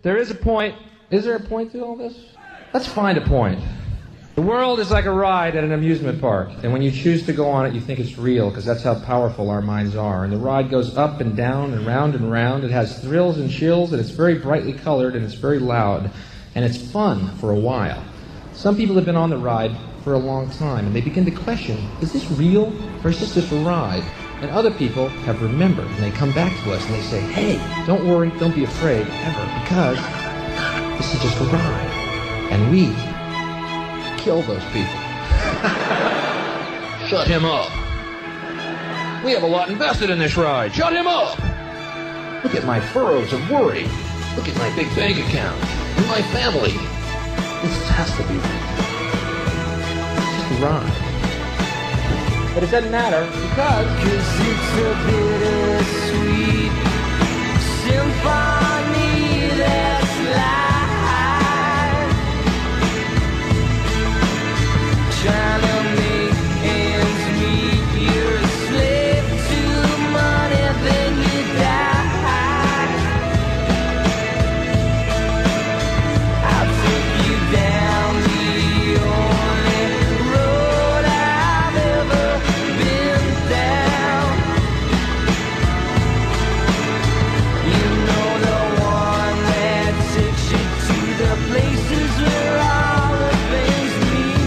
There is a point. Is there a point to all this? Let's find a point. The world is like a ride at an amusement park, and when you choose to go on it, you think it's real, because that's how powerful our minds are. And the ride goes up and down and round and round. It has thrills and chills, and it's very brightly colored, and it's very loud, and it's fun for a while. Some people have been on the ride for a long time, and they begin to question, is this real, or is this just a ride? And other people have remembered, and they come back to us, and they say, hey, don't worry, don't be afraid, ever, because this is just a ride. And we kill those people. Shut him up. We have a lot invested in this ride. Shut him up. Look at my furrows of worry. Look at my big bank account. And my family. This has to be just a ride. But it doesn't matter because it's a bittersweet symphony that's life. Trying to make ends meet, you're a slave to money, then you die. I'll take you down the only road I've ever been down. You know, the one that takes you to the places where all the things meet.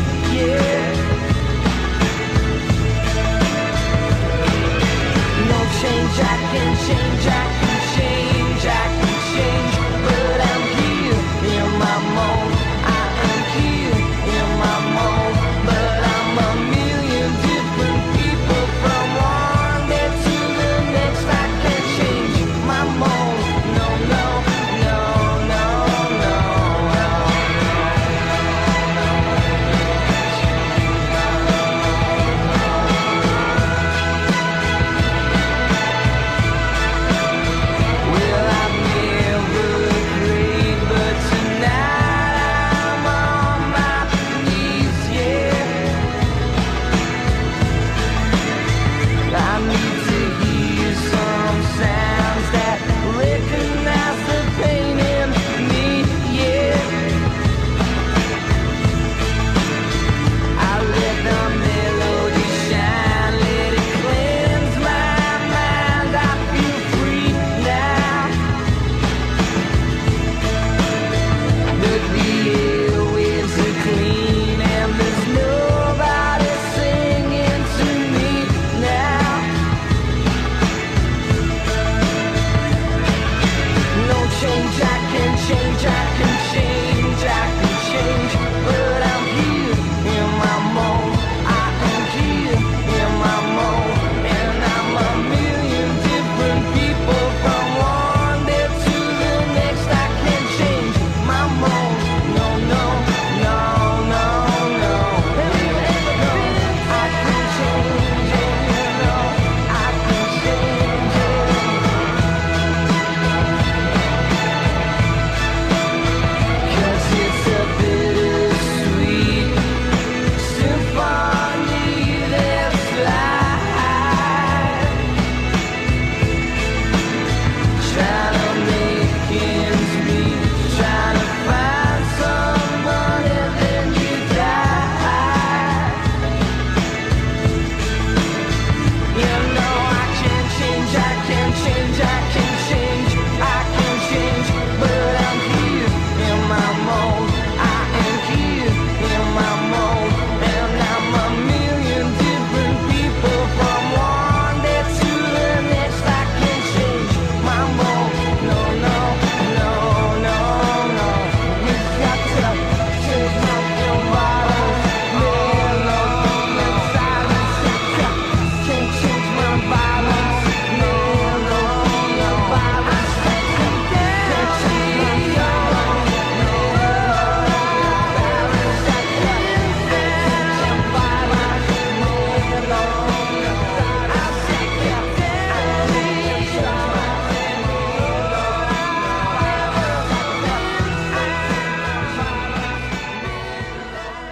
Change, I can change, I can change, I can change, but I'm here in my mode. I am here in my mode, but I'm a million different people from one day to the next. I can't change my mode. No, no, no, no, no, no.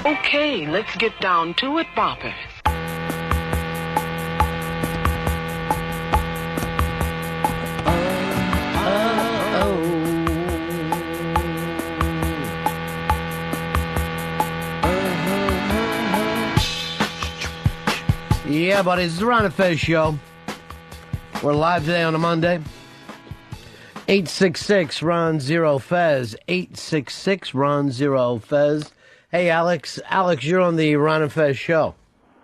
Okay, let's get down to it, boppers. Yeah, buddy, it's the Ron and Fez show. We're live today on a Monday. 866-RON-0-FEZ. 866-RON-0-FEZ. Hey, Alex. Alex, you're on the Ron and Fez show.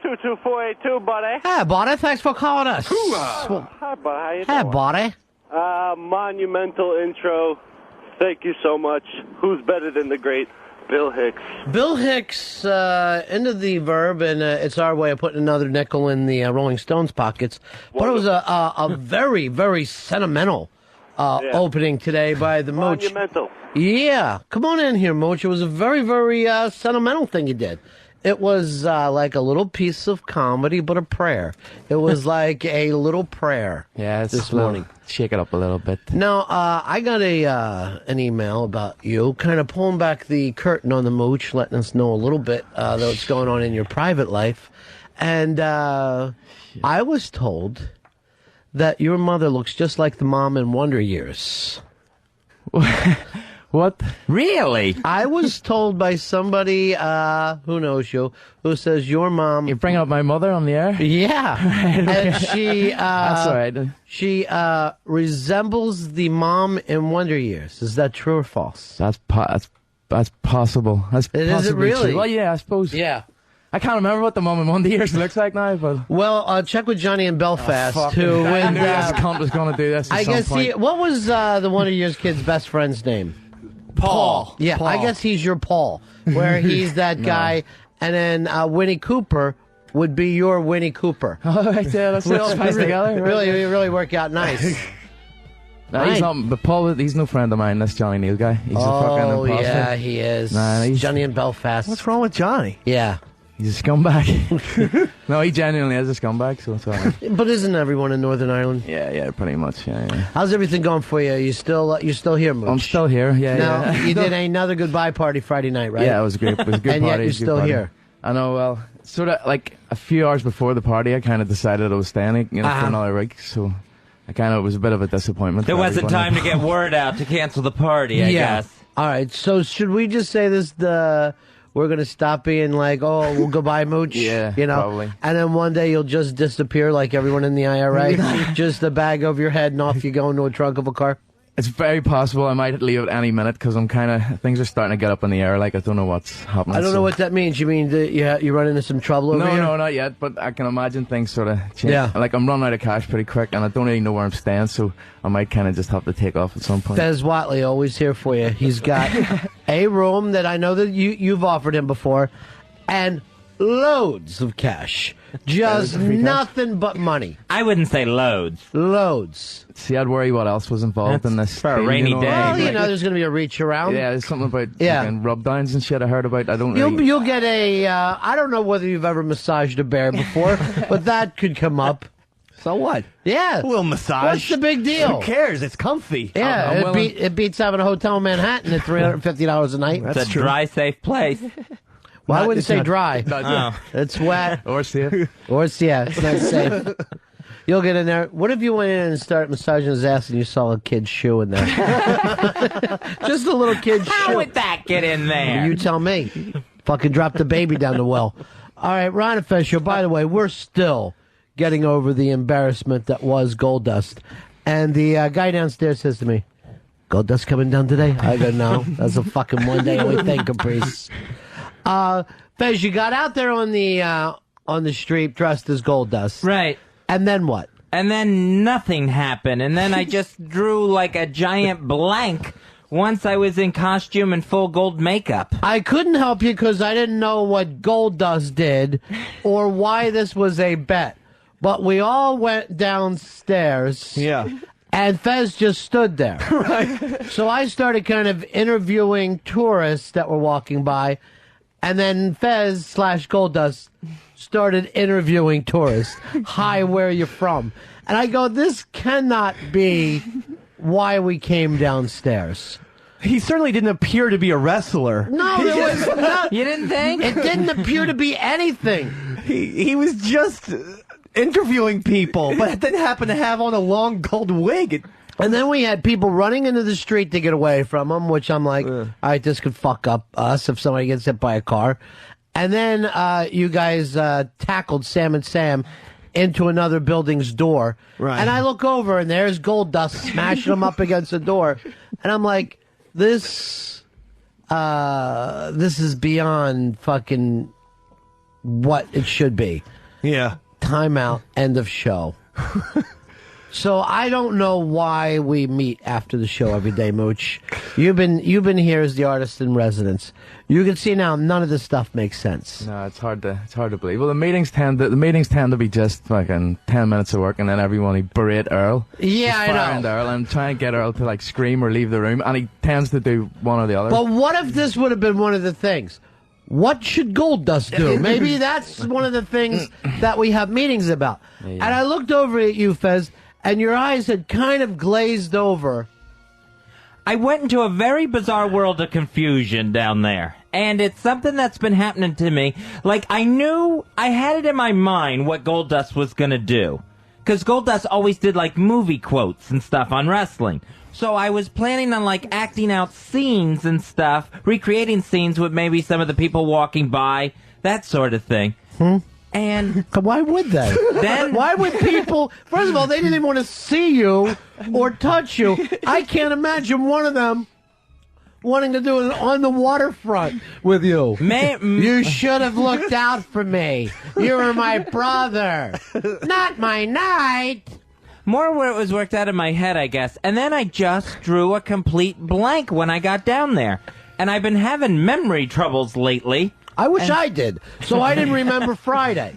22482, buddy. Hey, buddy. Thanks for calling us. Hi, buddy. How you Hey, doing? buddy. Monumental intro. Thank you so much. Who's better than the great Bill Hicks? Bill Hicks into the verb, and it's our way of putting another nickel in the Rolling Stones' pockets. But it was a very, very sentimental opening today by the Mooch. Monumental. Yeah. Come on in here, Mooch. It was a very, very sentimental thing you did. It was like a little piece of comedy, but a prayer. It was like a little prayer. Yeah, it's this morning. Shake it up a little bit. Now, I got an email about you, kind of pulling back the curtain on the Mooch, letting us know a little bit what's going on in your private life. And I was told that your mother looks just like the mom in Wonder Years. What? Really? I was told by somebody who knows you, who says your mom... You're bringing up my mother on the air? Yeah. And she... That's all right. She resembles the mom in Wonder Years. Is that true or false? That's possible. That's Is it possibly really? true. Well, yeah, I suppose. Yeah. I can't remember what the mom in Wonder Years looks like now, but... Well, check with Johnny in Belfast, who... I knew this cunt was going to do this at I some guess point. what was the Wonder Years kid's best friend's name? Paul. Yeah, Paul. I guess he's your Paul, where he's that guy, and then Winnie Cooper would be your Winnie Cooper. Oh, right, yeah, let's all spice together. Really work out nice. No, he's not, but Paul, he's no friend of mine, this Johnny Neal guy. He's a fucking imposter. Yeah, he is. Nah, he's- Johnny in Belfast. What's wrong with Johnny? Yeah. He's a scumbag. No, he genuinely is a scumbag, so it's all right. But isn't everyone in Northern Ireland? Yeah, pretty much, yeah. How's everything going for you? You're still here, Mooch? I'm still here, yeah. Now, you did another goodbye party Friday night, right? Yeah, it was great. It was a good And yet party. you're it was a good still party. here. I know, well, sort of like a few hours before the party, I kind of decided I was staying, for another week, so I kind of was a bit of a disappointment. There for wasn't everybody. time to get word out to cancel the party, I guess. All right, so should we just say this, we're going to stop being like, oh, well, goodbye, Mooch? Yeah, probably. And then one day you'll just disappear like everyone in the IRA. Just a bag over your head and off you go into a trunk of a car. It's very possible I might leave at any minute because things are starting to get up in the air. Like, I don't know what's happening. I don't know what that means. You mean that you run into some trouble over here? No, not yet, but I can imagine things sort of change. Yeah. Like, I'm running out of cash pretty quick, and I don't really know where I'm staying, so I might kind of just have to take off at some point. Fez Watley, always here for you. He's got a room that I know that you've offered him before, and loads of cash. Just nothing but money. I wouldn't say loads. Loads. See, I'd worry what else was involved in this. for a thing, rainy day. Well, Like, there's going to be a reach around. Yeah, there's something about Yeah. fucking rub downs and shit I heard about. I don't really... You'll get I don't know whether you've ever massaged a bear before, but that could come up. So what? Yeah. A little massage. What's the big deal? Who cares? It's comfy. Yeah, I'm willing. it beats having a hotel in Manhattan at $350 a night. It's That's a true. dry, safe place. Well, I Not- wouldn't it's say not- dry. Oh. It's wet. Or safe. Or it's not safe. You'll get in there. What if you went in and started massaging his ass and you saw a kid's shoe in there? Just a little kid's How shoe. would that get in there? You tell me. Fucking drop the baby down the well. All right, Ron and Fez show. By the way, we're still getting over the embarrassment that was Gold Dust. And the guy downstairs says to me, Gold Dust coming down today? I go, no. That's a fucking one day only thing, Caprice. Fez, you got out there on the street dressed as Gold Dust. Right. And then what? And then nothing happened. And then I just drew like a giant blank once I was in costume and full gold makeup. I couldn't help you because I didn't know what Gold Dust did or why this was a bet. But we all went downstairs. Yeah. And Fez just stood there. Right. So I started kind of interviewing tourists that were walking by. And then Fez / Gold Dust started interviewing tourists. Hi, where are you from? And I go, this cannot be why we came downstairs. He certainly didn't appear to be a wrestler. No, there was not. You didn't think? It didn't appear to be anything. He was just interviewing people, but didn't happen to have on a long gold wig. And then we had people running into the street to get away from him, which I'm like, all right, this could fuck up us if somebody gets hit by a car. And then you guys tackled Sam and Sam into another building's door. Right. And I look over, and there's gold dust smashing them up against the door. And I'm like, this is beyond fucking what it should be. Yeah. Timeout, end of show. So I don't know why we meet after the show every day, Mooch. You've been here as the artist in residence. You can see now none of this stuff makes sense. No, it's hard to believe. Well, the meetings tend to be just fucking 10 minutes of work, and then everyone he berate Earl. Yeah, Just I fire know. into Earl and try and get Earl to like scream or leave the room, and he tends to do one or the other. But what if this would have been one of the things? What should Gold Dust do? Maybe that's one of the things that we have meetings about. Yeah. And I looked over at you, Fez, and your eyes had kind of glazed over. I went into a very bizarre world of confusion down there. And it's something that's been happening to me. Like, I knew, I had it in my mind what Goldust was gonna do. Because Goldust always did, like, movie quotes and stuff on wrestling. So I was planning on, like, acting out scenes and stuff, recreating scenes with maybe some of the people walking by, that sort of thing. And why would they? Then why would people? First of all, they didn't even want to see you or touch you. I can't imagine one of them wanting to do it on the waterfront with you. You should have looked out for me. You were my brother, not my knight. More where it was worked out in my head, I guess. And then I just drew a complete blank when I got down there. And I've been having memory troubles lately. I wish I did, so I didn't remember Friday.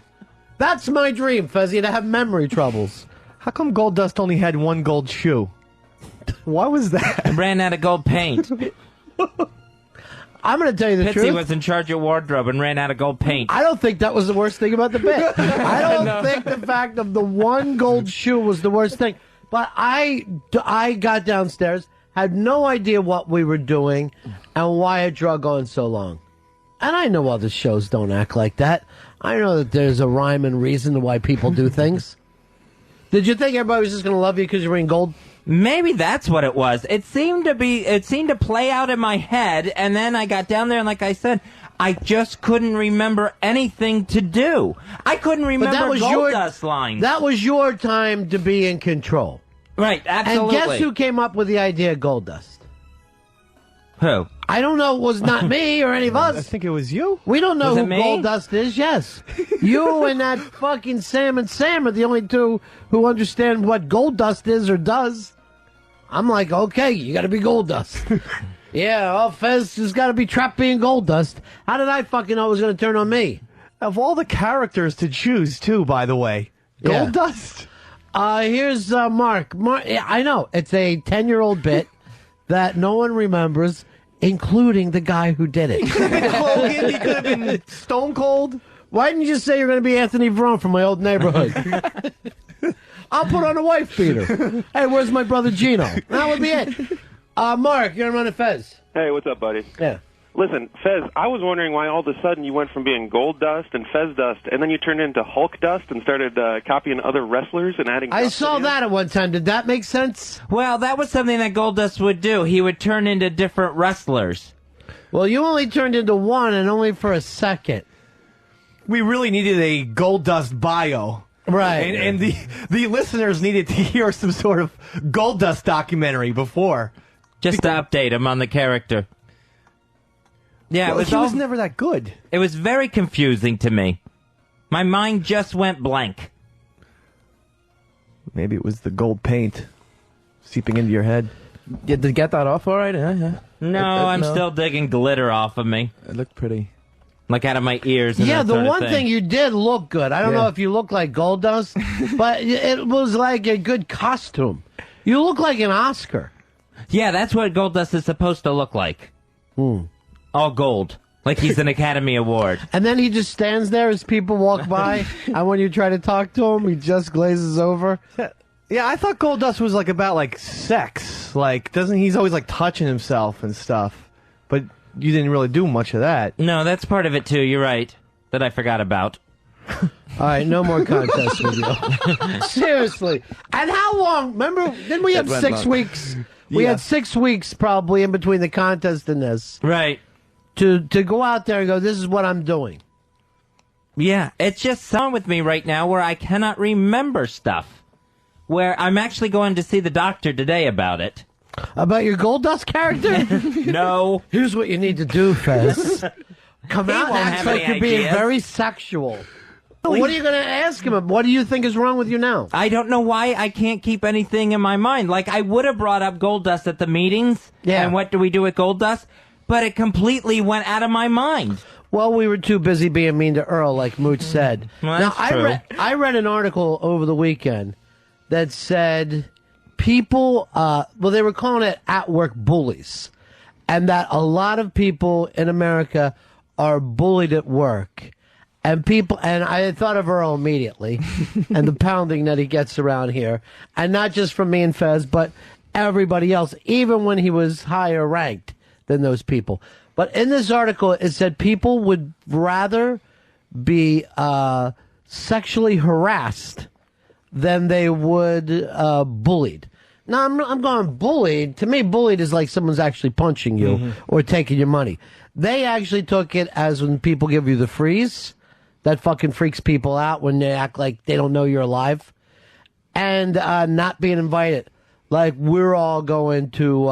That's my dream, Fezzy, to have memory troubles. How come Goldust only had one gold shoe? Why was that? I ran out of gold paint. I'm going to tell you the Pitsy truth. was in charge of wardrobe and ran out of gold paint. I don't think that was the worst thing about the bit. I don't think the fact of the one gold shoe was the worst thing. But I got downstairs, had no idea what we were doing and why it drug on so long. And I know other shows don't act like that. I know that there's a rhyme and reason to why people do things. Did you think everybody was just going to love you because you were in gold? Maybe that's what it was. It seemed to play out in my head, and then I got down there, and like I said, I just couldn't remember anything to do. I couldn't remember Goldust lines. That was your time to be in control. Right, absolutely. And guess who came up with the idea of Goldust? Who? I don't know. It was not me or any of us. I think it was you. We don't know Was who it me? Goldust is. Yes. You and that fucking Sam and Sam are the only two who understand what Goldust is or does. I'm like, okay, you got to be Goldust. Yeah, well, Fez has got to be trapped being Goldust. How did I fucking know it was going to turn on me? Of all the characters to choose, too, by the way. Yeah. Goldust. Here's Mark. Yeah, I know. It's a 10-year-old bit that no one remembers, including the guy who did it. Hogan, he could have been Stone Cold. Why didn't you say you're going to be Anthony Verone from my old neighborhood? I'll put on a wife beater. Hey, where's my brother Gino? That would be it. Mark, you're on Ron and Fez. Hey, what's up, buddy? Yeah. Listen, Fez, I was wondering why all of a sudden you went from being Gold Dust and Fez Dust, and then you turned into Hulk Dust and started copying other wrestlers and adding. I dust saw in. that at one time. Did that make sense? Well, that was something that Goldust would do. He would turn into different wrestlers. Well, you only turned into one, and only for a second. We really needed a Goldust bio. Right. And the listeners needed to hear some sort of Goldust documentary before. Just to update him on the character. Yeah, Well, it was he all, was never that good. It was very confusing to me. My mind just went blank. Maybe it was the gold paint seeping into your head. Did you get that off all right? Yeah. No, I'm still digging glitter off of me. It looked pretty. Like out of my ears and Yeah, that the sort of one thing you did look good. I don't know if you look like Goldust, but it was like a good costume. You look like an Oscar. Yeah, that's what Goldust is supposed to look like. All gold. Like he's an Academy Award. And then he just stands there as people walk by, and when you try to talk to him, he just glazes over. Yeah, I thought Goldust was like about like sex. Like, doesn't he's always like touching himself and stuff? But you didn't really do much of that. No, that's part of it too. You're right. That I forgot about. All right, no more contests with you. Seriously. And how long? Remember, didn't we have 6 weeks? We had 6 weeks probably in between the contest and this. Right. To go out there and go, this is what I'm doing. Yeah, it's just something with me right now where I cannot remember stuff. Where I'm actually going to see the doctor today about it. About your Gold Dust character? No. Here's what you need to do, Fez. Come He out and won't act have like any you're being ideas. very sexual. What are you going to ask him? What do you think is wrong with you now? I don't know why I can't keep anything in my mind. Like, I would have brought up Gold Dust at the meetings. Yeah. And what do we do with Gold Dust? But it completely went out of my mind. Well, we were too busy being mean to Earl, like Mooch said. Well, now, that's true. I read an article over the weekend that said people, they were calling it at-work bullies, and that a lot of people in America are bullied at work. And I thought of Earl immediately, and the pounding that he gets around here, and not just from me and Fez, but everybody else, even when he was higher ranked than those people. But in this article, it said people would rather be sexually harassed than they would bullied. Now, I'm going bullied. To me, bullied is like someone's actually punching you or taking your money. They actually took it as when people give you the freeze. That fucking freaks people out when they act like they don't know you're alive. And not being invited. Like, we're all going to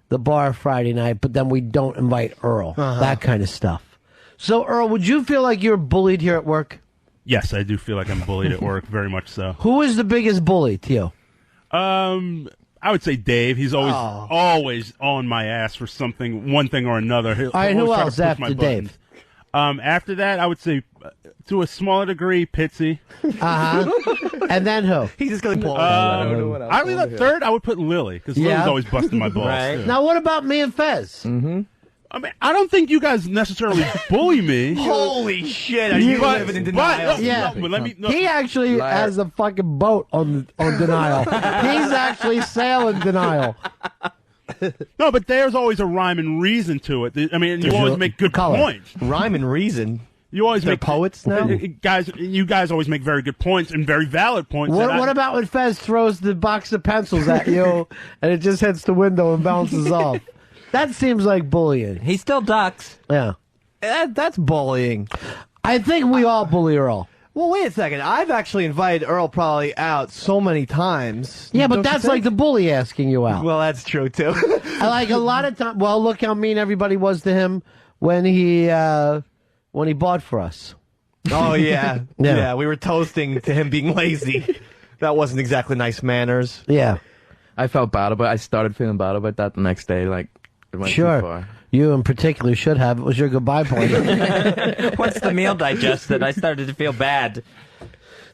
the bar Friday night, but then we don't invite Earl. That kind of stuff. So, Earl, would you feel like you're bullied here at work? Yes, I do feel like I'm bullied at work, very much so. Who is the biggest bully to you? I would say Dave. He's always on my ass for something, one thing or another. All right, who else after Dave? After that, I would say, to a smaller degree, Pitsy. And then who? He's just going to pull I mean, third, I would put Lily, because Lily's always busting my balls. Right. Too. Now, what about me and Fez? I mean, I don't think you guys necessarily bully me. Holy shit, are you living in denial? He actually has a fucking boat on denial. He's actually sailing denial. No, but there's always a rhyme and reason to it. I mean, you always make good points. Rhyme and reason. You always They're make poets now. You guys always make very good points and very valid points. What about when Fez throws the box of pencils at you and it just hits the window and bounces off? That seems like bullying. He still ducks. Yeah. That's bullying. I think we all bully Earl. Well, wait a second. I've actually invited Earl probably out so many times. Yeah, but Don't you that's think? like the bully asking you out. Well, that's true, too. I like a lot of time. Well, look how mean everybody was to him when he bought for us. Oh, yeah. Yeah. Yeah, we were toasting to him being lazy. That wasn't exactly nice manners. Yeah. I felt bad about it. I started feeling bad about that the next day. Like, it went too Sure. far. You in particular should have. It was your goodbye point. Once the meal digested, I started to feel bad.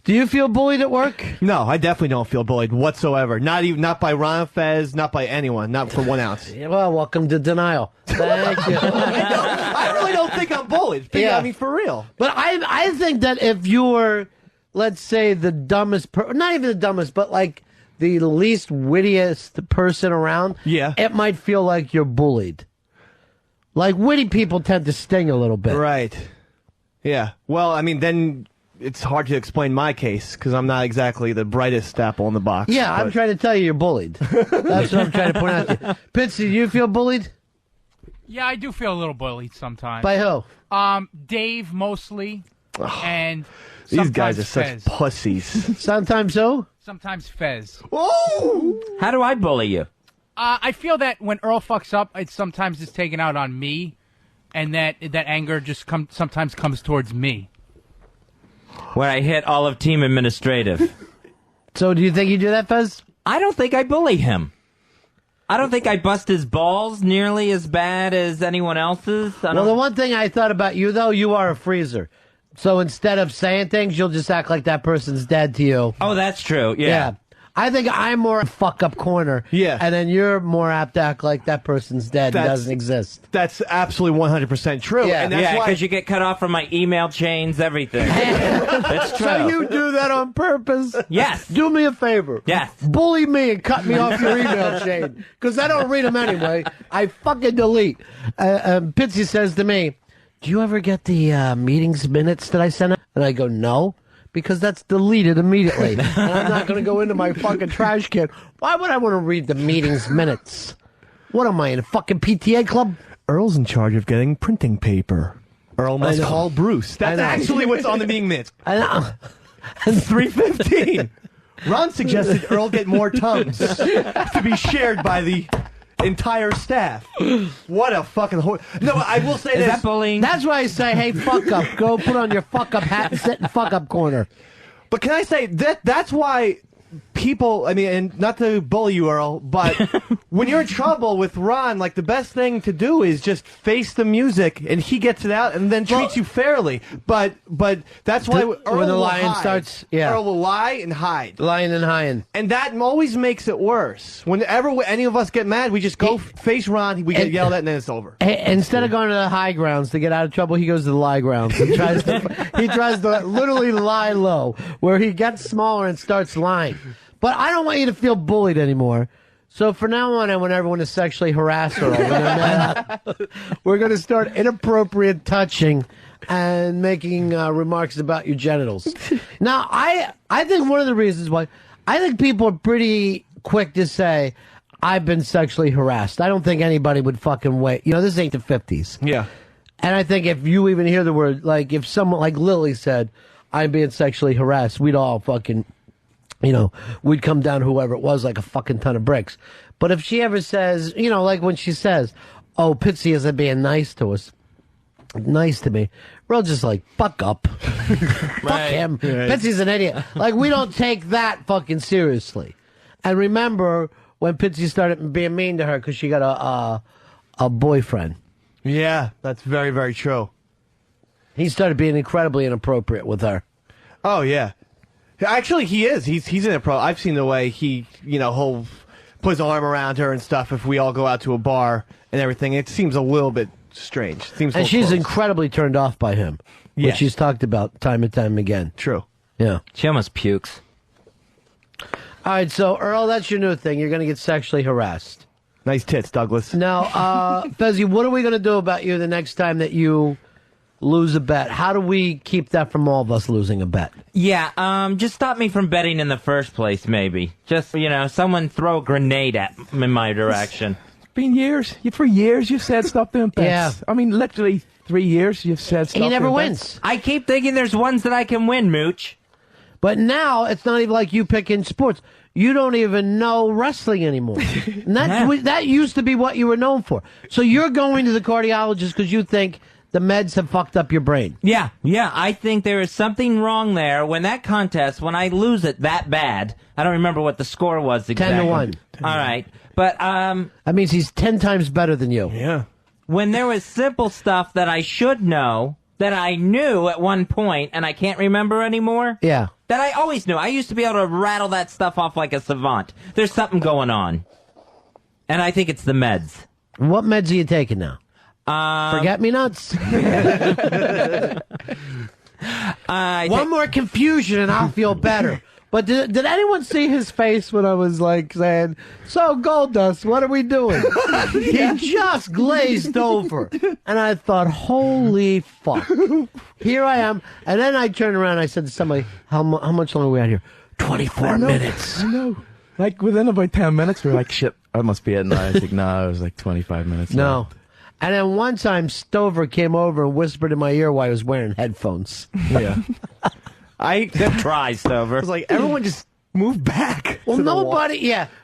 Do you feel bullied at work? No, I definitely don't feel bullied whatsoever. Not by Ron and Fez, not by anyone, not for 1 ounce. Yeah, well, welcome to denial. Thank you. I really don't think I'm bullied. Yeah. I mean, for real. But I think that if you were, let's say, the dumbest, not even the dumbest, but like the least wittiest person around, Yeah. it might feel like you're bullied. Like, witty people tend to sting a little bit. Right. Yeah. Well, I mean, then it's hard to explain my case because I'm not exactly the brightest apple in the box. Yeah, I'm trying to tell you you're bullied. That's what I'm trying to point out to you. Pitsy, do you feel bullied? Yeah, I do feel a little bullied sometimes. By who? Dave mostly, and These guys sometimes are Fez. such pussies. Sometimes who? Sometimes Fez. Oh! How do I bully you? I feel that when Earl fucks up, it sometimes is taken out on me, and that anger just sometimes comes towards me. Where I hit all of team administrative. So do you think you do that, Fez? I don't think I bully him. I don't think I bust his balls nearly as bad as anyone else's. Well, the one thing I thought about you, though, you are a freezer. So instead of saying things, you'll just act like that person's dead to you. Oh, that's true. Yeah. I think I'm more a fuck-up corner. Yeah. And then you're more apt to act like that person's dead and doesn't exist. That's absolutely 100% true. Yeah. And that's why because you get cut off from my email chains, everything. That's true. So you do that on purpose? Yes. Do me a favor. Yes. Bully me and cut me off your email chain. Because I don't read them anyway. I fucking delete. Pitsy says to me, do you ever get the meetings minutes that I sent out? And I go, no. Because that's deleted immediately. And I'm not going to go into my fucking trash can. Why would I want to read the meetings minutes? What am I, in a fucking PTA club? Earl's in charge of getting printing paper. Earl must call Bruce. That's actually what's on the meeting minutes. I know. And 3:15. Ron suggested Earl get more Tums to be shared by the entire staff. What a fucking No, I will say Is this. that bullying? That's why I say, hey, fuck up. Go put on your fuck up hat and sit in fuck up corner. But can I say that's why people, I mean, and not to bully you, Earl, but when you're in trouble with Ron, like, the best thing to do is just face the music, and he gets it out and then treats you fairly. But that's why Earl when the will lion hide. starts, yeah. Earl will lie and hide. Lying and hiding. And that always makes it worse. Whenever any of us get mad, we just go face Ron, we get yelled at, and then it's over. Instead of going to the high grounds to get out of trouble, he goes to the lie grounds. He tries to literally lie low, where he gets smaller and starts lying. But I don't want you to feel bullied anymore. So from now on, when everyone is sexually harassed, we're going to start inappropriate touching and making remarks about your genitals. Now, I think one of the reasons why, I think people are pretty quick to say, I've been sexually harassed. I don't think anybody would fucking wait. You know, this ain't the 50s. Yeah. And I think if you even hear the word, like if someone like Lily said, I'm being sexually harassed, we'd all fucking, you know, we'd come down whoever it was like a fucking ton of bricks. But if she ever says, you know, like when she says, oh, Pitsy isn't being nice to us, nice to me, we're all just like, fuck up. Fuck him. Right. Pitsy's an idiot. Like, we don't take that fucking seriously. And remember when Pitsy started being mean to her because she got a boyfriend. Yeah, that's very, very true. He started being incredibly inappropriate with her. Oh, yeah. Actually, he is. He's in a pro. I've seen the way he, you know, he'll put his arm around her and stuff if we all go out to a bar and everything. It seems a little bit strange. And she's incredibly turned off by him, Yeah. which she's talked about time and time again. True. Yeah. She almost pukes. All right, so Earl, that's your new thing. You're going to get sexually harassed. Nice tits, Douglas. Now, Fezzy, what are we going to do about you the next time that you lose a bet? How do we keep that from all of us losing a bet? Yeah, just stop me from betting in the first place, maybe. Just, you know, someone throw a grenade in my direction. It's been years. For years you've said stop doing bets. Yeah. I mean, literally 3 years you've said stop He never doing wins. bets. I keep thinking there's ones that I can win, Mooch. But now it's not even like you picking sports. You don't even know wrestling anymore. And that used to be what you were known for. So you're going to the cardiologist because you think the meds have fucked up your brain. Yeah, I think there is something wrong there. When that contest, when I lose it that bad, I don't remember what the score was exactly. 10-1. All right. But, that means he's 10 times better than you. Yeah. When there was simple stuff that I should know, that I knew at one point, and I can't remember anymore. Yeah. That I always knew. I used to be able to rattle that stuff off like a savant. There's something going on. And I think it's the meds. What meds are you taking now? Forget-me-nots? One more confusion and I'll feel better. But did anyone see his face when I was like saying, so Goldust, what are we doing? He just glazed over. And I thought, holy fuck. Here I am. And then I turned around and I said to somebody, how much longer are we out here? 24 minutes. I know. Like within about 10 minutes we're like, shit, I must be it now. I think, no, it was like 25 minutes. No. left. And then one time Stover came over and whispered in my ear while I was wearing headphones. Yeah. Try, Stover. I was like, everyone just move back. Well, to the wall.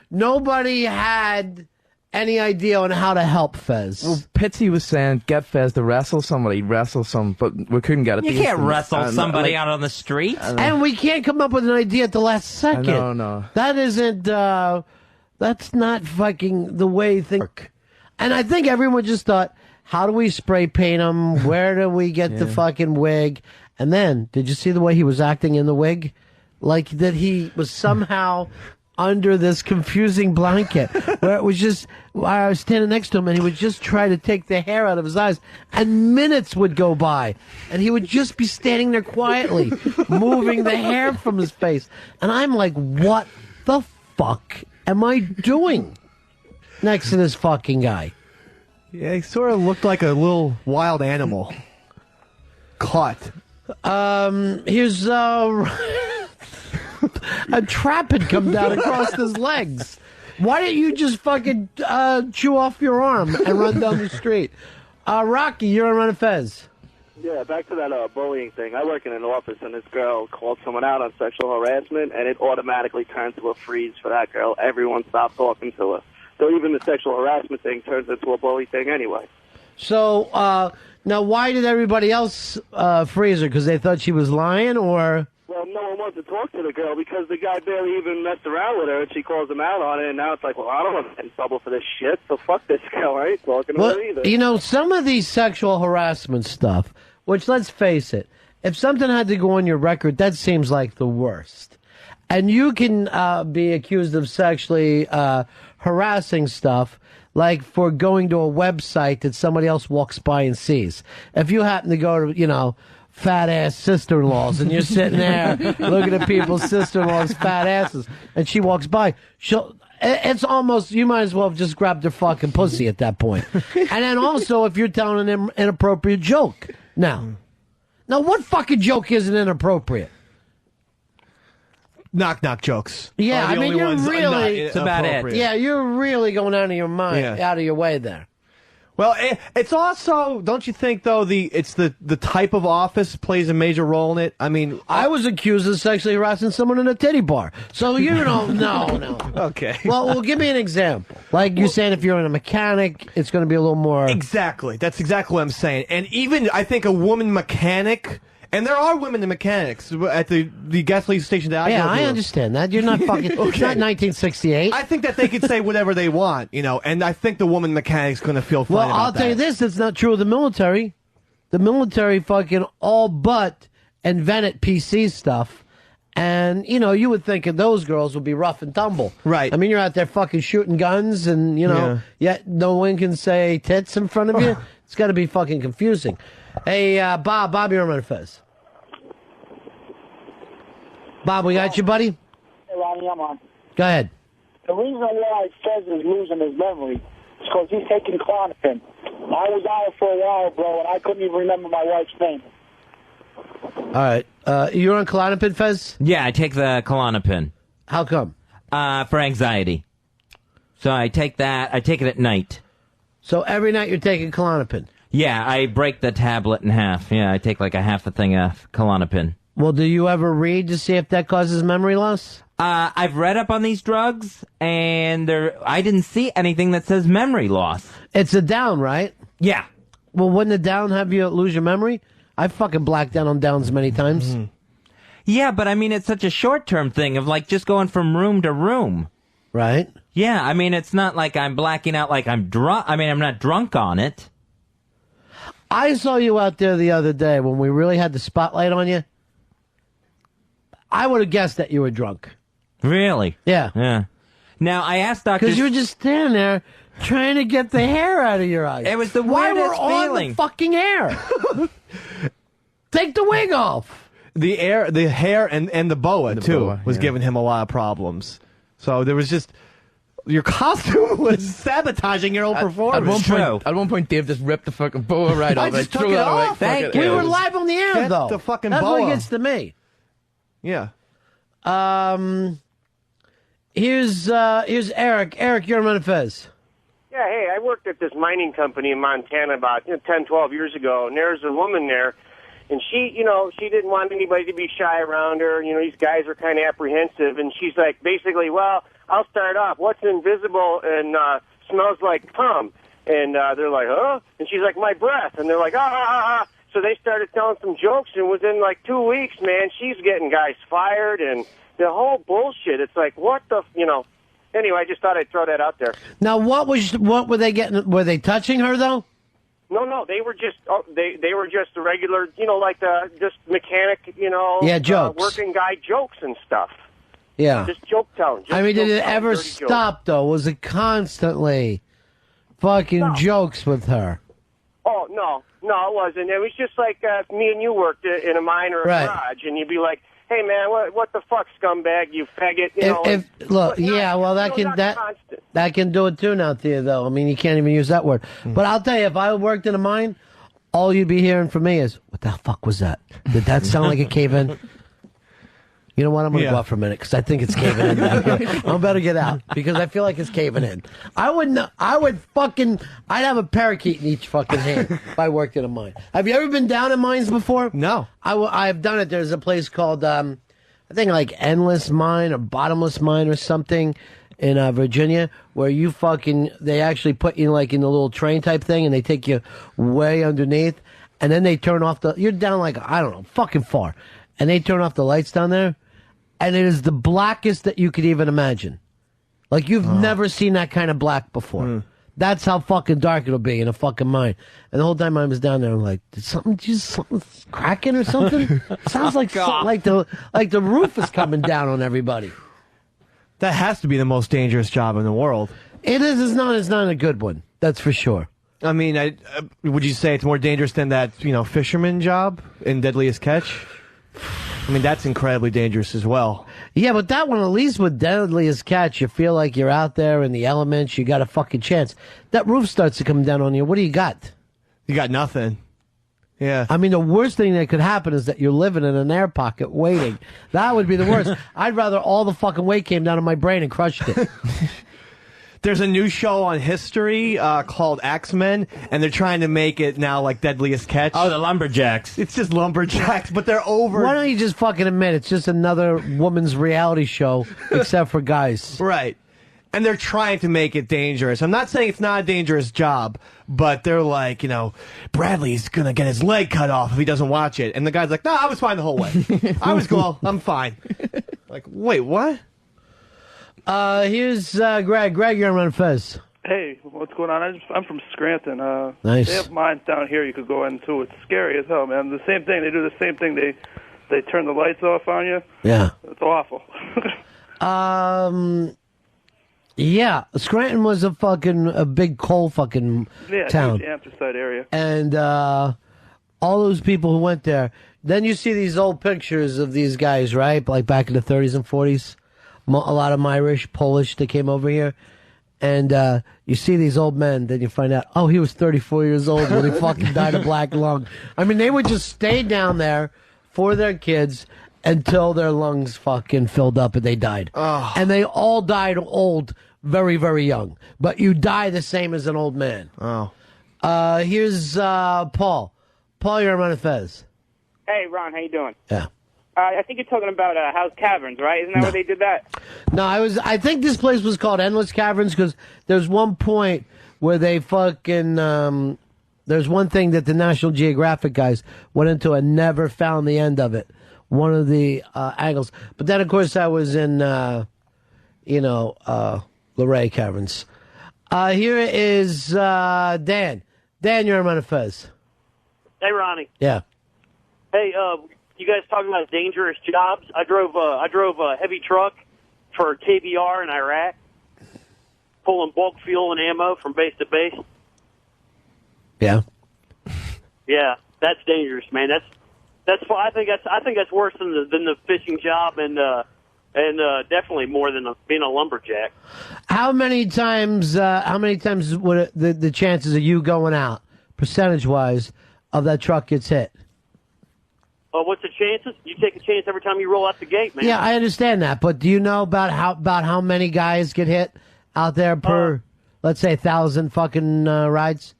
nobody had any idea on how to help Fez. Well, Pitsy was saying, get Fez to wrestle somebody, but we couldn't get it. You can't wrestle somebody out on the street. And we can't come up with an idea at the last second. No. That isn't, that's not fucking the way things work. And I think everyone just thought, how do we spray paint him? Where do we get the fucking wig? And then, did you see the way he was acting in the wig? Like that he was somehow under this confusing blanket where it was just, I was standing next to him and he would just try to take the hair out of his eyes and minutes would go by and he would just be standing there quietly moving the hair from his face. And I'm like, what the fuck am I doing next to this fucking guy? Yeah, he sort of looked like a little wild animal. Caught. Here's a trap had come down across his legs. Why didn't you just fucking chew off your arm and run down the street? Rocky, you're on Ron and Fez. Yeah, back to that bullying thing. I work in an office, and this girl called someone out on sexual harassment, and it automatically turned to a freeze for that girl. Everyone stopped talking to her. So even the sexual harassment thing turns into a bully thing anyway. So, now why did everybody else freeze her? Because they thought she was lying, or? Well, no one wants to talk to the girl because the guy barely even messed around with her, and she calls him out on it, and now it's like, well, I don't want to get in trouble for this shit, so fuck this girl. I ain't talking to Well, her either. you know, some of these sexual harassment stuff, which, let's face it, if something had to go on your record, that seems like the worst. And you can be accused of sexually harassing stuff, like for going to a website that somebody else walks by and sees. If you happen to go to, you know, fat-ass sister-in-laws, and you're sitting there looking at people's sister-in-laws' fat asses, and she walks by, it's almost, you might as well have just grabbed her fucking pussy at that point. And then also, if you're telling an inappropriate joke. Now, what fucking joke isn't inappropriate? Knock-knock jokes. Yeah, are the I mean, only you're ones really... It's about it. Yeah, you're really going out of your mind, out of your way there. Well, it's also, don't you think, though, it's the type of office plays a major role in it? I mean... I was accused of sexually harassing someone in a titty bar. So, you know, no. Okay. Well, give me an example. Like you're saying, if you're in a mechanic, it's going to be a little more... Exactly. That's exactly what I'm saying. And even, I think, a woman mechanic... And there are women mechanics at the gasoline station that I go to. Yeah, I understand that. You're not fucking... It's not 1968. I think that they can say whatever they want, you know, and I think the woman mechanic's going to feel fine Well, about I'll tell you this, it's not true of the military. The military fucking all but invented PC stuff. And, you know, you would think of those girls would be rough and tumble. Right. I mean, you're out there fucking shooting guns and, you know, yet no one can say tits in front of you. It's got to be fucking confusing. Hey, Bob, you're on Fez. Bob, we got you, buddy? Hey, Ronnie, I'm on. Go ahead. The reason why Fez is losing his memory is because he's taking Klonopin. I was out for a while, bro, and I couldn't even remember my wife's name. All right. You're on Klonopin, Fez? Yeah, I take the Klonopin. How come? For anxiety. So I take that. I take it at night. So every night you're taking Klonopin? Yeah, I break the tablet in half. Yeah, I take like a half a thing of Klonopin. Well, do you ever read to see if that causes memory loss? I've read up on these drugs, and I didn't see anything that says memory loss. It's a down, right? Yeah. Well, wouldn't a down have you lose your memory? I fucking blacked out on downs many times. Mm-hmm. Yeah, but I mean, it's such a short-term thing of like just going from room to room. Right? Yeah, I mean, it's not like I'm blacking out like I'm drunk. I mean, I'm not drunk on it. I saw you out there the other day when we really had the spotlight on you. I would have guessed that you were drunk. Really? Yeah. Yeah. Now, I asked Dr. Because you were just standing there trying to get the hair out of your eyes. It was the Why weirdest we're on feeling. the fucking hair? Take the wig off. The hair, and the boa, too, was giving him a lot of problems. So there was just... Your costume was sabotaging your whole performance. At one point, Dave just ripped the fucking boa right off. I just took it off. Thank you. We were live on the air, Get though. the fucking That's boa. what gets to me. Yeah. Here's Eric. Eric, you're on Fez. Yeah, hey, I worked at this mining company in Montana about 10, 12 years ago, and there's a woman there, and she didn't want anybody to be shy around her. You know, these guys are kind of apprehensive, and she's like, basically, well, I'll start off. What's invisible and smells like cum? And they're like, huh? And she's like, my breath. And they're like, ah. So they started telling some jokes, and within like 2 weeks, man, she's getting guys fired and the whole bullshit. It's like, what the, Anyway, I just thought I'd throw that out there. Now, what were they getting? Were they touching her though? No, they were just they were just the regular, like just mechanic, Yeah, jokes. Working guy jokes and stuff. Yeah. Just joke telling. I mean, did it ever stop though? Was it constantly fucking jokes with her? Oh no, it wasn't. It was just like me and you worked in a mine or a garage, and you'd be like, "Hey man, what the fuck, scumbag, you faggot!" That can do it too now, Thea. Though I mean, you can't even use that word. But I'll tell you, if I worked in a mine, all you'd be hearing from me is, "What the fuck was that? Did that sound like a cave-in?" You know what? I'm going to go out for a minute because I think it's caving in down here. I'm better get out because I feel like it's caving in. I'd have a parakeet in each fucking hand if I worked in a mine. Have you ever been down in mines before? No. I've done it. There's a place called, I think like Endless Mine or Bottomless Mine or something in Virginia where they actually put you like in a little train type thing and they take you way underneath and then they turn off you're down like, I don't know, fucking far. And they turn off the lights down there. And it is the blackest that you could even imagine. Like, you've never seen that kind of black before. That's how fucking dark it'll be in a fucking mine. And the whole time I was down there, I'm like, did something's cracking or something? Sounds like the roof is coming down on everybody. That has to be the most dangerous job in the world. It is. It's not a good one. That's for sure. I mean, would you say it's more dangerous than that, fisherman job in Deadliest Catch? I mean, that's incredibly dangerous as well. Yeah, but that one, at least with Deadliest Catch, you feel like you're out there in the elements. You got a fucking chance. That roof starts to come down on you. What do you got? You got nothing. Yeah. I mean, the worst thing that could happen is that you're living in an air pocket waiting. That would be the worst. I'd rather all the fucking weight came down on my brain and crushed it. There's a new show on History called Axemen, and they're trying to make it now like Deadliest Catch. Oh, the Lumberjacks. It's just Lumberjacks, but they're over. Why don't you just fucking admit it's just another woman's reality show, except for guys? Right. And they're trying to make it dangerous. I'm not saying it's not a dangerous job, but they're like, Bradley's going to get his leg cut off if he doesn't watch it. And the guy's like, no, I was fine the whole way. I was cool. I'm fine. Like, wait, what? Here's Greg. Greg, you're on Ron and Fez. Hey, what's going on? I'm from Scranton. Nice. They have mines down here you could go into. It's scary as hell, man. The same thing. They do the same thing. They turn the lights off on you. Yeah. It's awful. Yeah. Scranton was a big coal fucking town. Yeah, the anthracite area. And all those people who went there. Then you see these old pictures of these guys, right? Like back in the 30s and 40s. A lot of them Irish, Polish that came over here. And you see these old men, then you find out, oh, he was 34 years old when he fucking died of black lung. I mean, they would just stay down there for their kids until their lungs fucking filled up and they died. Oh. And they all died old, very, very young. But you die the same as an old man. Oh. Here's Paul. Paul, you're on Ron and Fez. Hey, Ron, how you doing? Yeah. I think you're talking about House Caverns, right? Isn't that where they did that? No, I think this place was called Endless Caverns because there's one point where they fucking, there's one thing that the National Geographic guys went into and never found the end of it. One of the angles. But then, of course, I was in, Luray Caverns. Here is Dan. Dan, you're on Ron and Fez. Hey, Ronnie. Yeah. Hey, you guys talking about dangerous jobs? I drove a heavy truck for KBR in Iraq, pulling bulk fuel and ammo from base to base. Yeah. Yeah, that's dangerous, man. That's I think that's worse than the fishing job and definitely more than being a lumberjack. How many times would the chances of you going out, percentage wise, of that truck gets hit? What's the chances? You take a chance every time you roll out the gate, man. Yeah, I understand that, but do you know about how many guys get hit out there per, let's say, 1,000 fucking rides?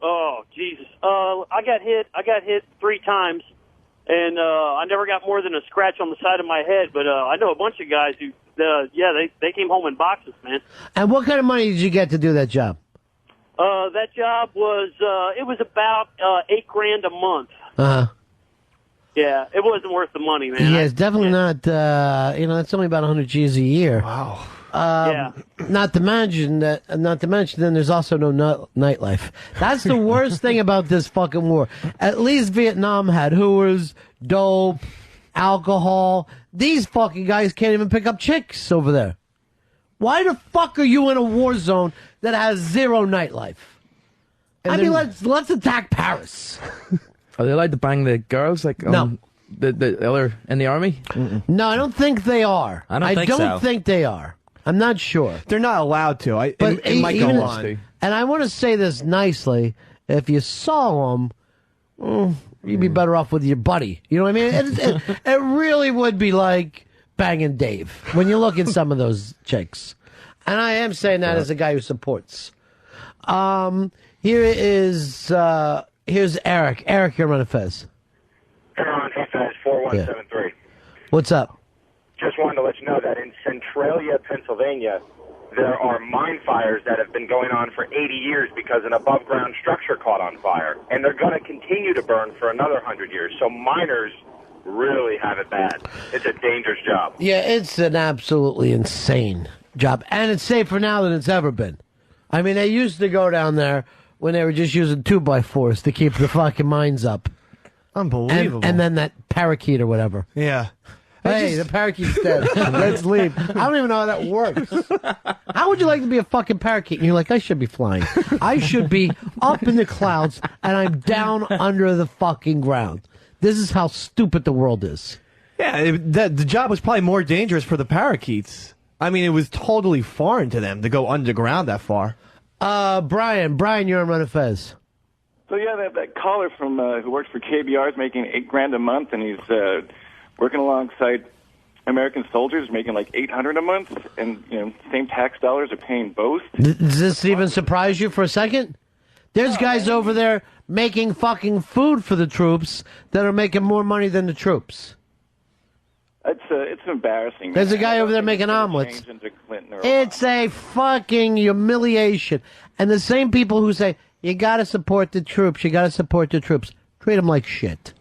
Oh, Jesus. I got hit 3 times, and I never got more than a scratch on the side of my head, but I know a bunch of guys who, they came home in boxes, man. And what kind of money did you get to do that job? That job was, it was about $8,000 a month. Uh-huh. Yeah, it wasn't worth the money, man. Yeah, it's definitely not, it's only about 100 G's a year. Wow. Yeah. Not to mention then there's also no nightlife. That's the worst thing about this fucking war. At least Vietnam had hooers, dope, alcohol. These fucking guys can't even pick up chicks over there. Why the fuck are you in a war zone that has zero nightlife? Let's attack Paris. Are they allowed to bang the girls like no. the other in the army? No, I don't think they are. I don't think they are. I'm not sure. They're not allowed to. It might go on. And I want to say this nicely. If you saw them, you'd be better off with your buddy. You know what I mean? It really would be like banging Dave when you look at some of those chicks. And I am saying that as a guy who supports. Here's Eric. Eric, you're on a Fez. Ron and Fez, 4173. What's up? Just wanted to let you know that in Centralia, Pennsylvania, there are mine fires that have been going on for 80 years because an above-ground structure caught on fire. And they're going to continue to burn for another 100 years. So miners really have it bad. It's a dangerous job. Yeah, it's an absolutely insane job. And it's safer now than it's ever been. I mean, they used to go down there when they were just using 2x4s to keep the fucking mines up. Unbelievable. And then that parakeet or whatever. Yeah. Hey, the parakeet's dead. Let's leave. I don't even know how that works. How would you like to be a fucking parakeet? And you're like, I should be flying. I should be up in the clouds, and I'm down under the fucking ground. This is how stupid the world is. Yeah, the job was probably more dangerous for the parakeets. I mean, it was totally foreign to them to go underground that far. Brian, you're on Ron and Fez. So yeah, that caller from who works for KBR is making $8,000 a month, and he's working alongside American soldiers making like $800 a month, and same tax dollars are paying both. Does this even surprise you for a second? There's guys over there making fucking food for the troops that are making more money than the troops. It's embarrassing. There's a guy over there making omelets. It's a fucking humiliation. And the same people who say, you gotta support the troops, treat them like shit.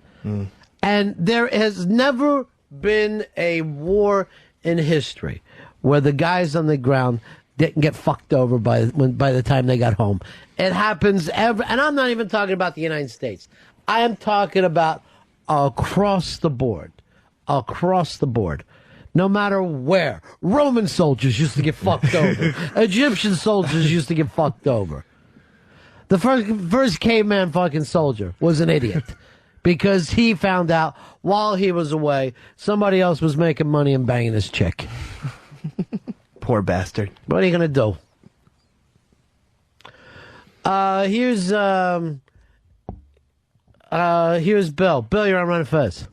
And there has never been a war in history where the guys on the ground didn't get fucked over by the time they got home. It happens and I'm not even talking about the United States. I am talking about across the board. Across the board. No matter where. Roman soldiers used to get fucked over. Egyptian soldiers used to get fucked over. The first caveman fucking soldier was an idiot. Because he found out while he was away, somebody else was making money and banging his chick. Poor bastard. What are you going to do? Here's Bill. Bill, you're on Ron and Fez.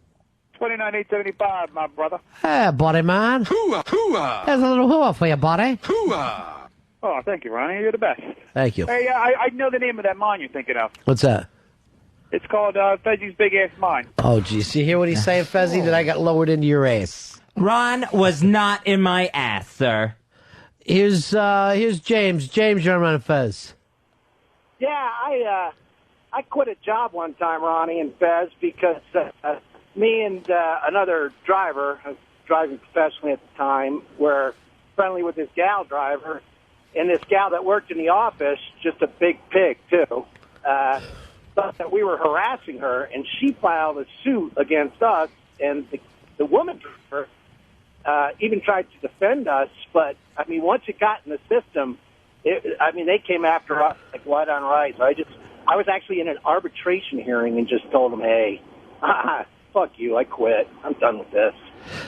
29,875, my brother. Hey, buddy, man. Hooah, hooah. There's a little hooah for you, buddy. Hooah. Oh, thank you, Ronnie. You're the best. Thank you. Hey, I know the name of that mine you're thinking of. What's that? It's called Fezzi's Big Ass Mine. Oh, geez. You hear what he's saying, Fezzi? That I got lowered into your ass. Ron was not in my ass, sir. Here's James. James, you're on Ron and Fez. Yeah, I quit a job one time, Ronnie and Fez, because me and another driver, I was driving professionally at the time, were friendly with this gal driver, and this gal that worked in the office, just a big pig, too, thought that we were harassing her, and she filed a suit against us, and the woman driver even tried to defend us, but, I mean, once it got in the system, they came after us like white on rice. I was actually in an arbitration hearing and just told them, hey, fuck you, I quit. I'm done with this.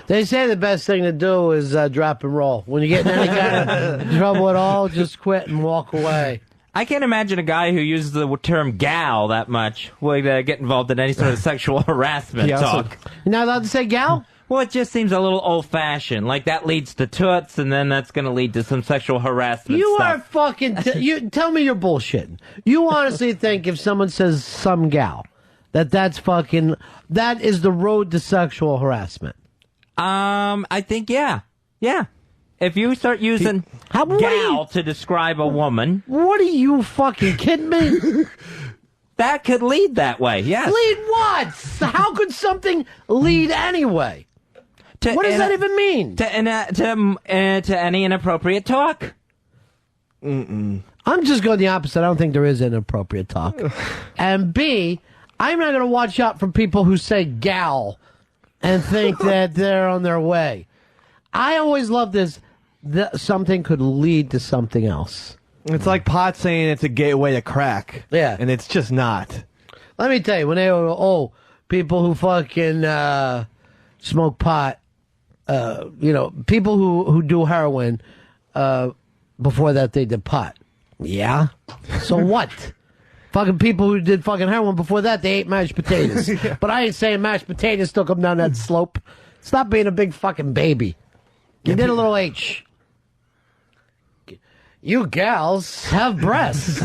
They say the best thing to do is drop and roll. When you get in any kind of trouble at all, just quit and walk away. I can't imagine a guy who uses the term gal that much would get involved in any sort of sexual harassment talk. You're not allowed to say gal? Well, it just seems a little old-fashioned. Like, that leads to toots, and then that's going to lead to some sexual harassment You stuff. are fucking... you tell me you're bullshitting. You honestly think if someone says some gal, that's fucking... That is the road to sexual harassment. I think, yeah. Yeah. If you start using gal to describe a woman... What are you fucking kidding me? That could lead that way, yes. Lead what? How could something lead anyway? What does that even mean? To any inappropriate talk. I'm just going the opposite. I don't think there is inappropriate talk. And B, I'm not going to watch out for people who say gal and think that they're on their way. I always love this. Something could lead to something else. It's like pot saying it's a gateway to crack. Yeah. And it's just not. Let me tell you, when they were, people who fucking smoke pot, people who do heroin, before that they did pot. Yeah? So what? Fucking people who did fucking heroin before that, they ate mashed potatoes. But I ain't saying mashed potatoes still come down that slope. Stop being a big fucking baby. You did a little H. You gals have breasts.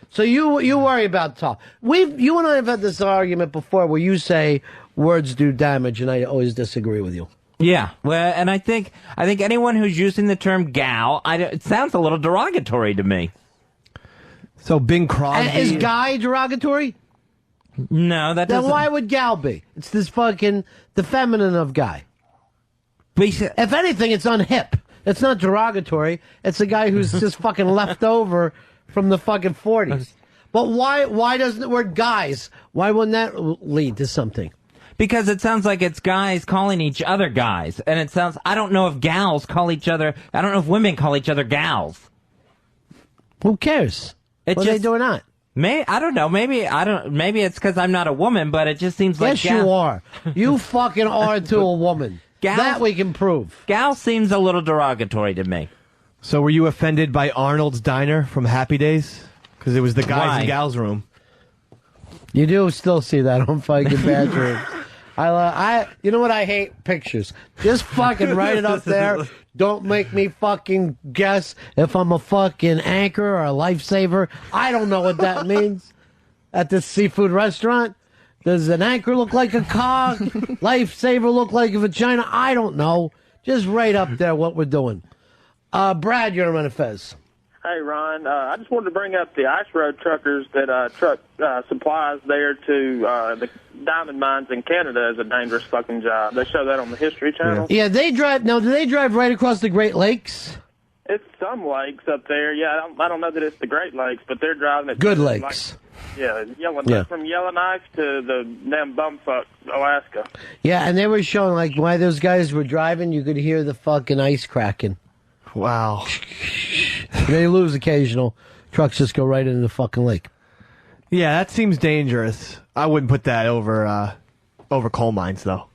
So you worry about talk. You and I have had this argument before where you say words do damage, and I always disagree with you. Yeah, well, and I think anyone who's using the term gal, it sounds a little derogatory to me. So Bing Crosby And is guy derogatory? No, that Then doesn't. why would gal be? It's this fucking the feminine of guy. If anything, it's unhip. It's not derogatory. It's a guy who's just fucking left over from the fucking 40s. But why doesn't the word guys? Why wouldn't that lead to something? Because it sounds like it's guys calling each other guys. And it sounds, I don't know if gals call each other, I don't know if women call each other gals. Who cares? Whether they do or not. I don't know. Maybe it's because I'm not a woman, but it just seems like yes, you are. You fucking are to a woman. That we can prove. Gal seems a little derogatory to me. So were you offended by Arnold's Diner from Happy Days? Because it was the guys Why? and gals room. You do still see that on fucking bedrooms. You know what? I hate pictures. Just fucking write it up there. Don't make me fucking guess if I'm a fucking anchor or a lifesaver. I don't know what that means. At this seafood restaurant, does an anchor look like a cog? Lifesaver look like a vagina? I don't know. Just write up there what we're doing. Brad, you're on Fez. Hey, Ron. I just wanted to bring up the ice road truckers that truck supplies there to the diamond mines in Canada is a dangerous fucking job. They show that on the History Channel. Yeah, they drive. Now, do they drive right across the Great Lakes? It's some lakes up there. Yeah, I don't know that it's the Great Lakes, but they're driving it. Good like, lakes. From Yellowknife to the damn bumfuck Alaska. Yeah, and they were showing like why those guys were driving. You could hear the fucking ice cracking. Wow. They lose occasional. Trucks just go right into the fucking lake. Yeah, that seems dangerous. I wouldn't put that over coal mines, though.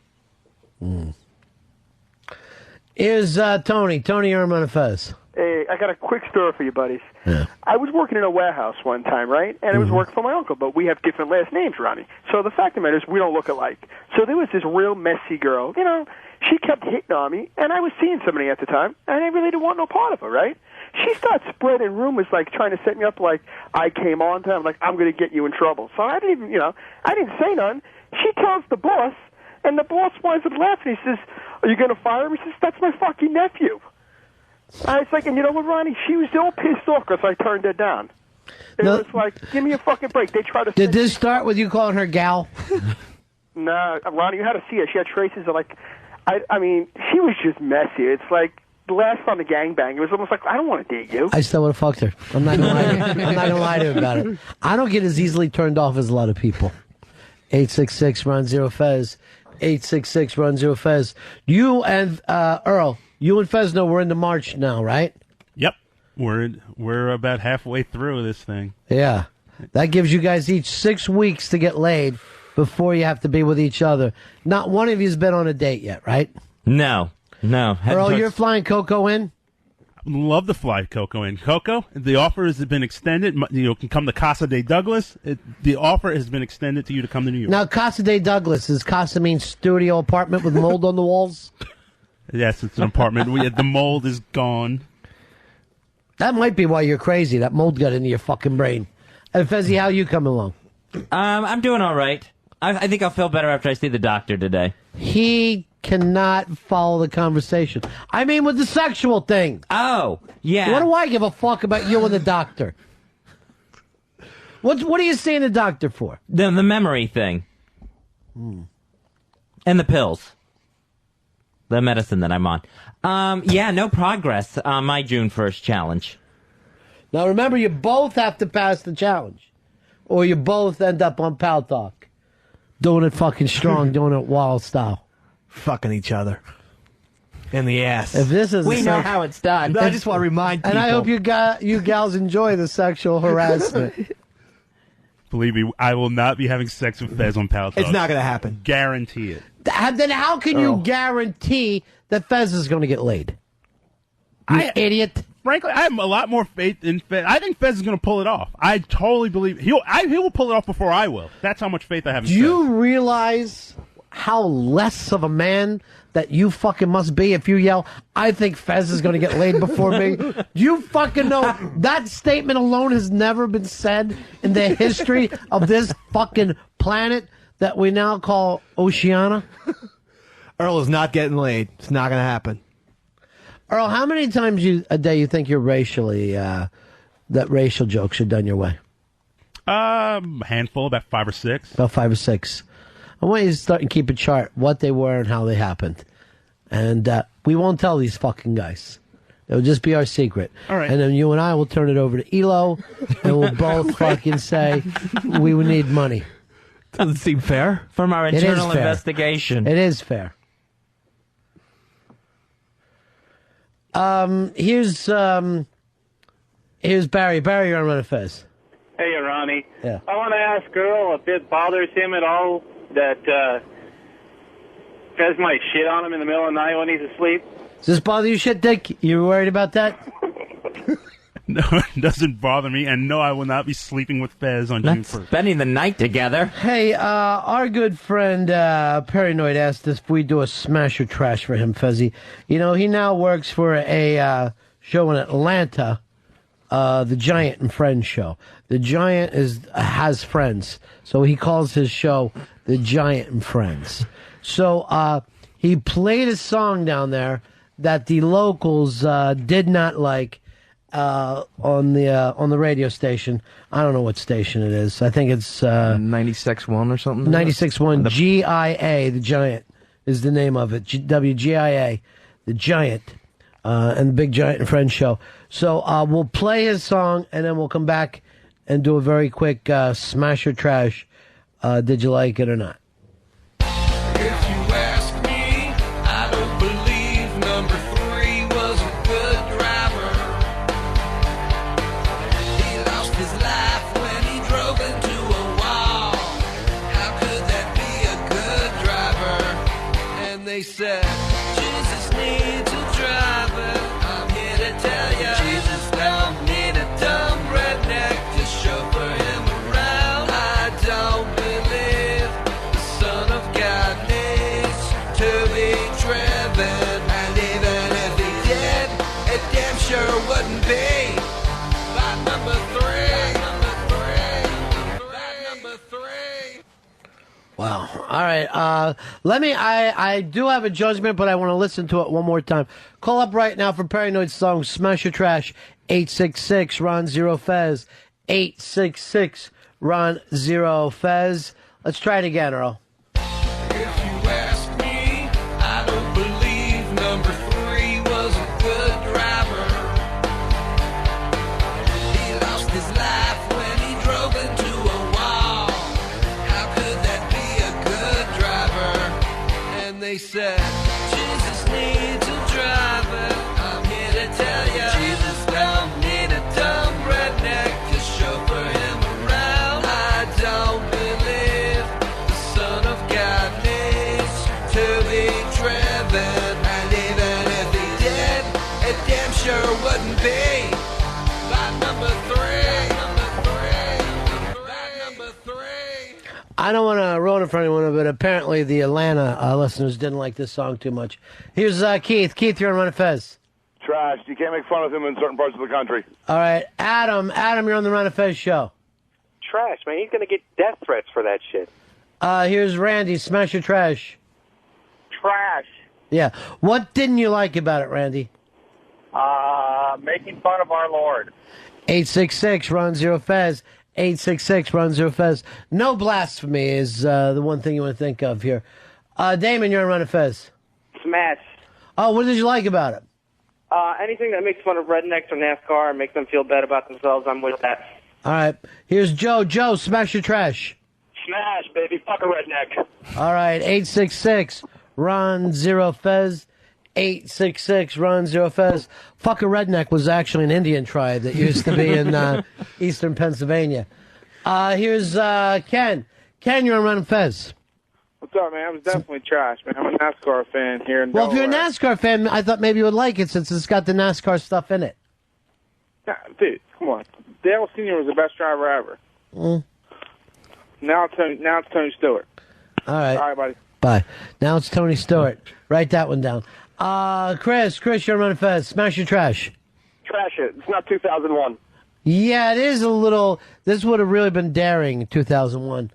Here's Tony. Tony, you're on Fez. Hey, I got a quick story for you, buddies. Yeah. I was working in a warehouse one time, right? And it was working for my uncle, but we have different last names, Ronnie. So the fact of the matter is we don't look alike. So there was this real messy girl, she kept hitting on me, and I was seeing somebody at the time, and I really didn't want no part of her, right? She starts spreading rumors, like trying to set me up like I came on to her, like I'm going to get you in trouble. So I didn't even, I didn't say none. She tells the boss, and the boss winds up laughing. He says, "Are you going to fire him?" He says, "That's my fucking nephew." I was like, and you know what, Ronnie? She was all pissed off because I turned her down. It was like, give me a fucking break. They try to. Did this start with you calling her gal? No, Ronnie, you had to see her. She had traces of like, I mean, she was just messy. It's like the last on the gangbang. It was almost like, I don't want to date you. I still would have fucked her. I'm not gonna lie to you. I'm not gonna lie to you about it. I don't get as easily turned off as a lot of people. 866-RON-0-FEZ. 866-RON-0-FEZ. You and Earl, you and Fez know we're into March now, right? Yep. We're about halfway through this thing. Yeah. That gives you guys each 6 weeks to get laid before you have to be with each other. Not one of you's been on a date yet, right? No. Earl, you're flying Coco in? Love to fly Coco in. Coco, the offer has been extended. You can come to Casa de Douglas. The offer has been extended to you to come to New York. Now, Casa de Douglas, is Casa mean studio apartment with mold on the walls? Yes, it's an apartment. The mold is gone. That might be why you're crazy. That mold got into your fucking brain. And Fezzy, how you coming along? I'm doing all right. I think I'll feel better after I see the doctor today. He cannot follow the conversation. I mean, with the sexual thing. Oh, yeah. What do I give a fuck about you and the doctor? What are you seeing the doctor for? The memory thing. And the pills. The medicine that I'm on. Yeah, no progress on my June 1st challenge. Now remember, you both have to pass the challenge. Or you both end up on Pal Talk. Doing it fucking strong, doing it wild style. Fucking each other. In the ass. If this is we know how it's done. I just want to remind people. And I hope you gals enjoy the sexual harassment. Believe me, I will not be having sex with Fez on Pal Talk. It's not going to happen. Guarantee it. Then how can you guarantee that Fez is going to get laid? You idiot. Frankly, I have a lot more faith in Fez. I think Fez is going to pull it off. I totally believe he will pull it off before I will. That's how much faith I have in Fez. Do you realize how less of a man that you fucking must be if you yell, I think Fez is going to get laid before me? Do you fucking know that statement alone has never been said in the history of this fucking planet that we now call Oceania? Earl is not getting laid. It's not going to happen. Earl, how many times a day you think you're racially, that racial jokes are done your way? A handful, about 5 or 6. About 5 or 6. I want you to start and keep a chart, what they were and how they happened. And we won't tell these fucking guys. It'll just be our secret. All right. And then you and I will turn it over to Elo, and we'll both fucking say we would need money. Doesn't seem fair. From our It is internal fair. investigation. It is fair. Here's Barry. Barry, you're on Ron and Fez. Hey, Ronnie. Yeah. I want to ask Earl if it bothers him at all that Fez might shit on him in the middle of the night when he's asleep. Does this bother you shit, Dick? You worried about that? No, it doesn't bother me, and no, I will not be sleeping with Fez on June 1st. Spending the night together. Hey, our good friend Paranoid asked us if we do a smash or trash for him, Fezzy. You know, he now works for a show in Atlanta, the Giant and Friends show. The Giant has friends, so he calls his show The Giant and Friends. So he played a song down there that the locals did not like on the radio station. I don't know what station it is. I think it's 96.1 or something. 96.1 GIA. The Giant is the name of it. WGIA, The Giant, and the Big Giant and Friends show. So we'll play his song, and then we'll come back and do a very quick smash or trash. Did you like it or not? If you ask me, I don't believe number 3 was a good driver. He lost his life when he drove into a wall. How could that be a good driver? And they said, Jesus needs a driver. I'm here to tell you, Jesus don't need a dumb redneck to chauffeur him around. I don't believe the Son of God needs to be driven. And even if he did, it damn sure wouldn't be by number 3. By number 3. Wow. All right. I do have a judgment, but I want to listen to it one more time. Call up right now for Paranoid song, Smash or Trash, 866 Ron Zero Fez, 866 Ron Zero Fez. Let's try it again, Earl. If you ask me, I don't believe number 3 was a good driver. He lost his life when he drove into a wall. How could that be a good driver? And they said, Jesus needs a driver. I'm here to tell you, Jesus don't need a dumb redneck to chauffeur him around. I don't believe the Son of God needs to be driven. And even if he did, it damn sure wouldn't be by number 3. By number 3. I don't want to ruin it for anyone, but apparently the Atlanta listeners didn't like this song too much. Here's Keith. Keith, you're on Ron and Fez. Trash. You can't make fun of him in certain parts of the country. All right. Adam, you're on the Ron and Fez show. Trash, man. He's going to get death threats for that shit. Here's Randy. Smash or trash? Trash. Yeah. What didn't you like about it, Randy? Making fun of our Lord. 866 Ron Zero Fez. 866 Ron Zero Fez. No blasphemy is the one thing you want to think of here. Damon, you're on Ron and Fez. Smash. Oh, what did you like about it? Anything that makes fun of rednecks or NASCAR and makes them feel bad about themselves, I'm with that. All right. Here's Joe. Joe, smash your trash. Smash, baby. Fuck a redneck. All right. 866 Ron Zero Fez. 866 Ron Zero Fez. Fuck a redneck was actually an Indian tribe that used to be in eastern Pennsylvania. Here's Ken. Ken, you're on Ron and Fez. What's up, man? I was definitely trash, man. I'm a NASCAR fan here in Well, if you're a Delaware. NASCAR fan, I thought maybe you would like it since it's got the NASCAR stuff in it. Nah, dude, come on. Dale Sr. was the best driver ever. Mm. Now it's Tony Stewart. All right. All right, buddy. Bye. Now it's Tony Stewart. Write that one down. Chris, you're Ron and Fez. Smash your trash. Trash it. It's not 2001. Yeah, it is a little. This would have really been daring in 2001.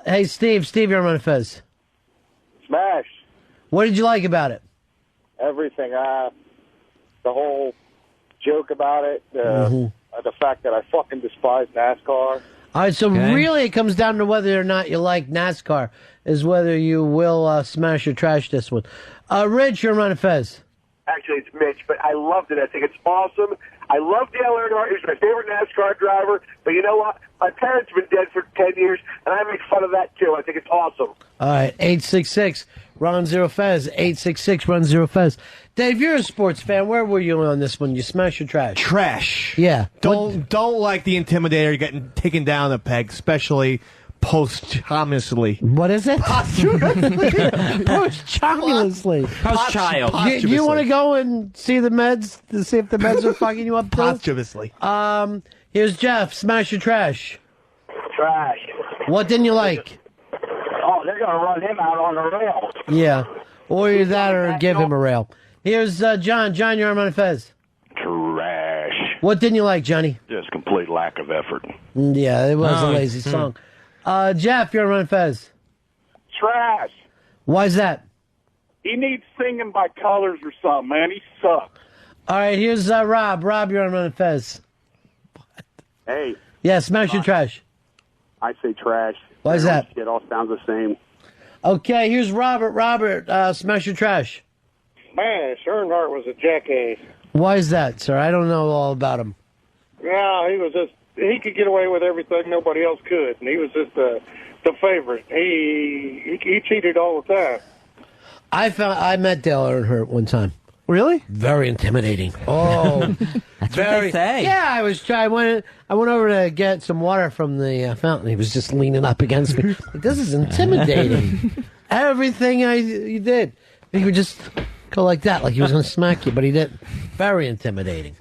Hey, Steve, you're Ron and Fez. Smash. What did you like about it? Everything. The whole joke about it. The fact that I fucking despise NASCAR. All right, so really it comes down to whether or not you like NASCAR, is whether you will smash or trash this one. Rich, you're Ron and Fez. Actually, it's Mitch, but I loved it. I think it's awesome. I love Dale Earnhardt. He's my favorite NASCAR driver. But you know what? My parents have been dead for 10 years, and I make fun of that, too. I think it's awesome. All right, 866 Ron Zero Fez, 866 Ron Zero Fez. Dave, you're a sports fan. Where were you on this one? You smash or trash? Trash. Yeah. Don't like the Intimidator getting taken down a peg, especially posthumously. What is it? Posthumously. Post-child. You want to go and see the meds to see if the meds are fucking you up? Posthumously. Here's Jeff. Smash or trash? Trash. What didn't you like? Oh, they're going to run him out on the rail. Yeah. Or either that or give him a rail. Here's John. John, you're on Ron and Fez. Trash. What didn't you like, Johnny? Just complete lack of effort. Yeah, it was a lazy song. Jeff, you're on Ron and Fez. Trash. Why is that? He needs singing by colors or something, man. He sucks. All right, here's Rob. Rob, you're on Ron and Fez. Hey. Yeah, smash your trash. I say trash. Why is that? It all sounds the same. Okay, here's Robert. Robert, smash your trash. Smash. Earnhardt was a jackass. Why is that, sir? I don't know all about him. Yeah, he could get away with everything nobody else could, and he was just the favorite. He cheated all the time. I met Dale Earnhardt one time. Really? Very intimidating. Oh, that's what they say. Yeah, I went over to get some water from the fountain. He was just leaning up against me. Like, this is intimidating. Everything he did, he would just go like that, like he was going to smack you, but he didn't. Very intimidating.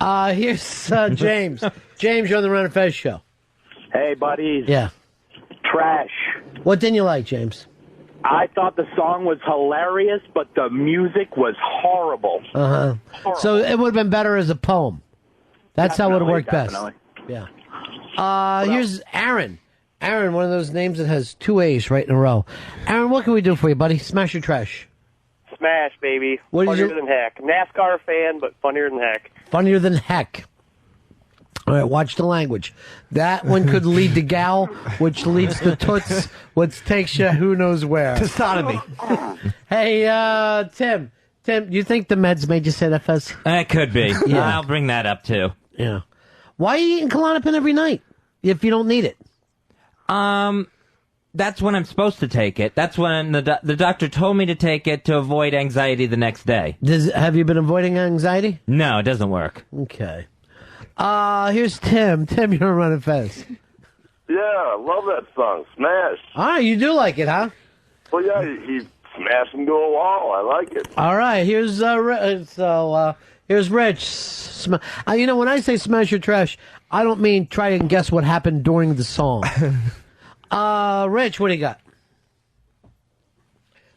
Here's James. James, you're on the Ron and Fez show. Hey, buddies. Yeah. Trash. What didn't you like, James? I thought the song was hilarious, but the music was horrible. So it would have been better as a poem. That's how it would have worked Definitely. best. Yeah. Here's Aaron. Aaron, one of those names that has two A's right in a row. Aaron, what can we do for you, buddy? Smash or trash? Smash, baby. What did Funnier you- than heck. NASCAR fan, but funnier than heck. Funnier than heck. All right, watch the language. That one could lead to gal, which leads to toots, which takes you who knows where. To sodomy. Hey, Tim. Tim, you think the meds made you say that, Fez? It could be. Yeah. I'll bring that up, too. Yeah. Why are you eating Klonopin every night if you don't need it? That's when I'm supposed to take it. That's when the doctor told me to take it to avoid anxiety the next day. Have you been avoiding anxiety? No, it doesn't work. Okay. Here's Tim. Tim, you're running fast. Yeah, I love that song. Smash. All right, you do like it, huh? Well, yeah, he smashed into a wall. I like it. All right, here's here's Rich. You know, when I say smash your trash, I don't mean try and guess what happened during the song. Rich, what do you got?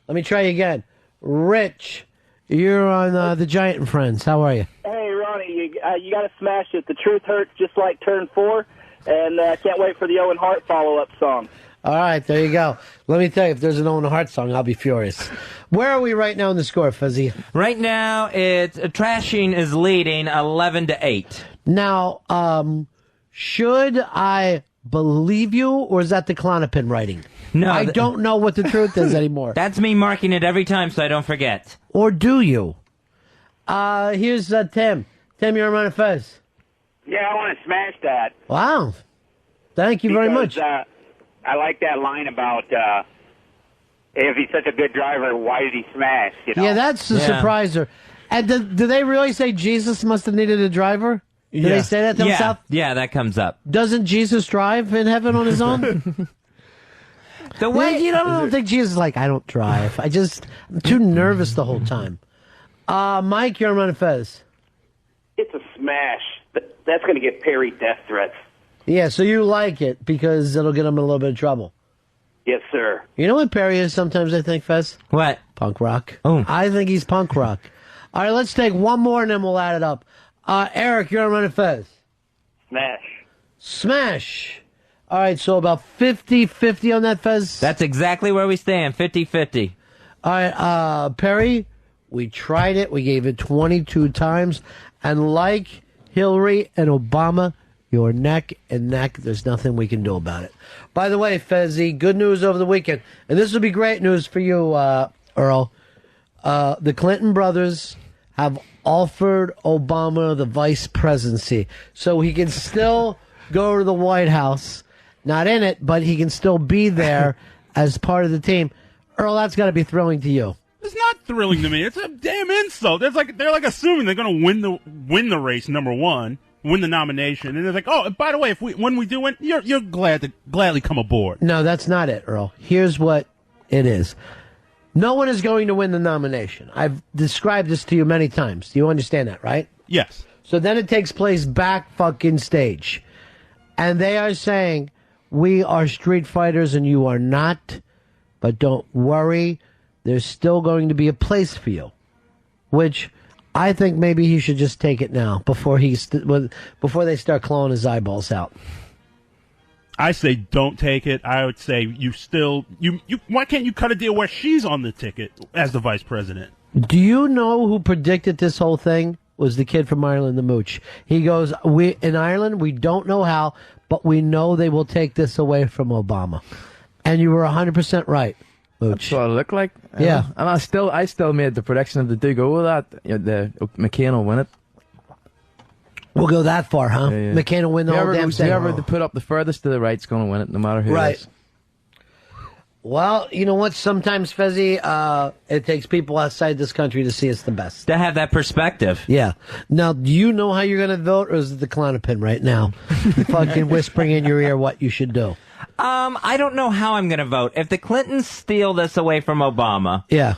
Let me try again. Rich, you're on the Giant and Friends. How are you? Hey, Ronnie, you got to smash it. The truth hurts just like Turn 4, and I can't wait for the Owen Hart follow-up song. All right, there you go. Let me tell you, if there's an Owen Hart song, I'll be furious. Where are we right now in the score, Fuzzy? Right now, it's Trashing is leading 11-8. Now, should I believe you, or is that the Klonopin writing? No, I don't know what the truth is anymore. That's me marking it every time so I don't forget. Or do you? Here's Tim. Tim, you're on Ron and Fez. Yeah, I want to smash that. Wow. Thank you very much. I like that line about if he's such a good driver, why did he smash? You know? Yeah, that's the surpriser. And do they really say Jesus must have needed a driver? Do they say that to himself? Yeah, that comes up. Doesn't Jesus drive in heaven on his own? The way I don't think Jesus is like, I don't drive. I'm too nervous the whole time. Mike, you're on Ron and Fez. It's a smash. That's going to get Perry death threats. Yeah, so you like it because it'll get him in a little bit of trouble. Yes, sir. You know what Perry is sometimes, I think, Fez? What? Punk rock. Oh. I think he's punk rock. All right, let's take one more and then we'll add it up. Eric, you're on Ron and Fez. Smash. All right, so about 50-50 on that, Fez? That's exactly where we stand, 50-50. All right, Perry, we tried it. We gave it 22 times. And like Hillary and Obama, you're neck and neck. There's nothing we can do about it. By the way, Fezzy, good news over the weekend. And this will be great news for you, Earl. The Clinton brothers have offered Obama the vice presidency. So he can still go to the White House. Not in it, but he can still be there as part of the team. Earl, that's got to be thrilling to you. It's not thrilling to me. It's a damn insult. They're like assuming they're going to win the race, number one, win the nomination, and they're like, oh, by the way, when we do win, you're glad to gladly come aboard. No, that's not it, Earl. Here's what it is. No one is going to win the nomination. I've described this to you many times. Do you understand that, right? Yes. So then it takes place back fucking stage. And they are saying, we are street fighters and you are not. But don't worry, there's still going to be a place for you. Which I think maybe he should just take it now before before they start clawing his eyeballs out. I say don't take it. I would say you why can't you cut a deal where she's on the ticket as the vice president? Do you know who predicted this whole thing? Was the kid from Ireland, the Mooch. He goes, in Ireland, we don't know how, but we know they will take this away from Obama. And you were 100% right, Mooch. That's what it looked like. Yeah. And I still made the prediction that they do go with that. McCain will win it. We'll go that far, huh? Yeah. McCain will win the whole damn thing. Whoever to put up the furthest to the right's going to win it, no matter who it is. Well, you know what? Sometimes, Fezzy, it takes people outside this country to see us the best. To have that perspective. Yeah. Now, do you know how you're going to vote, or is it the Klonopin right now? Fucking whispering in your ear what you should do. I don't know how I'm going to vote. If the Clintons steal this away from Obama, yeah,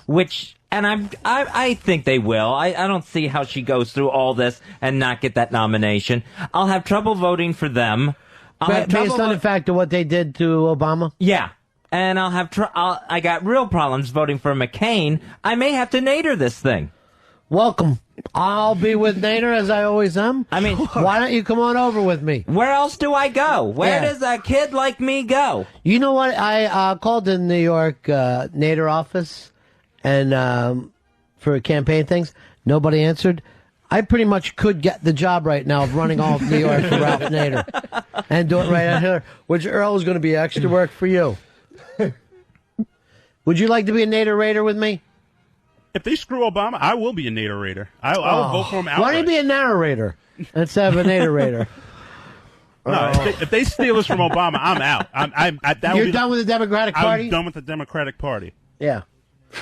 and I think they will. I don't see how she goes through all this and not get that nomination. I'll have trouble voting for them. Based on the fact of what they did to Obama? Yeah. And I got real problems voting for McCain. I may have to nader this thing. Welcome. I'll be with Nader as I always am. I mean, why don't you come on over with me? Where else do I go? Where does a kid like me go? You know what? I called the New York Nader office and for campaign things. Nobody answered. I pretty much could get the job right now of running all of New York for Ralph Nader and do it right out here, which Earl is going to be extra work for you. Would you like to be a Nader Raider with me? If they screw Obama, I will be a Nader Raider. I'll vote for him outright. Why don't you be a narrator instead of a Nader Raider? No, if they steal us from Obama, I'm out. You're done with the Democratic Party? I'm done with the Democratic Party. Yeah.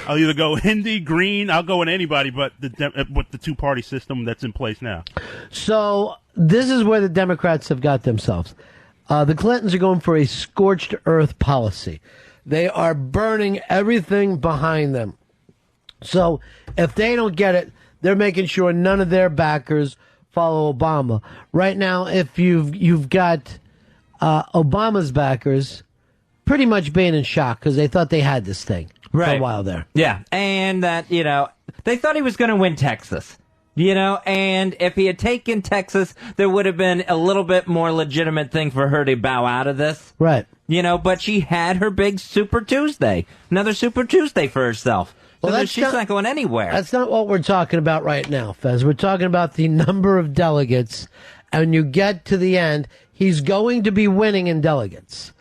I'll either go Hindi, Green, I'll go with anybody but with the two-party system that's in place now. So this is where the Democrats have got themselves. The Clintons are going for a scorched earth policy. They are burning everything behind them. So if they don't get it, they're making sure none of their backers follow Obama. Right now, if you've got Obama's backers pretty much being in shock because they thought they had this thing for a while there. Yeah, and that, they thought he was going to win Texas. And if he had taken Texas, there would have been a little bit more legitimate thing for her to bow out of this. Right. But she had her big Super Tuesday. Another Super Tuesday for herself. So she's not going anywhere. That's not what we're talking about right now, Fez. We're talking about the number of delegates. And you get to the end, he's going to be winning in delegates.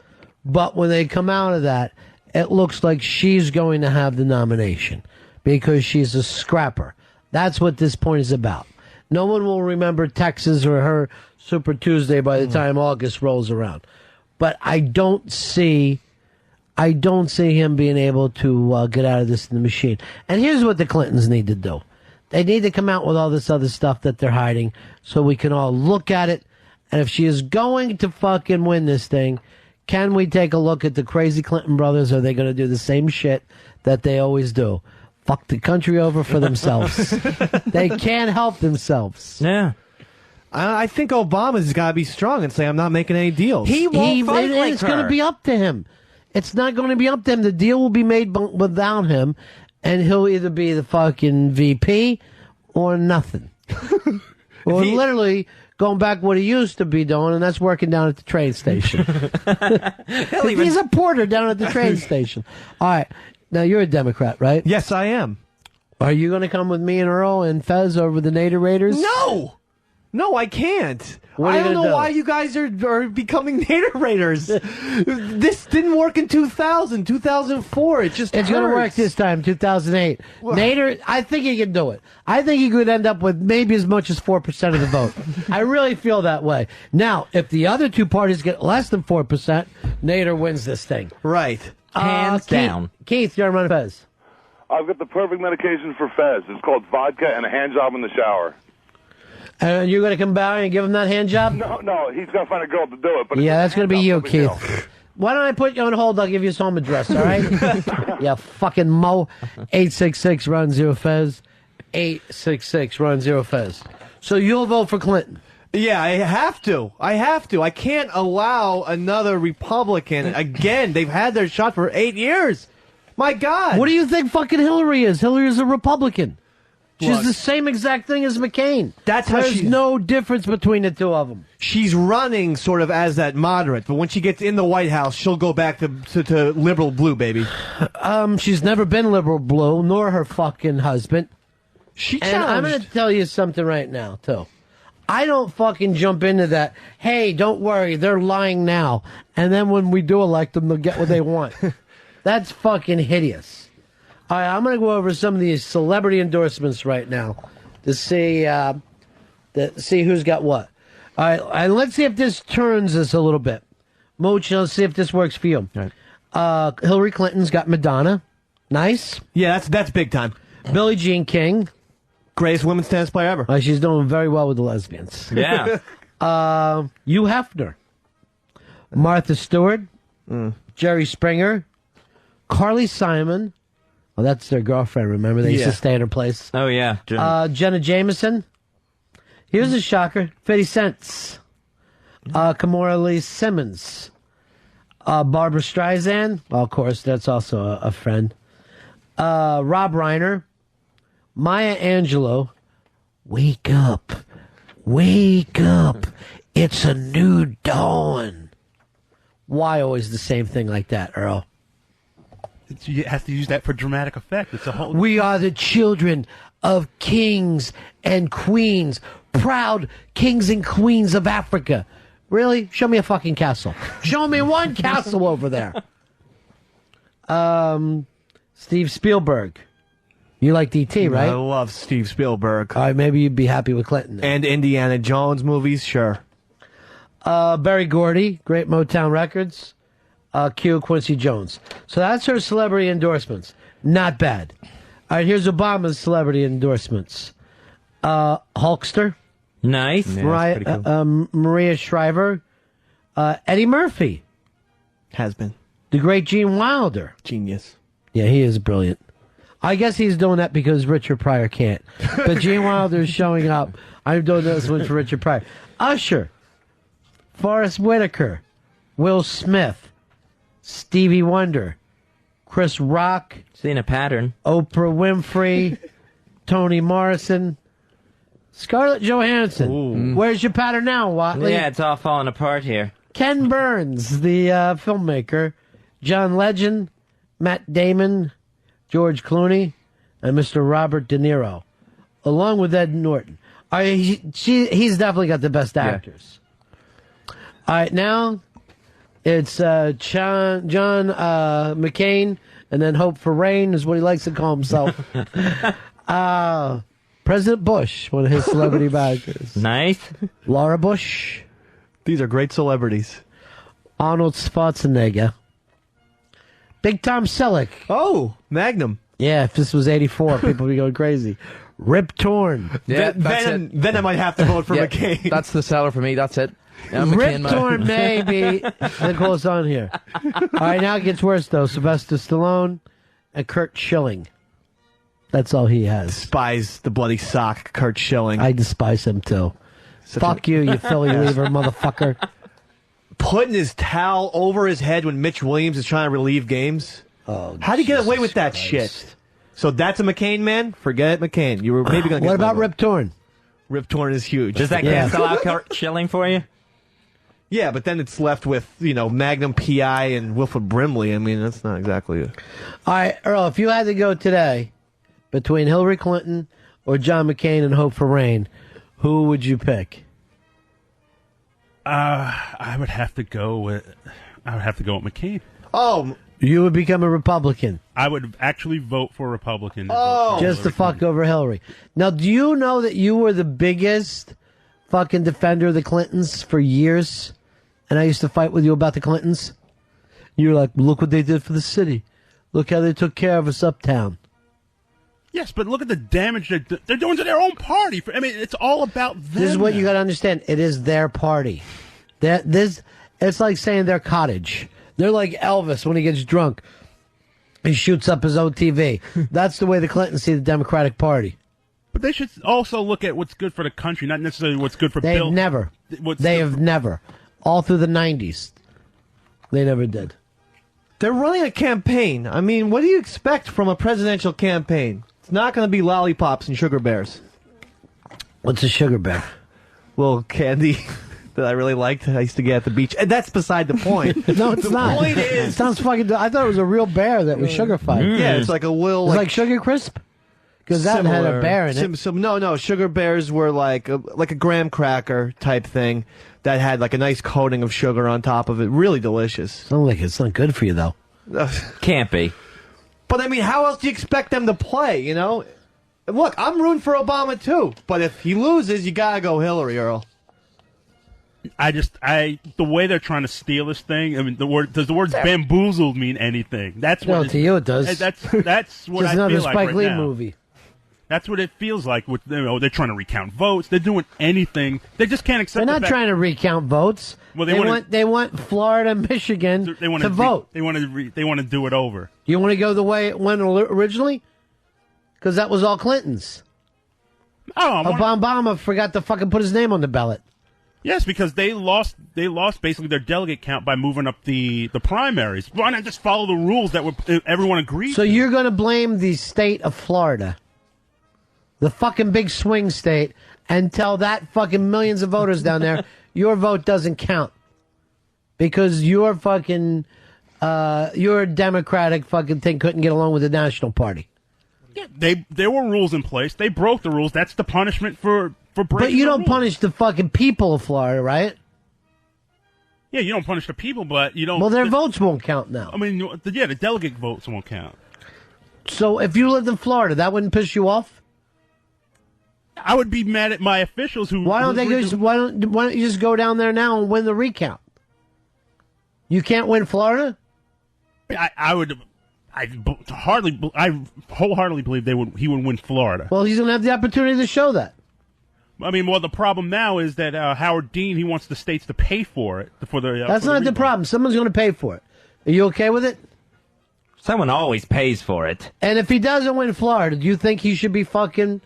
But when they come out of that, it looks like she's going to have the nomination because she's a scrapper. That's what this point is about. No one will remember Texas or her Super Tuesday by the time August rolls around. But I don't see him being able to get out of this in the machine. And here's what the Clintons need to do. They need to come out with all this other stuff that they're hiding so we can all look at it. And if she is going to fucking win this thing, can we take a look at the crazy Clinton brothers? Are they going to do the same shit that they always do? Fuck the country over for themselves. They can't help themselves. Yeah. I think Obama's got to be strong and say, I'm not making any deals. He won't fight like her. It's going to be up to him. It's not going to be up to him. The deal will be made without him, and he'll either be the fucking VP or nothing. Or literally going back what he used to be doing, and that's working down at the train station. He's a porter down at the train station. All right. Now, you're a Democrat, right? Yes, I am. Are you going to come with me and Earl and Fez over the Nader Raiders? No! No, I can't. What are I you don't gonna know do? why you guys are becoming Nader Raiders. This didn't work in 2000, 2004. It's going to work this time, 2008. Nader, I think he can do it. I think he could end up with maybe as much as 4% of the vote. I really feel that way. Now, if the other two parties get less than 4%, Nader wins this thing. Right. Hands down. Keith, you're on Fez. I've got the perfect medication for Fez. It's called vodka and a hand job in the shower. And you're going to come by and give him that hand job? No, he's going to find a girl to do it. But Yeah, that's going to be you, Keith. Why don't I put you on hold? I'll give you his home address, all right? Yeah, fucking Mo. 866-RUN-0-FEZ. 866-RUN-0-FEZ. So you'll vote for Clinton? Yeah, I have to. I can't allow another Republican. Again, they've had their shot for 8 years. My God. What do you think fucking Hillary is? Hillary is a Republican. She's Look. the same exact thing as McCain. That's how There's no difference between the two of them. She's running sort of as that moderate, but when she gets in the White House, she'll go back to liberal blue, baby. She's never been liberal blue, nor her fucking husband. And I'm going to tell you something right now, too. I don't fucking jump into that, hey, don't worry, they're lying now. And then when we do elect them, they'll get what they want. That's fucking hideous. All right, I'm going to go over some of these celebrity endorsements right now to see who's got what. All right, and let's see if this turns us a little bit. Mooch, let's see if this works for you. Right. Hillary Clinton's got Madonna. Nice. Yeah, that's big time. Billie Jean King. Greatest women's tennis player ever. She's doing very well with the lesbians. Yeah. Hugh Hefner. Martha Stewart. Jerry Springer. Carly Simon. Oh, that's their girlfriend, remember? They used to stay at her place. Oh, yeah. Jenna Jameson. Here's a shocker. 50 Cent. Kamora Lee Simmons. Barbara Streisand. Well, of course, that's also a friend. Rob Reiner. Maya Angelou. Wake up. Wake up. It's a new dawn. Why always the same thing like that, Earl? You have to use that for dramatic effect. It's a whole. We are the children of kings and queens, proud kings and queens of Africa. Really? Show me a fucking castle. Show me one castle over there. Steve Spielberg. You like D.T., right? I love Steve Spielberg. All right, maybe you'd be happy with Clinton. Then. And Indiana Jones movies, sure. Berry Gordy, Great Motown Records. Q Quincy Jones. So that's her celebrity endorsements. Not bad. All right, here's Obama's celebrity endorsements. Hulkster. Nice. Yeah, Maria Shriver. Eddie Murphy. Has been. The great Gene Wilder. Genius. Yeah, he is brilliant. I guess he's doing that because Richard Pryor can't. But Gene Wilder is showing up. I'm doing this one for Richard Pryor. Usher. Forrest Whitaker. Will Smith. Stevie Wonder, Chris Rock, seeing a pattern, Oprah Winfrey, Toni Morrison, Scarlett Johansson. Ooh. Where's your pattern now, Watley? Yeah, it's all falling apart here. Ken Burns, the filmmaker, John Legend, Matt Damon, George Clooney, and Mr. Robert De Niro, along with Ed Norton. He's definitely got the best actors. Yeah. All right, now it's John McCain, and then Hope for Rain is what he likes to call himself. President Bush, one of his celebrity backers. Nice. Laura Bush. These are great celebrities. Arnold Schwarzenegger. Big Tom Selleck. Oh, Magnum. Yeah, if this was 84, people would be going crazy. Rip Torn. Yeah, then I might have to vote for McCain. That's the seller for me. That's it. Yeah, Rip Torn, maybe. Then goes on here. All right, now it gets worse, though. Sylvester Stallone and Kurt Schilling. That's all he has. Despise the bloody sock, Kurt Schilling. I despise him, too. Fuck you, you Philly lever, motherfucker. putting his towel over his head when Mitch Williams is trying to relieve games. Oh, how do you get away with that shit? So that's a McCain man? Forget it, McCain. You were maybe going to What about Rip Torn? Rip Torn is huge. Does that cancel out chilling for you? Yeah, but then it's left with, Magnum P.I. and Wilford Brimley. I mean, that's not exactly it. All right, Earl, if you had to go today between Hillary Clinton or John McCain and hope for rain, who would you pick? I would have to go with McCain. Oh, you would become a Republican. I would actually vote for Republican. Just to fuck over Hillary. Now, do you know that you were the biggest fucking defender of the Clintons for years? And I used to fight with you about the Clintons. You were like, look what they did for the city. Look how they took care of us uptown. Yes, but look at the damage they're doing to their own party. I mean, it's all about them. This is what you got to understand. It is their party. It's like saying their cottage. They're like Elvis when he gets drunk. He shoots up his own TV. That's the way the Clintons see the Democratic Party. But they should also look at what's good for the country, not necessarily what's good for Bill. They have never. All through the 90s. They never did. They're running a campaign. I mean, what do you expect from a presidential campaign? It's not going to be lollipops and sugar bears. What's a sugar bear? Little candy that I really liked. I used to get at the beach. And that's beside the point. No, it's not. The point is... It sounds fucking... I thought it was a real bear that was sugar-fied. Yeah, it's like a little... It's like Sugar Crisp? Because that had a bear in it. No. Sugar bears were like a graham cracker type thing that had like a nice coating of sugar on top of it. Really delicious. It's not good for you, though. Can't be. But I mean, how else do you expect them to play, Look, I'm rooting for Obama, too. But if he loses, you gotta go Hillary, Earl. The way they're trying to steal this thing, I mean, does the words bamboozled mean anything? That's what to you it does. That's what I feel like another Spike right Lee now. movie. That's what it feels like. With they're trying to recount votes. They're doing anything. They just can't accept. They're not trying to recount votes. Well, they want Florida, Michigan to vote. They want to do it over. You want to go the way it went originally? Because that was all Clinton's. Obama forgot to fucking put his name on the ballot. Yes, because they lost basically their delegate count by moving up the primaries. Why not just follow the rules that everyone agreed? So you're going to blame the state of Florida, the fucking big swing state, and tell that fucking millions of voters down there your vote doesn't count because your fucking your Democratic fucking thing couldn't get along with the National Party. Yeah, there were rules in place. They broke the rules. That's the punishment for breaking. But you the don't rules. punish the fucking people of Florida, right? Yeah, you don't punish the people, but you don't. Well, their votes won't count now. I mean, the delegate votes won't count. So if you lived in Florida, that wouldn't piss you off? I would be mad at my officials who. Why don't you just go down there now and win the recount? You can't win Florida? I wholeheartedly believe he would win Florida. Well, he's going to have the opportunity to show that. I mean, the problem now is that Howard Dean, he wants the states to pay for it. That's not the problem. Someone's going to pay for it. Are you okay with it? Someone always pays for it. And if he doesn't win Florida, do you think he should be fucking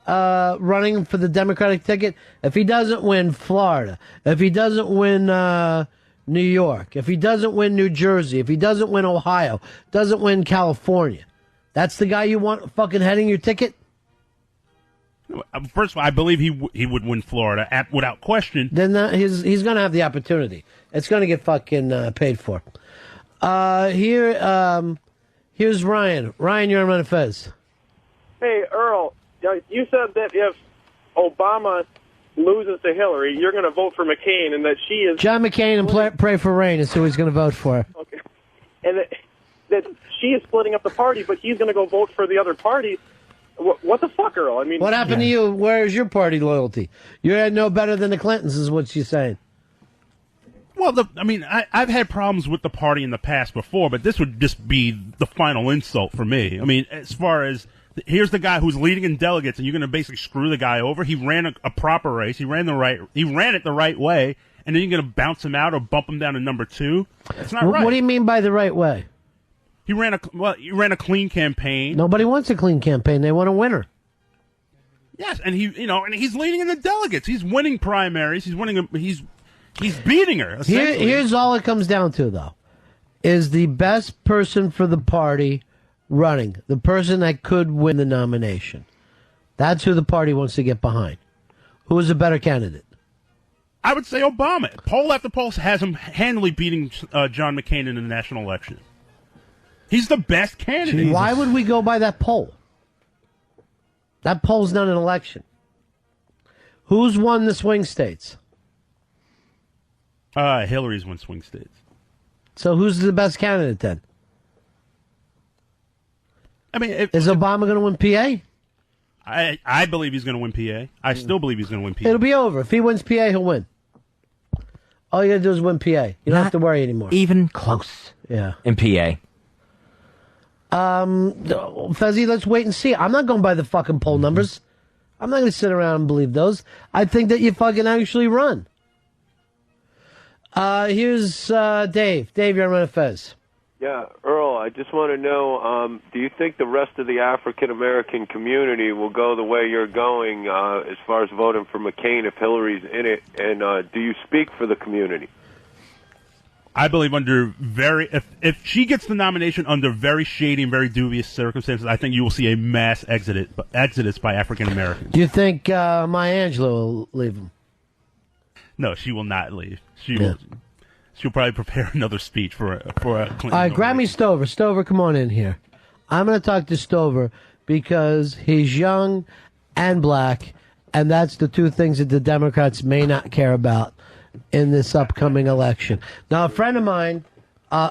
running for the Democratic ticket? If he doesn't win Florida, if he doesn't win New York, if he doesn't win New Jersey, if he doesn't win Ohio, doesn't win California, that's the guy you want fucking heading your ticket? First of all, I believe he would win Florida without question. Then he's going to have the opportunity. It's going to get fucking paid for. Here's Ryan. Ryan, you're on Ron and Fez. Hey, Earl, you said that if Obama loses to Hillary, you're going to vote for McCain, and that she is... John McCain and pray for rain is who he's going to vote for. Okay. And that she is splitting up the party, but he's going to go vote for the other party. What the fuck, Earl? I mean, what happened to you? Where's your party loyalty? You're no better than the Clintons, is what she's saying. Well, I've had problems with the party in the past before, but this would just be the final insult for me. I mean, as far as here's the guy who's leading in delegates, and you're going to basically screw the guy over. He ran a proper race. He ran it the right way, and then you're going to bounce him out or bump him down to number 2. That's not right. What do you mean by the right way? He ran a clean campaign. Nobody wants a clean campaign. They want a winner. Yes, and he's leading in the delegates. He's winning primaries. He's He's beating her. Essentially. Here's all it comes down to, though. Is the best person for the party running, the person that could win the nomination. That's who the party wants to get behind. Who is a better candidate? I would say Obama. Poll after poll has him handily beating John McCain in the national election. He's the best candidate. Why would we go by that poll? That poll's not an election. Who's won the swing states? Hillary's won swing states. So who's the best candidate then? I mean, is Obama going to win PA? I believe he's going to win PA. I still believe he's going to win PA. It'll be over. If he wins PA, he'll win. All you got to do is win PA. You don't have to worry anymore. Even close. Yeah. In PA. Fezzy, let's wait and see. I'm not going by the fucking poll numbers. I'm not going to sit around and believe those. I think that you fucking actually run. Here's Dave. Dave, you're on Ron and Fez. Yeah, Earl, I just want to know, do you think the rest of the African-American community will go the way you're going as far as voting for McCain if Hillary's in it? And do you speak for the community? I believe under if she gets the nomination under very shady and very dubious circumstances, I think you will see a mass exodus by African-Americans. Do you think Maya Angelou will leave him? No, she will not leave. She'll probably prepare another speech for a Clinton. All right, grab me Stover. Stover, come on in here. I'm going to talk to Stover because he's young and black, and that's the two things that the Democrats may not care about in this upcoming election. Now, a friend of mine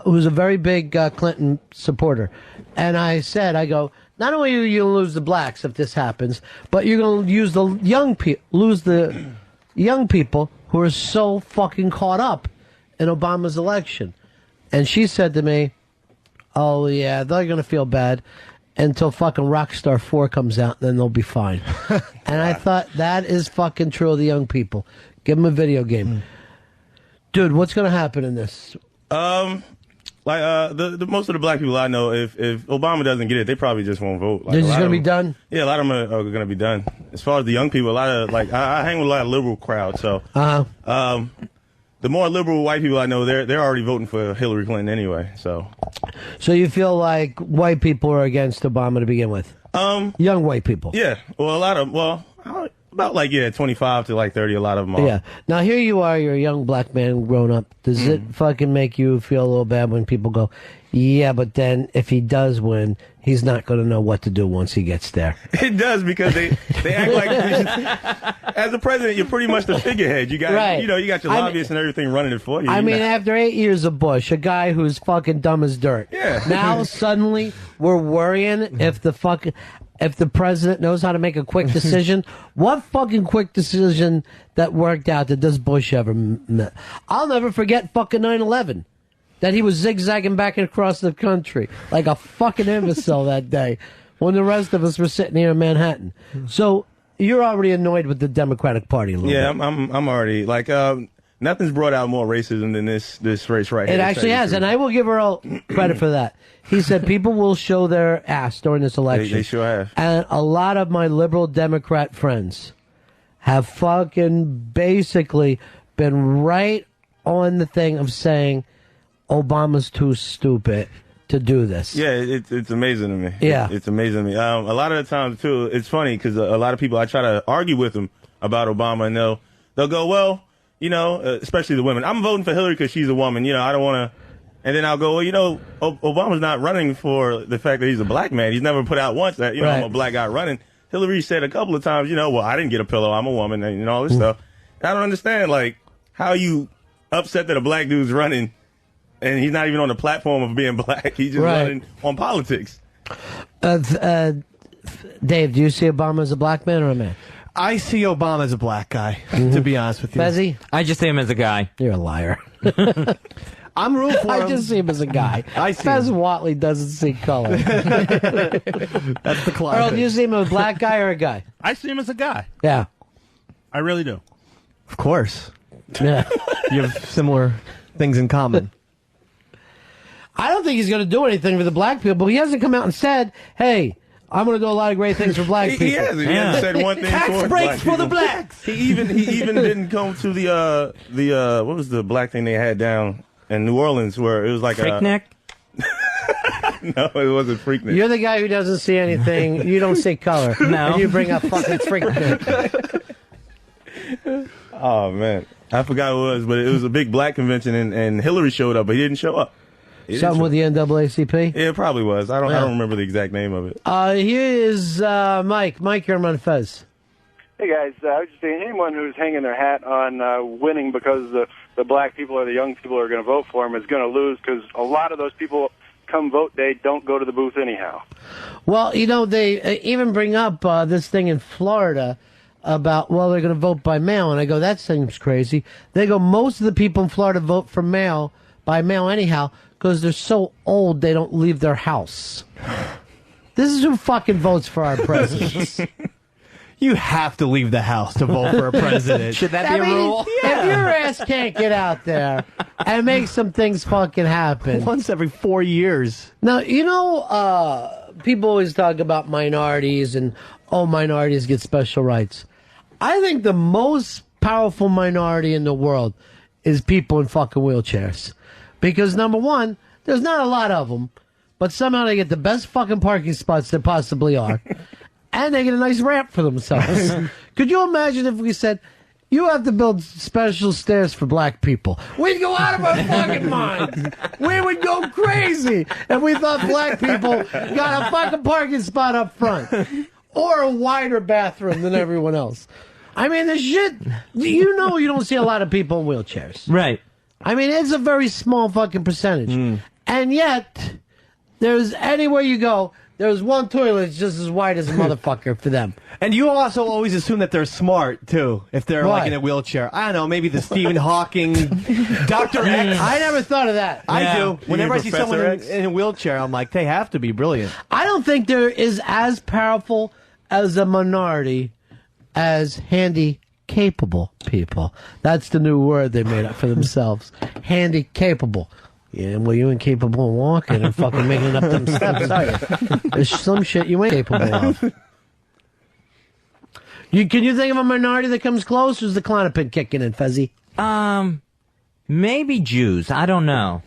who's a very big Clinton supporter, and I go, not only are you going to lose the blacks if this happens, but you're going to lose the young people who are so fucking caught up in Obama's election. And she said to me, oh, yeah, they're going to feel bad until fucking Rockstar 4 comes out, and then they'll be fine. And I thought, that is fucking true of the young people. Give them a video game. Dude, what's going to happen in this? The most of the black people I know, if Obama doesn't get it, they probably just won't vote. They're just going to be done? Yeah, a lot of them are going to be done. As far as the young people, a lot of, I hang with a lot of liberal crowds, so. The more liberal white people I know, they're already voting for Hillary Clinton anyway. So you feel like white people are against Obama to begin with? Young white people. Yeah. Well, about 25 to 30. A lot of them are. Yeah. Now here you are, you're a young black man grown up. Does it fucking make you feel a little bad when people go, yeah, but then if he does win, he's not going to know what to do once he gets there? It does, because they act like as a president, you're pretty much the figurehead. You got Right. you got your lobbyists and everything running it for you. I mean, after 8 years of Bush, a guy who's fucking dumb as dirt. Yeah. Now suddenly we're worrying if the president knows how to make a quick decision. What fucking quick decision that worked out that does Bush ever met? I'll never forget fucking 9/11. That he was zigzagging back across the country like a fucking imbecile that day when the rest of us were sitting here in Manhattan. So you're already annoyed with the Democratic Party a little bit. Yeah, I'm already nothing's brought out more racism than this race right here. It actually has, and I will give Earl credit for that. He said people will show their ass during this election. They sure have. And a lot of my liberal Democrat friends have fucking basically been right on the thing of saying Obama's too stupid to do this. Yeah, it's amazing to me. Yeah. It's amazing to me. A lot of the times, too, it's funny because a lot of people, I try to argue with them about Obama, and they'll go, well, especially the women, I'm voting for Hillary because she's a woman. I don't want to. And then I'll go, well, Obama's not running for the fact that he's a black man. He's never put out once that, I'm a black guy running. Hillary said a couple of times, well, I didn't get a pillow, I'm a woman, and all this stuff. I don't understand, how you upset that a black dude's running and he's not even on the platform of being black. He's just running on politics. Dave, do you see Obama as a black man or a man? I see Obama as a black guy, to be honest with you. Fezzy? I just see him as a guy. You're a liar. I'm rooting for him. I just see him as a guy. I see Fez him. Watley doesn't see color. That's the closet. Earl, do you see him as a black guy or a guy? I see him as a guy. Yeah. I really do. Of course. Yeah. You have similar things in common. I don't think he's going to do anything for the black people, but he hasn't come out and said, hey, I'm going to do a lot of great things for black people. He has. He hasn't said one thing Tax towards breaks black for the people. blacks. He even didn't come to the what was the black thing they had down in New Orleans where it was like Freaknik? No, it wasn't Freaknik. You're the guy who doesn't see anything. You don't see color. No. And you bring up fucking Freaknik. Oh man, I forgot what it was, but it was a big black convention, and Hillary showed up, but he didn't show up. Something with the NAACP? Yeah, it probably was. I don't remember the exact name of it. Here is Mike. Mike, you're on Fez. Hey guys, I was just saying, anyone who's hanging their hat on winning because the black people or the young people are going to vote for him is going to lose, because a lot of those people, come vote day, don't go to the booth anyhow. Well, you know, they even bring up this thing in Florida about, well, they're going to vote by mail. And I go, that seems crazy. They go, most of the people in Florida vote by mail anyhow, because they're so old they don't leave their house. This is who fucking votes for our presidents. You have to leave the house to vote for a president. Should that be a rule? If your ass can't get out there and make some things fucking happen. Once every 4 years. Now, you know, people always talk about minorities and, minorities get special rights. I think the most powerful minority in the world is people in fucking wheelchairs. Because, number one, there's not a lot of them, but somehow they get the best fucking parking spots there possibly are. And they get a nice ramp for themselves. Could you imagine if we said, you have to build special stairs for black people? We'd go out of our fucking minds. We would go crazy if we thought black people got a fucking parking spot up front. Or a wider bathroom than everyone else. I mean, the shit, you know you don't see a lot of people in wheelchairs. Right. I mean, it's a very small fucking percentage. And yet, there's anywhere you go, there's one toilet that's just as wide as a motherfucker for them. And you also always assume that they're smart, too, if they're like in a wheelchair. I don't know, maybe the Stephen Hawking, Dr. X. I never thought of that. I do. Whenever I see someone in a wheelchair, I'm like, they have to be brilliant. I don't think there is as powerful as a minority as handy-capable people. That's the new word they made up for themselves. Handy-capable. Yeah, well, you ain't capable of walking and fucking making it up them steps, are you? There's some shit you ain't capable of. Can you think of a minority that comes close, or is the Klonopin kicking in, Fezzy? Maybe Jews. I don't know.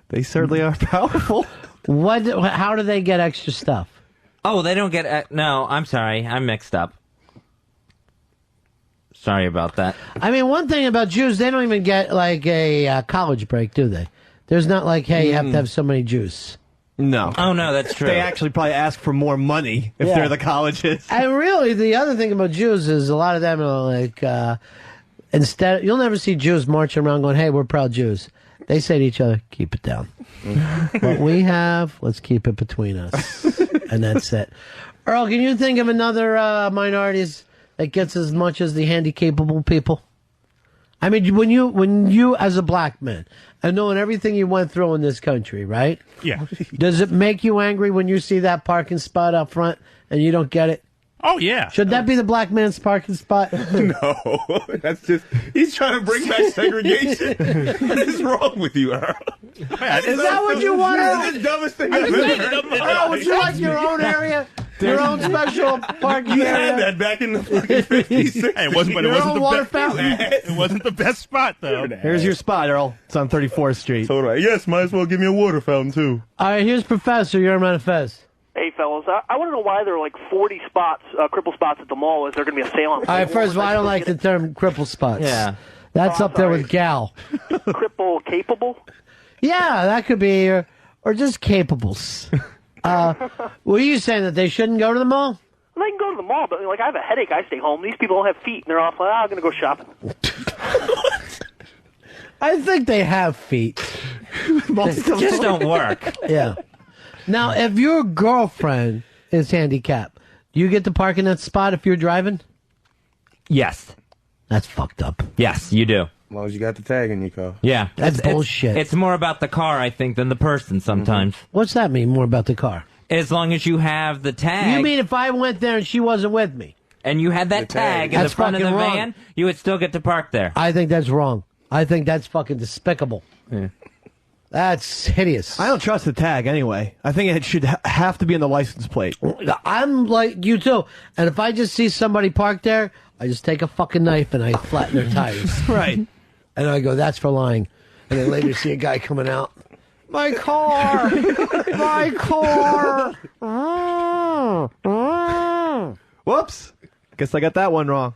They certainly are powerful. How do they get extra stuff? Oh, they don't get... no, I'm sorry. I'm mixed up. Sorry about that. I mean, one thing about Jews, they don't even get, like, a college break, do they? There's not like, hey, you have to have so many Jews. No. Oh, no, that's true. They actually probably ask for more money if they're the colleges. And really, the other thing about Jews is a lot of them are like, you'll never see Jews marching around going, hey, we're proud Jews. They say to each other, keep it down. What we have, let's keep it between us. And that's it. Earl, can you think of another minorities that gets as much as the handy-capable people? I mean, when you as a black man, and knowing everything you went through in this country, right? Yeah. Does it make you angry when you see that parking spot up front and you don't get it? Oh, yeah. Should that be the black man's parking spot? No, that's just, he's trying to bring back segregation. What is wrong with you, Earl? Is that what you want? That's the dumbest thing I've ever heard. Earl, would you like your own area? Your own special parking You area? had that back in the fucking 50s. Hey, it wasn't It wasn't the best spot, though. Here's your spot, Earl. It's on 34th Street. Totally. Yes, might as well give me a water fountain, too. All right, here's Professor. You're on Fez. Hey, fellas, I want to know why there are like 40 spots, cripple spots at the mall. Is there going to be a sale on? All right, first of all, I don't like the term cripple spots. Yeah. That's up there with gal. Cripple capable? Yeah, that could be, or just capables. Were you saying that they shouldn't go to the mall? Well, they can go to the mall, but like I have a headache, I stay home. These people don't have feet, and they're off like, I'm going to go shopping. I think they have feet. They just don't work. Yeah. Now, if your girlfriend is handicapped, do you get to park in that spot if you're driving? Yes. That's fucked up. Yes, you do. As long as you got the tag in your car. Yeah. That's bullshit. It's more about the car, I think, than the person sometimes. What's that mean, more about the car? As long as you have the tag. You mean if I went there and she wasn't with me? And you had that tag in the That's front of the fucking van, wrong. you would still get to park there. I think that's wrong. I think that's fucking despicable. Yeah. That's hideous. I don't trust the tag anyway. I think it should have to be in the license plate. I'm like you too. And if I just see somebody parked there, I just take a fucking knife and I flatten their tires. Right. And I go, that's for lying. And then later see a guy coming out. My car! My car! Whoops. Guess I got that one wrong.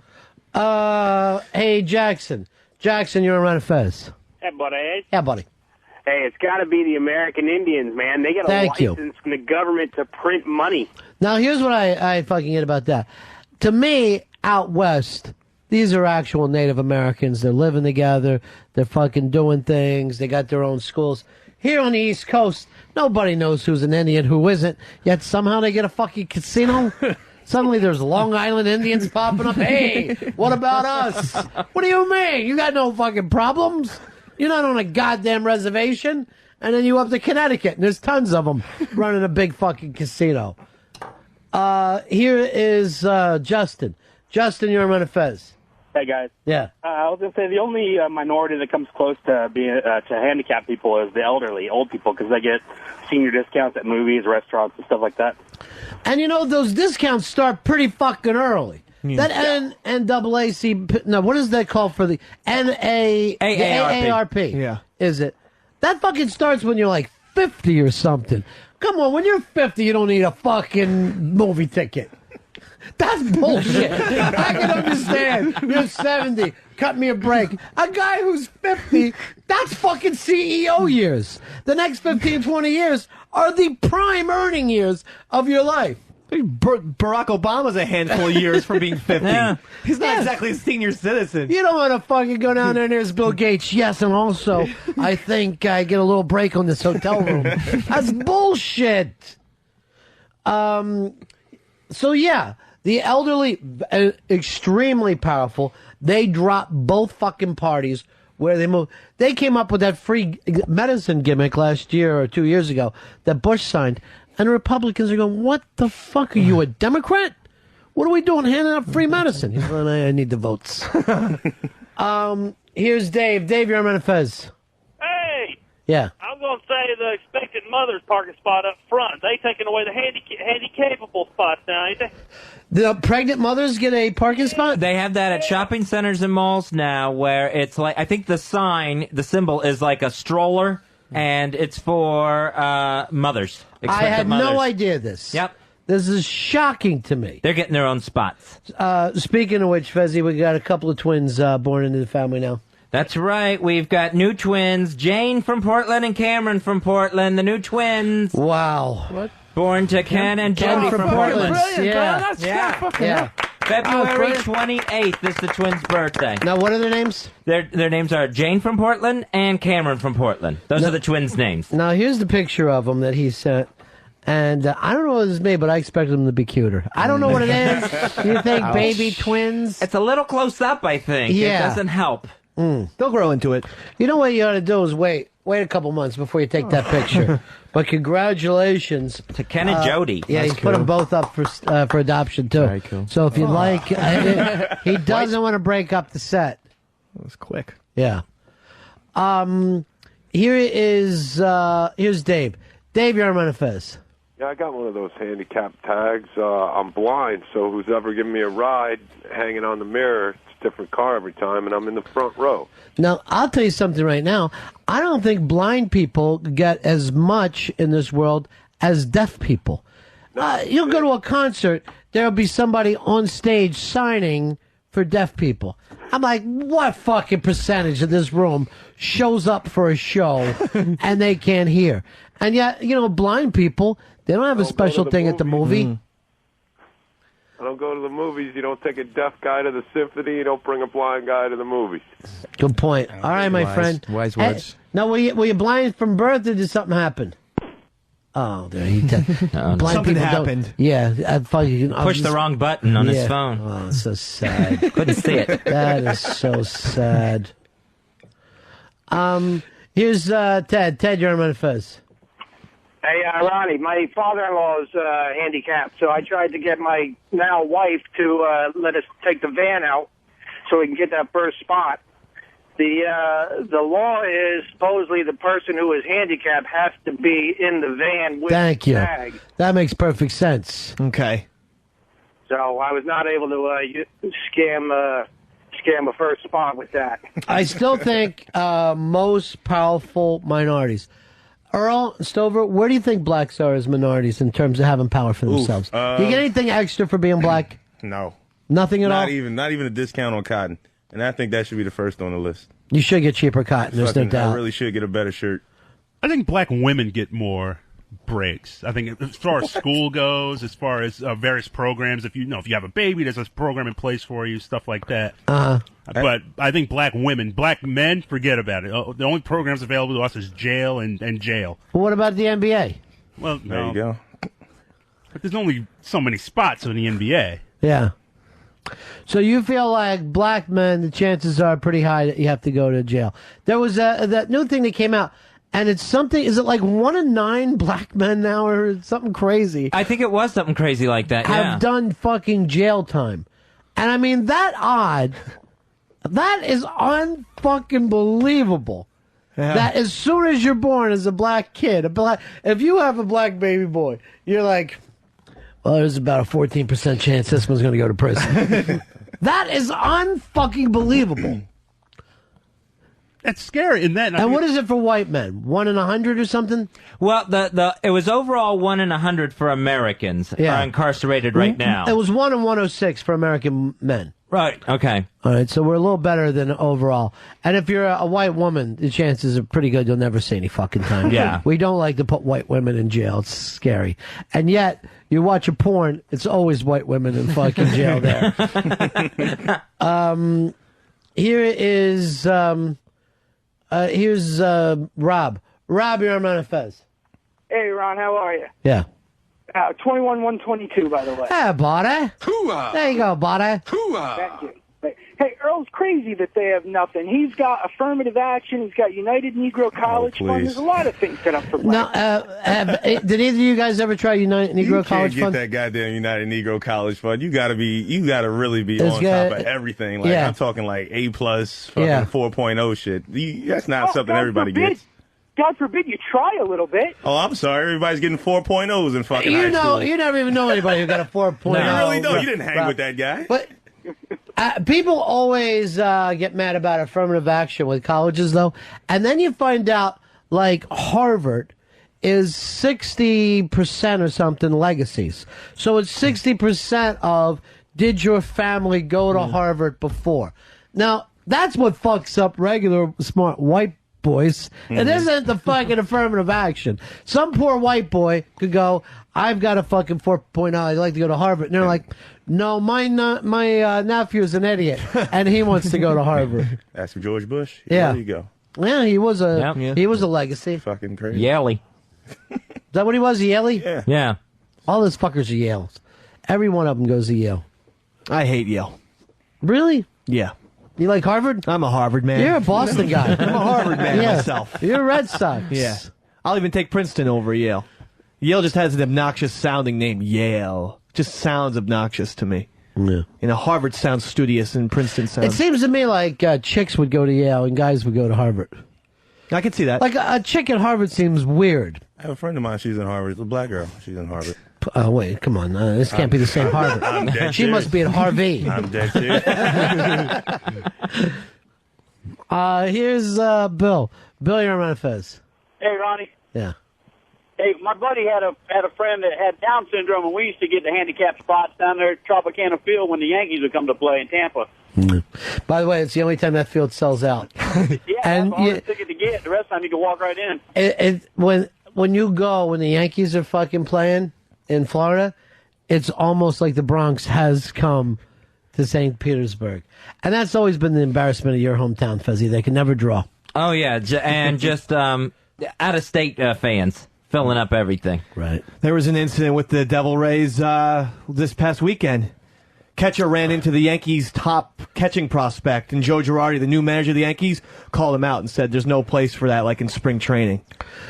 Hey, Jackson. Jackson, you're on Ron and Fez. Hey, buddy. Yeah, buddy. Hey, it's got to be the American Indians, man. They get a Thank you. license from the government to print money. Now, here's what I fucking get about that. To me, out west, these are actual Native Americans. They're living together. They're fucking doing things. They got their own schools. Here on the East Coast, nobody knows who's an Indian, who isn't. Yet somehow they get a fucking casino. Suddenly there's Long Island Indians popping up. Hey, what about us? What do you mean? You got no fucking problems? You're not on a goddamn reservation? And then you up to Connecticut, and there's tons of them running a big fucking casino. Here is Justin. Justin, you're on Ron and Fez. Hey, guys. Yeah. I was going to say the only minority that comes close to being to handicapped people is the elderly, old people, because they get senior discounts at movies, restaurants, and stuff like that. And you know, those discounts start pretty fucking early. That NAACP, no, what is that called for the AARP? Yeah. Is it? That fucking starts when you're like 50 or something. Come on, when you're 50, you don't need a fucking movie ticket. That's bullshit. I can understand. You're 70. Cut me a break. A guy who's 50, that's fucking CEO years. The next 15, 20 years are the prime earning years of your life. Barack Obama's a handful of years from being 50. Yeah. He's not exactly a senior citizen. You don't want to fucking go down there and there's Bill Gates. Yes, and also, I think I get a little break on this hotel room. That's bullshit. So, yeah, the elderly, extremely powerful. They dropped both fucking parties where they moved. They came up with that free medicine gimmick last year or 2 years ago that Bush signed. And the Republicans are going, what the fuck? Are you a Democrat? What are we doing handing out free medicine? He's going, I need the votes. Here's Dave. Dave, you're on Ron and Fez. Hey! Yeah. I was going to say the expected mother's parking spot up front. They taking away the handicapable spots now, ain't they? The pregnant mothers get a parking spot? They have that at shopping centers and malls now where it's like, I think the symbol is like a stroller, and it's for mothers. I had mothers. no idea this. Yep. This is shocking to me. They're getting their own spots. Speaking of which, Fezzi, we got a couple of twins born into the family now. That's right. We've got new twins, Jane from Portland and Cameron from Portland, the new twins. Wow. What? Born to Ken and Jody from Portland. Yeah. February 28th is the twins' birthday. Now, what are their names? Their names are Jane from Portland and Cameron from Portland. Those are the twins' names. Now, here's the picture of them that he sent. And I don't know what this is made, but I expected them to be cuter. I don't know what it is. You think baby twins? It's a little close up, I think. Yeah. It doesn't help. They'll grow into it. You know what you ought to do is wait a couple months before you take that picture. But congratulations to Ken and Jody. Yeah, That's he's put them both up for adoption too. Very cool. So if you'd like, he doesn't want to break up the set. That was quick. Yeah. Here's Dave. Dave, you're on Ron and Fez. Yeah, I got one of those handicap tags. I'm blind, so who's ever giving me a ride hanging on the mirror, it's a different car every time, and I'm in the front row. Now, I'll tell you something right now. I don't think blind people get as much in this world as deaf people. You'll go to a concert, there'll be somebody on stage signing for deaf people. I'm like, what fucking percentage of this room shows up for a show and they can't hear? And yet, blind people, they don't have a special thing at the movie. I don't go to the movies. You don't take a deaf guy to the symphony. You don't bring a blind guy to the movies. Good point. All right, my friend. Wise Hey, words. now, were you blind from birth or did something happen? Oh, there he did. Blind Something people happened. Don't, yeah. Pushed the wrong button on his phone. Oh, it's so sad. Couldn't see it. That is so sad. Here's Ted. Ted, you're on Ron and Fez. Hey, Ronnie, my father-in-law is handicapped, so I tried to get my now wife to let us take the van out so we can get that first spot. the law is supposedly the person who is handicapped has to be in the van with Thank the you. tag. That makes perfect sense. Okay. So I was not able to scam a first spot with that. I still think most powerful minorities. Earl, Stover, where do you think blacks are as minorities in terms of having power for themselves? Do you get anything extra for being black? No. Nothing at all? Not even a discount on cotton. And I think that should be the first on the list. You should get cheaper cotton, there's no doubt. I really should get a better shirt. I think black women get more breaks. I think as far as school goes, as far as various programs, if you have a baby, there's a program in place for you, stuff like that. But I think black men, forget about it. The only programs available to us is jail and jail. Well, what about the NBA? Well, there you go. But there's only so many spots in the NBA. Yeah. So you feel like black men, the chances are pretty high that you have to go to jail. There was that new thing that came out, and it's something, is it like 1 in 9 black men now or something crazy? I think it was something crazy like that, have done fucking jail time. And I mean, that is unfucking believable. Yeah. That as soon as you're born as a black kid, if you have a black baby boy, you're like, well, there's about a 14% chance this one's going to go to prison. That is unfucking believable. That's scary. And what is it for white men? 1 in 100 or something? Well, it was overall 1 in 100 for Americans are incarcerated right now. It was 1 in 106 for American men. Right. Okay. All right, so we're a little better than overall. And if you're a white woman, the chances are pretty good you'll never see any fucking time. Yeah. We don't like to put white women in jail. It's scary. And yet, you watch a porn, it's always white women in fucking jail there. Here is, here's Rob. Rob, you're on Ron and Fez. Hey, Ron, how are you? Yeah. 21-122, by the way. Hey, buddy. There you go, buddy. Thank you. Hey, Earl's crazy that they have nothing. He's got affirmative action. He's got United Negro College Fund. There's a lot of things set up for black. Now, did either of you guys ever try United Negro College Fund? You can't get that goddamn United Negro College Fund. You gotta really be on top of everything. Like I'm talking like A+, fucking 4.0 shit. That's not something everybody gets. God forbid you try a little bit. Oh, I'm sorry. Everybody's getting 4.0s in fucking high school. You never even know anybody who got a 4.0. No, you really don't. You didn't hang with that guy. But people always get mad about affirmative action with colleges, though. And then you find out, like, Harvard is 60% or something legacies. So it's 60% of did your family go to Harvard before? Now, that's what fucks up regular smart white boys. It isn't the fucking affirmative action. Some poor white boy could go, I've got a fucking 4.0. I'd like to go to Harvard. And they're like, no, my nephew's an idiot, and he wants to go to Harvard. That's George Bush. Yeah. There you go. Yeah, he was a legacy. Fucking crazy. Yaley. Is that what he was, Yaley? Yeah. Yeah. All those fuckers are Yales. Every one of them goes to Yale. I hate Yale. Really? Yeah. You like Harvard? I'm a Harvard man. You're a Boston guy. I'm a Harvard man myself. You're a Red Sox. Yeah. I'll even take Princeton over Yale. Yale just has an obnoxious sounding name. Yale. Just sounds obnoxious to me. Yeah. Harvard sounds studious and Princeton sounds... It seems to me like chicks would go to Yale and guys would go to Harvard. I can see that. Like a chick at Harvard seems weird. I have a friend of mine. She's in Harvard. It's a black girl. She's in Harvard. Oh, wait, come on. This can't be the same Harvard. I'm dead She must be at Harvey. I'm dead serious. Here's Bill. Bill, you're on Ron and Fez. Hey, Ronnie. Yeah. Hey, my buddy had a friend that had Down syndrome, and we used to get the handicap spots down there at Tropicana Field when the Yankees would come to play in Tampa. By the way, it's the only time that field sells out. Yeah, and that's the hardest ticket to get. The rest of the time you can walk right in. When you go, when the Yankees are fucking playing in Florida, it's almost like the Bronx has come to St. Petersburg. And that's always been the embarrassment of your hometown, Fezzy. They can never draw. Oh, yeah, and just out-of-state fans filling up everything. Right. There was an incident with the Devil Rays this past weekend. Catcher ran into the Yankees' top catching prospect, and Joe Girardi, the new manager of the Yankees, called him out and said there's no place for that like in spring training.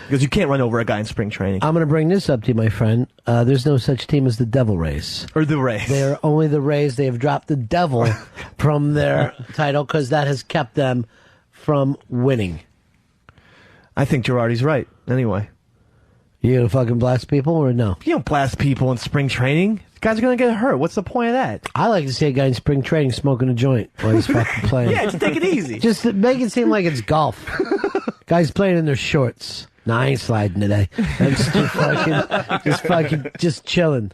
Because you can't run over a guy in spring training. I'm going to bring this up to you, my friend. There's no such team as the Devil Rays. Or the Rays. They are only the Rays. They have dropped the devil from their title because that has kept them from winning. I think Girardi's right. Anyway. You gonna fucking blast people or no? You don't blast people in spring training. Guys are gonna get hurt. What's the point of that? I like to see a guy in spring training smoking a joint while he's fucking playing. Yeah, just take it easy. Just make it seem like it's golf. Guys playing in their shorts. No, I ain't sliding today. I'm just chilling.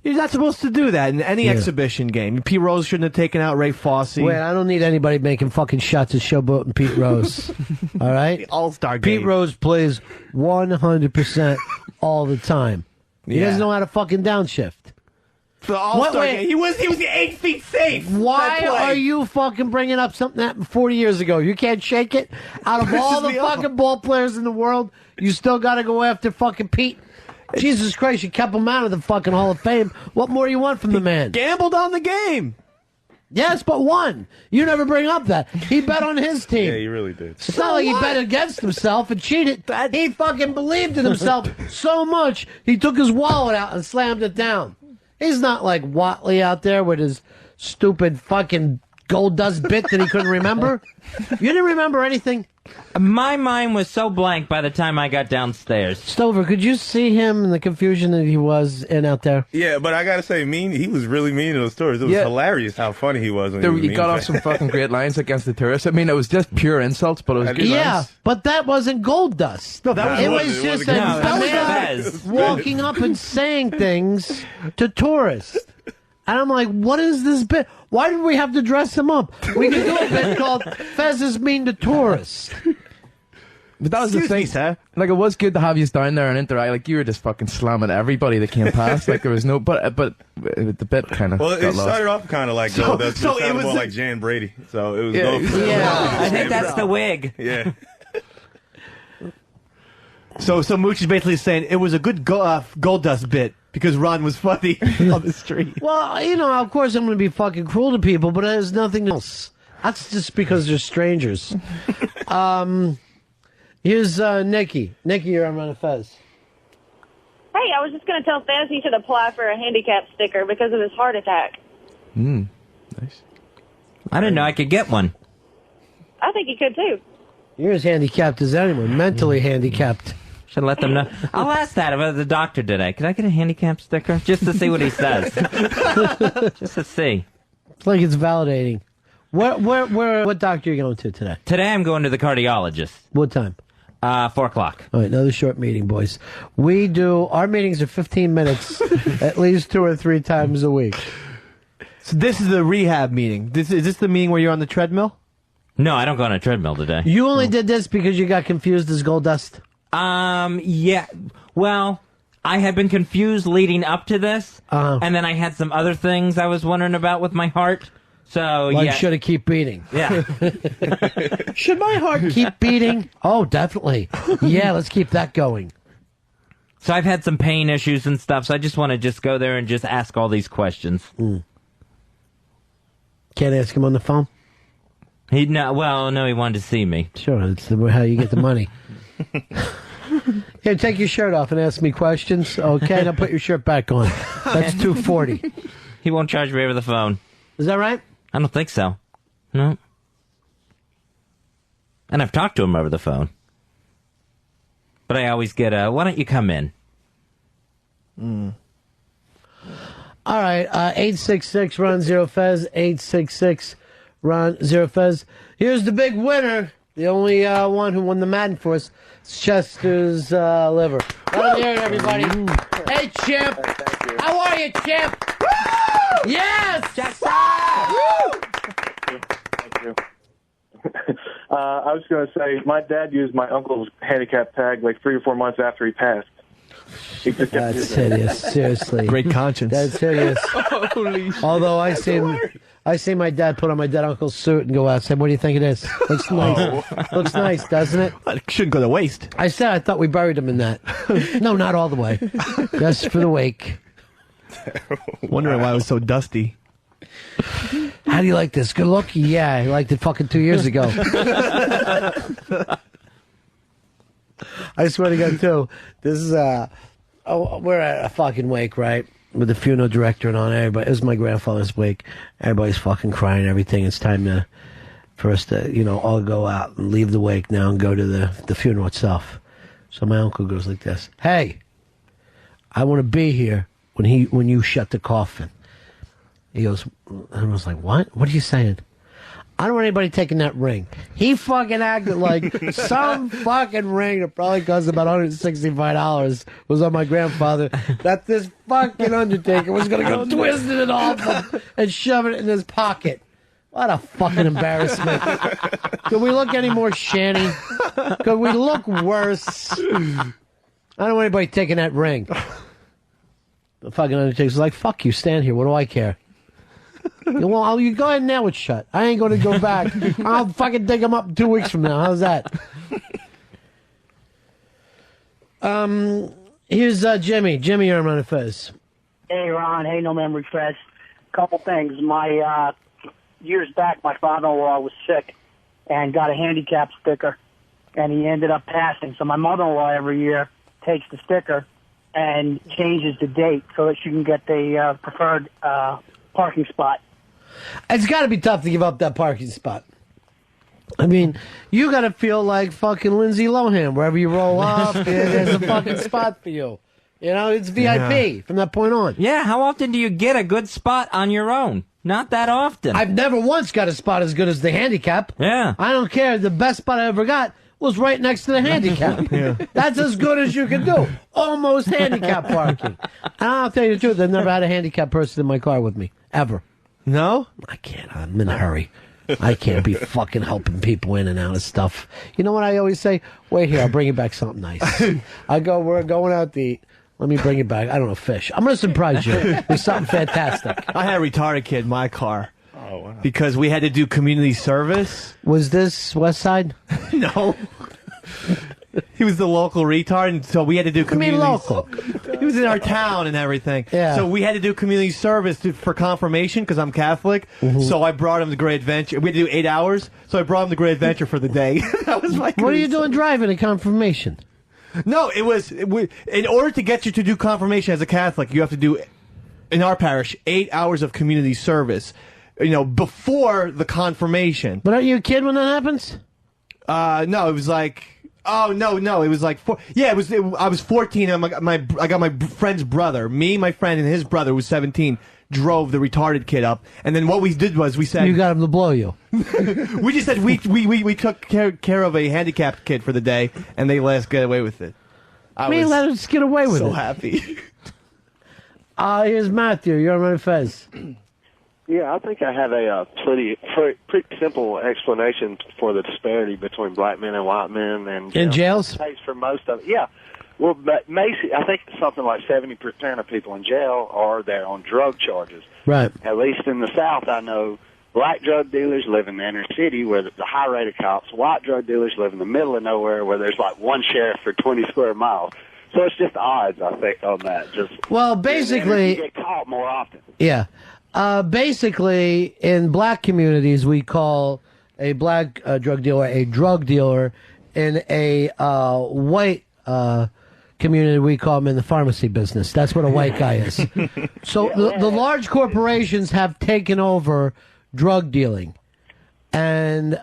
You're not supposed to do that in any exhibition game. Pete Rose shouldn't have taken out Ray Fosse. Wait, I don't need anybody making fucking shots at Showboat and Pete Rose. All right? All-star game. Pete Rose plays 100% all the time. He doesn't know how to fucking downshift. For the All-Star game. He was 8 feet safe. Why are you fucking bringing up something that happened 40 years ago? You can't shake it? Out of all the fucking ball players in the world, you still got to go after fucking Pete? Jesus Christ, you kept him out of the fucking Hall of Fame. What more do you want from the man? Gambled on the game. Yes, but won. You never bring up that. He bet on his team. Yeah, he really did. It's not like he bet against himself and cheated. He fucking believed in himself so much, he took his wallet out and slammed it down. He's not like Watley out there with his stupid fucking gold dust bit that he couldn't remember. You didn't remember anything? My mind was so blank by the time I got downstairs. Stover, could you see him in the confusion that he was in out there? Yeah, but I gotta say, he was really mean in those stories. It was hilarious how funny he was. When He got off some fucking great lines against the tourists. I mean, it was just pure insults, but it was good lines. But that wasn't gold dust. No, that was it was just a man walking up and saying things to tourists. And I'm like, what is this bit? Why did we have to dress him up? We could do a bit called Fez is mean to tourists. But that was the thing, sir. Like, it was good to have you down there and interact. Like, you were just fucking slamming everybody that came past. Like, there was no... But the bit kind of Well, got it started off kind of like gold dust. so it sounded it was more like Jan Brady. So it was... I think that's the wig. Yeah. So Mooch is basically saying it was a good gold dust bit because Ron was funny on the street. Well, of course I'm going to be fucking cruel to people, but there's nothing else. That's just because they're strangers. Here's Nikki. Nikki, you're on Ron and Fez. Hey, I was just going to tell Fez he should apply for a handicap sticker because of his heart attack. Nice. I didn't know I could get one. I think he could, too. You're as handicapped as anyone, mentally handicapped. Should let them know. I'll ask that about the doctor today. Could I get a handicap sticker? Just to see what he says. Just to see. It's like it's validating. What doctor are you going to today? Today I'm going to the cardiologist. What time? 4 o'clock. All right, another short meeting, boys. Our meetings are 15 minutes at least 2 or 3 times a week. So this is the rehab meeting. Is this the meeting where you're on the treadmill? No, I don't go on a treadmill today. You only did this because you got confused as gold dust? Yeah. Well, I had been confused leading up to this, and then I had some other things I was wondering about with my heart. So, like, should it keep beating? Yeah. Should my heart keep beating? Oh, definitely. Yeah, let's keep that going. So I've had some pain issues and stuff, so I just want to go there and just ask all these questions. Can't ask him on the phone? No, he wanted to see me. Sure, that's how you get the money. Here, take your shirt off and ask me questions. Okay, now put your shirt back on. That's $240. He won't charge me over the phone. Is that right? I don't think so. No. And I've talked to him over the phone. But I always get why don't you come in? All right, 866 Ron Zero Fez, 866 Ron Zero Fez. Here's the big winner, the only one who won the Madden for us. It's Chester's liver. Let him hear it, everybody. Hey, Chip. Thank you. How are you, Chip? Yes, Chester. Thank you. I was going to say, my dad used my uncle's handicap tag like 3 or 4 months after he passed. That's hideous. Seriously, great conscience. That's hideous. Although I see my dad put on my dead uncle's suit and go out. Say, what do you think it is? Looks nice. Looks nice, doesn't it? It shouldn't go to waste. I thought we buried him in that. No, not all the way. Just for the wake. Wondering why it was so dusty. How do you like this? Good look? Yeah, I liked it fucking 2 years ago. I swear to God, too. This is we're at a fucking wake, right? With the funeral director and on everybody. It was my grandfather's wake. Everybody's fucking crying and everything. It's time for us to, all go out and leave the wake now and go to the funeral itself. So my uncle goes like this: "Hey, I want to be here when you shut the coffin." He goes, and I was like, "What? What are you saying?" "I don't want anybody taking that ring." He fucking acted like some fucking ring that probably cost about $165 was on my grandfather, that this fucking undertaker was going to go twisting it off and shove it in his pocket. What a fucking embarrassment. Could we look any more shanty? Could we look worse? I don't want anybody taking that ring. The fucking undertaker's like, "Fuck you, stand here. What do I care?" Well, you go ahead now, it's shut. I ain't going to go back. I'll fucking dig him up 2 weeks from now. How's that? Here's Jimmy. Jimmy, you're on Ron and Fez. Hey, Ron. Hey, No Memory Fez. Couple things. Years back, my father-in-law was sick and got a handicap sticker, and he ended up passing. So my mother-in-law every year takes the sticker and changes the date so that she can get the preferred parking spot. It's got to be tough to give up that parking spot. I mean, you got to feel like fucking Lindsay Lohan. Wherever you roll off, there's a fucking spot for you. It's VIP from that point on. Yeah, how often do you get a good spot on your own? Not that often. I've never once got a spot as good as the handicap. Yeah. I don't care. The best spot I ever got was right next to the handicap. That's as good as you can do. Almost handicap parking. And I'll tell you the truth, I've never had a handicap person in my car with me. Ever. No? I can't. I'm in a hurry. I can't be fucking helping people in and out of stuff. You know what I always say? Wait here, I'll bring you back something nice. We're going out to eat. Let me bring you back, I don't know, fish. I'm going to surprise you with something fantastic. I had a retarded kid in my car. Oh, wow. Because we had to do community service. Was this West Side? No. He was the local retard, and so we had to do community. local? He was in our town and everything. Yeah. So we had to do community service for confirmation because I'm Catholic. Mm-hmm. So I brought him to Great Adventure. We had to do 8 hours. So I brought him to Great Adventure for the day. That was my. What are you doing driving a confirmation? No, in order to get you to do confirmation as a Catholic, you have to do, in our parish, 8 hours of community service, before the confirmation. But aren't you a kid when that happens? No, it was like, it was like, I was 14, and I got my friend's brother, my friend, and his brother, who was 17, drove the retarded kid up, and then what we did was we said... You got him to blow you. We just said we took care of a handicapped kid for the day, and they let us get away with it. Let us get away with it. So happy. Here's Matthew. You're on Ron and Fez. Yeah, I think I have a pretty simple explanation for the disparity between black men and white men. And in jails? For most of it, yeah. Well, but I think something like 70% of people in jail are there on drug charges. Right. At least in the South, I know black drug dealers live in the inner city where the high rate of cops. White drug dealers live in the middle of nowhere where there's like one sheriff for 20 square miles. So it's just odds, I think, on that. Basically, you get caught more often. Yeah. Basically, in black communities, we call a black drug dealer a drug dealer. In a white community, we call them in the pharmacy business. That's what a white guy is. So the large corporations have taken over drug dealing. And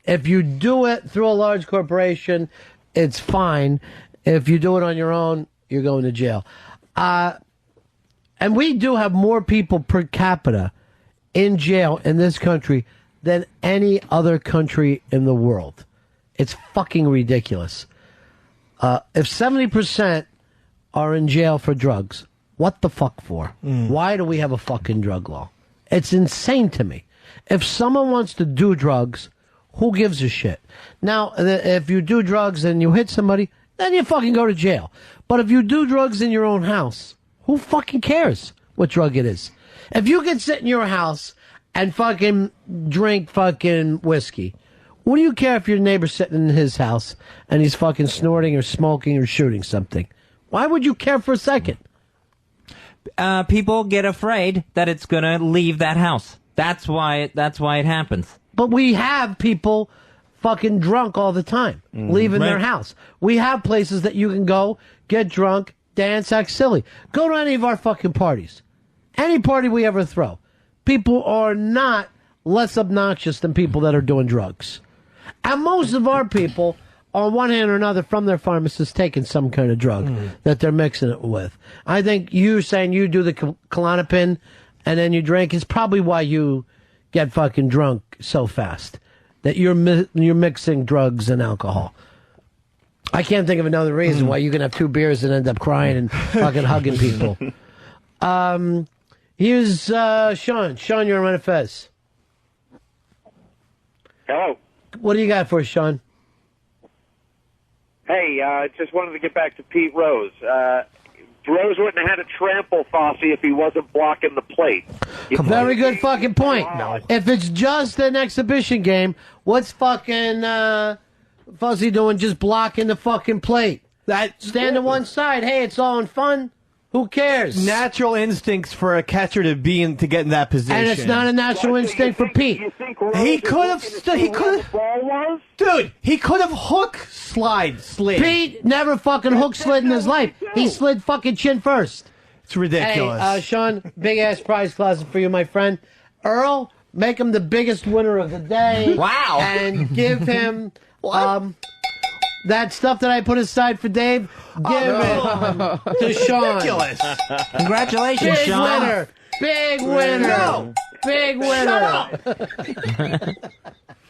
if you do it through a large corporation, it's fine. If you do it on your own, you're going to jail. And we do have more people per capita in jail in this country than any other country in the world. It's fucking ridiculous. If 70% are in jail for drugs, what the fuck for? Why do we have a fucking drug law? It's insane to me. If someone wants to do drugs, who gives a shit? Now, if you do drugs and you hit somebody, then you fucking go to jail. But if you do drugs in your own house, who fucking cares what drug it is? If you can sit in your house and fucking drink fucking whiskey, what do you care if your neighbor's sitting in his house and he's fucking snorting or smoking or shooting something? Why would you care for a second? People get afraid that it's going to leave that house. That's why it happens. But we have people fucking drunk all the time, leaving their house. We have places that you can go, get drunk, dance, act silly. Go to any of our fucking parties. Any party we ever throw. People are not less obnoxious than people that are doing drugs. And most of our people, on one hand or another, from their pharmacist, taking some kind of drug that they're mixing it with. I think you saying you do the Klonopin and then you drink is probably why you get fucking drunk so fast. That you're mixing drugs and alcohol. I can't think of another reason why you can have 2 beers and end up crying and fucking hugging people. Here's Sean. Sean, you're on Ron and Fez. Hello. What do you got for us, Sean? Hey, just wanted to get back to Pete Rose. Rose wouldn't have had to trample Fosse if he wasn't blocking the plate. Very good fucking point. If it's just an exhibition game, what's fucking Fuzzy doing just blocking the fucking plate? Stand to one side. Hey, it's all in fun. Who cares? Natural instincts for a catcher to get in that position. And it's not a natural instinct for Pete. He could have. Dude, he could have slid. Pete never fucking hook slid in his life. He slid fucking chin first. It's ridiculous. Hey, Sean, big ass prize closet for you, my friend. Earl, make him the biggest winner of the day. Wow. And give him that stuff that I put aside for Dave. Give it to Sean. Ridiculous. Congratulations, Big Sean. winner. Big winner. No. Big winner.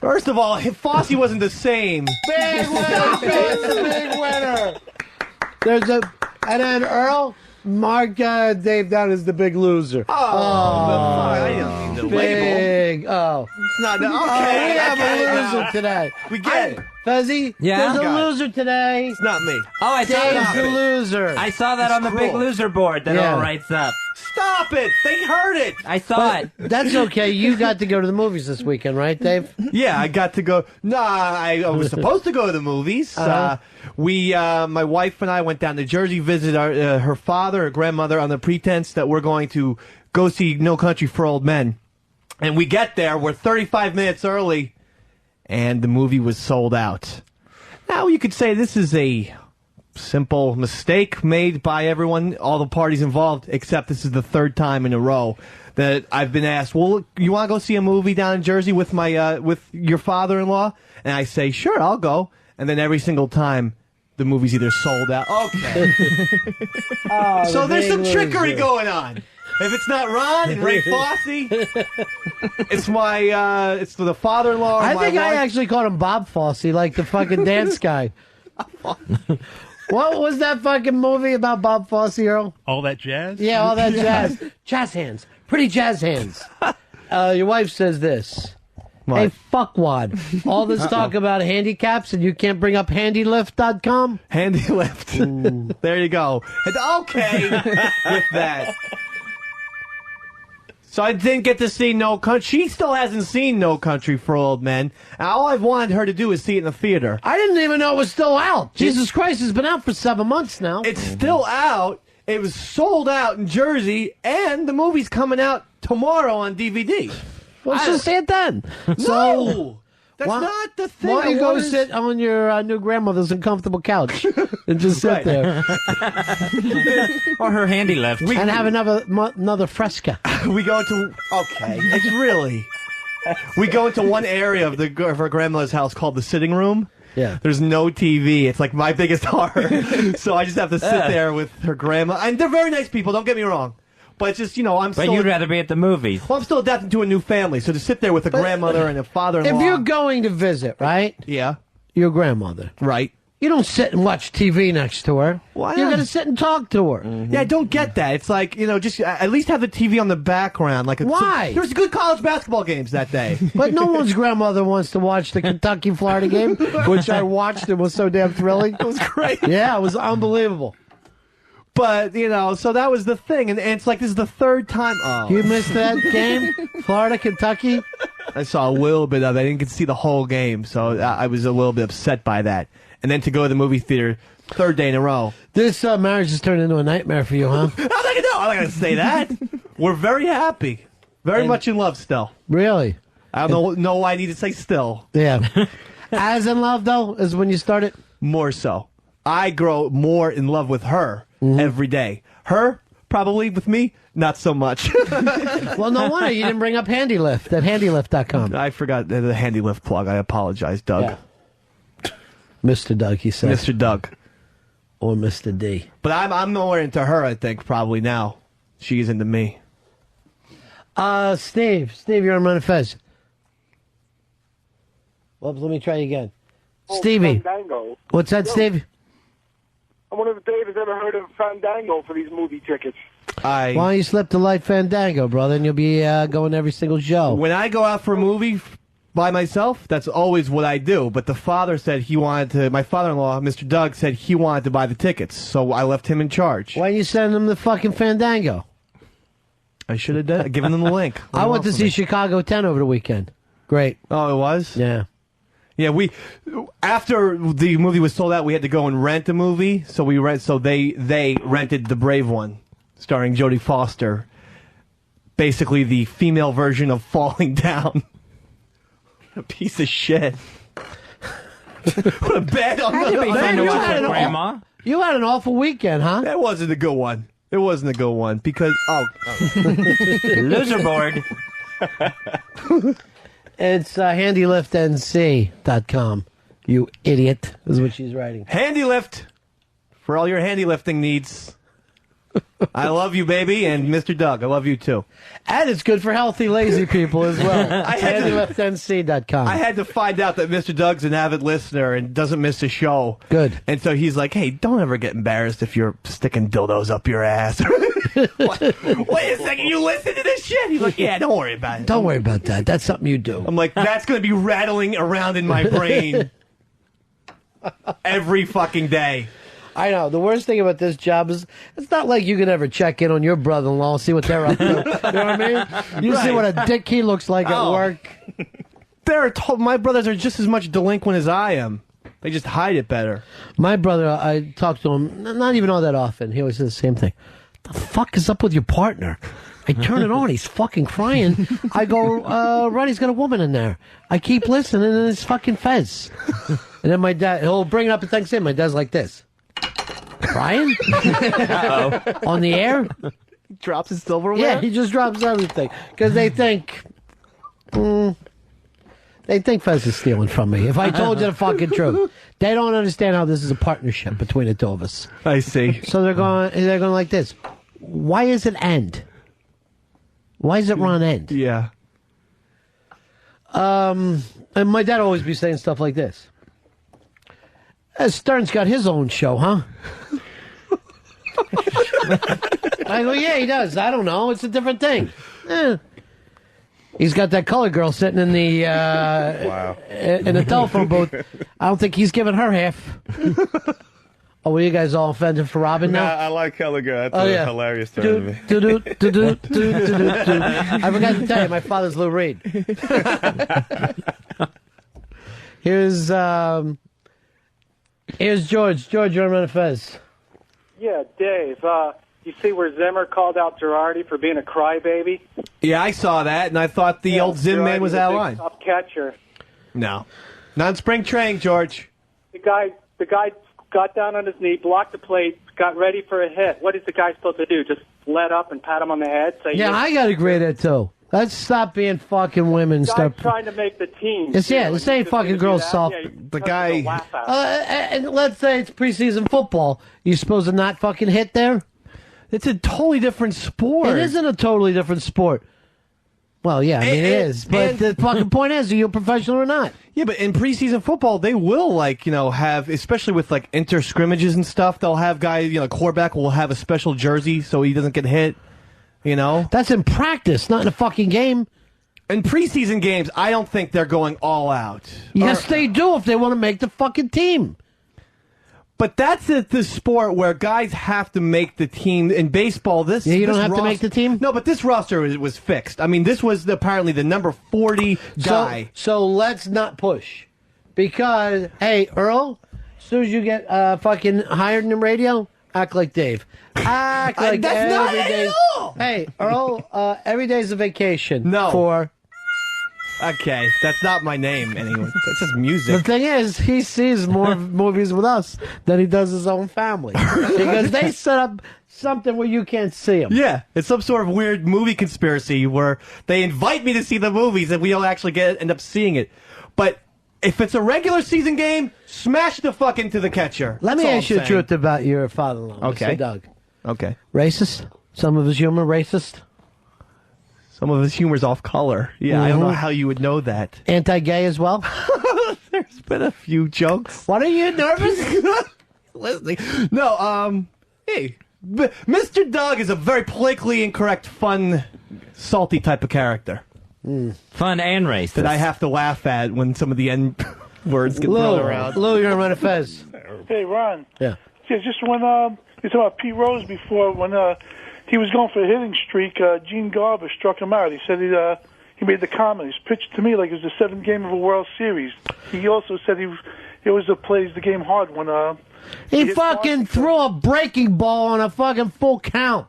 First of all, if Fosse wasn't the same. Big winner. Big winner. And then Earl, mark Dave down as the big loser. I didn't need the Big. label. Oh. No, we have a loser today. We get it. Fuzzy, Yeah? there's a loser today. It's not me. Oh, I saw Dave's that. the loser. I saw that It's on the big cruel. loser board that Yeah. all writes up. Stop it. They heard it. I saw it. That's okay. You got to go to the movies this weekend, right, Dave? Yeah, I got to go. No, I was supposed to go to the movies. My wife and I went down to Jersey, visit her father, her grandmother, on the pretense that we're going to go see No Country for Old Men. And we get there, we're 35 minutes early, and the movie was sold out. Now, you could say this is a simple mistake made by everyone, all the parties involved, except this is the 3rd time in a row that I've been asked, well, you want to go see a movie down in Jersey with with your father-in-law? And I say, sure, I'll go. And then every single time, the movie's either sold out. Okay. So there's some trickery going on. If it's not Ron and Ray Fosse, it's it's the father-in-law. I think I wife. actually called him Bob Fosse, like the fucking dance guy. What was that fucking movie about Bob Fosse, Earl? All That Jazz? Yeah, all that jazz. Jazz hands. Pretty jazz hands. Your wife says this. What? Hey, fuckwad. All this talk about handicaps and you can't bring up handylift.com? Handylift. There you go. Okay with that. So I didn't get to see No Country. She still hasn't seen No Country for Old Men. And all I've wanted her to do is see it in the theater. I didn't even know it was still out. Jesus Christ, it's been out for 7 months now. It's still out. It was sold out in Jersey, and the movie's coming out tomorrow on DVD. Well, just say it then. No! That's not the thing. Why don't you go sit on your new grandmother's uncomfortable couch and just sit there? Or her handy lift. And have another fresca. We go to... Okay. It's really... We go into one area of her grandmother's house called the sitting room. Yeah. There's no TV. It's like my biggest horror. So I just have to sit there with her grandma. And they're very nice people, don't get me wrong. But it's just, But you'd rather be at the movies. Well, I'm still adapting to a new family, so to sit there with a grandmother and a father-in-law... If you're going to visit, right? Yeah. Your grandmother. Right. You don't sit and watch TV next to her. Why You're not? going to sit and talk to her. Yeah, I don't get that. It's like, just at least have the TV on the background. Why? There's good college basketball games that day. But no one's grandmother wants to watch the Kentucky-Florida game, which I watched. It was so damn thrilling. It was great. Yeah, it was unbelievable. But, so that was the thing. And it's like, this is the 3rd time. Oh. You missed that game? Florida, Kentucky? I saw a little bit of it. I didn't get to see the whole game, so I was a little bit upset by that. And then to go to the movie theater 3rd day in a row. This marriage has turned into a nightmare for you, huh? I'm not going to say that. We're very happy. Very much in love still. Really? I don't know why I need to say still. Yeah. As in love, though, as when you started? More so. I grow more in love with her every day. Her probably with me. Not so much. Well, no wonder you didn't bring up HandyLift at handylift.com. I forgot the HandyLift plug. I apologize, Doug. Yeah. Mr. Doug, he said. Mr. Doug. Or Mr. D. But I'm more into her, I think, probably now. She's into me. Steve, you're on Ron and Fez. Whoops, let me try again. Stevie. Fandango. What's that, Steve? I wonder if Dave has ever heard of Fandango for these movie tickets. Why don't you slip the light Fandango, brother, and you'll be going to every single show. When I go out for a movie by myself, that's always what I do. But the father said he wanted to, my father-in-law, Mr. Doug, said he wanted to buy the tickets. So I left him in charge. Why don't you send him the fucking Fandango? I should have given them the link. I went to see Chicago 10 over the weekend. Great. Oh, it was? Yeah. Yeah, after the movie was sold out, we had to go and rent a movie. So they rented The Brave One, starring Jodie Foster. Basically the female version of Falling Down. A piece of shit. What a bad Grandma. You had an awful weekend, huh? That wasn't a good one. It wasn't a good one because loser board. It's handyliftnc.com. You idiot, is what she's writing. Handylift for all your handy lifting needs. I love you, baby, and Mr. Doug, I love you too. And it's good for healthy, lazy people as well. handyliftnc.com. I had to find out that Mr. Doug's an avid listener and doesn't miss a show. Good. And so he's like, hey, don't ever get embarrassed if you're sticking dildos up your ass. Wait a second, you listen to this shit? He's like, yeah, don't worry about it. Don't worry about that. That's something you do. I'm like, that's going to be rattling around in my brain every fucking day. I know. The worst thing about this job is it's not like you can ever check in on your brother-in-law and see what they're up to. You know what I mean? You see what a dick he looks like at work. My brothers are just as much delinquent as I am. They just hide it better. My brother, I talk to him not even all that often. He always says the same thing. The fuck is up with your partner? I turn it on. He's fucking crying. I go, Ronnie's got a woman in there. I keep listening, and it's fucking Fez. And then my dad, he'll bring it up at Thanksgiving. My dad's like this. Crying? Uh-oh. On the air? He drops his silverware? Yeah, he just drops everything. Because they think... they think Fez is stealing from me. If I told you the fucking truth. They don't understand how this is a partnership between the two of us. I see. So they're going like this. Why is it end? Why is it Ron end? Yeah. And my dad always be saying stuff like this. Stern's got his own show, huh? I go, yeah, he does. I don't know. It's a different thing. He's got that color girl sitting in the in the telephone booth. I don't think he's giving her half. Oh, were you guys all offended for Robin now? I like Color Girl. That's a hilarious term to me. I forgot to tell you, my father's Lou Reed. Here's George. George, you're on Ron and Fez. Yeah, Dave. You see where Zimmer called out Girardi for being a crybaby? Yeah, I saw that, and I thought the old Zim man was out of line. Top catcher. No. Not in spring training, George. The guy got down on his knee, blocked the plate, got ready for a hit. What is the guy supposed to do? Just let up and pat him on the head? Say, yeah, I got to agree with that, too. Let's stop being fucking women and start trying to make the team. This ain't fucking girls soft. The guy. And let's say it's preseason football. You supposed to not fucking hit there? It's a totally different sport. It isn't a totally different sport. Well, yeah, I mean, it is. But the fucking point is, are you a professional or not? Yeah, but in preseason football, they will, have, especially with, inter-scrimmages and stuff, they'll have guys, quarterback will have a special jersey so he doesn't get hit, That's in practice, not in a fucking game. In preseason games, I don't think they're going all out. Yes, they do if they want to make the fucking team. But that's the sport where guys have to make the team. In baseball, you don't have to make the team? No, but this roster was fixed. I mean, this was apparently the number 40 guy. So let's not push. Because, hey, Earl, as soon as you get fucking hired in the radio, act like Dave. Act like that's not every day. at all. Hey, Earl, every day's a vacation. No. For... Okay, that's not my name anyway. That's just music. The thing is, he sees more movies with us than he does his own family. Because they set up something where you can't see them. Yeah, it's some sort of weird movie conspiracy where they invite me to see the movies and we don't actually end up seeing it. But if it's a regular season game, smash the fuck into the catcher. Let me That's all ask you I'm the saying. truth about your father-in-law, Okay. Mr. Doug. Okay. Racist? Some of his humor racist? Some of his humor's off color. Yeah, I don't know Mhm. how you would know that. Anti-gay as well? There's been a few jokes. What, are you nervous? Listening. No, hey, Mr. Doug is a very politically incorrect, fun, salty type of character. Fun and racist. That I have to laugh at when some of the N words get thrown around. Lou, you're on Ron and Fez. Hey, Ron. Yeah. Yeah, just when you talked about Pete Rose before, when he was going for a hitting streak, Gene Garber struck him out. He said he made the comment. He's pitched to me like it was the seventh game of a World Series. He also said he always plays the game hard when He fucking threw a breaking ball on a fucking full count.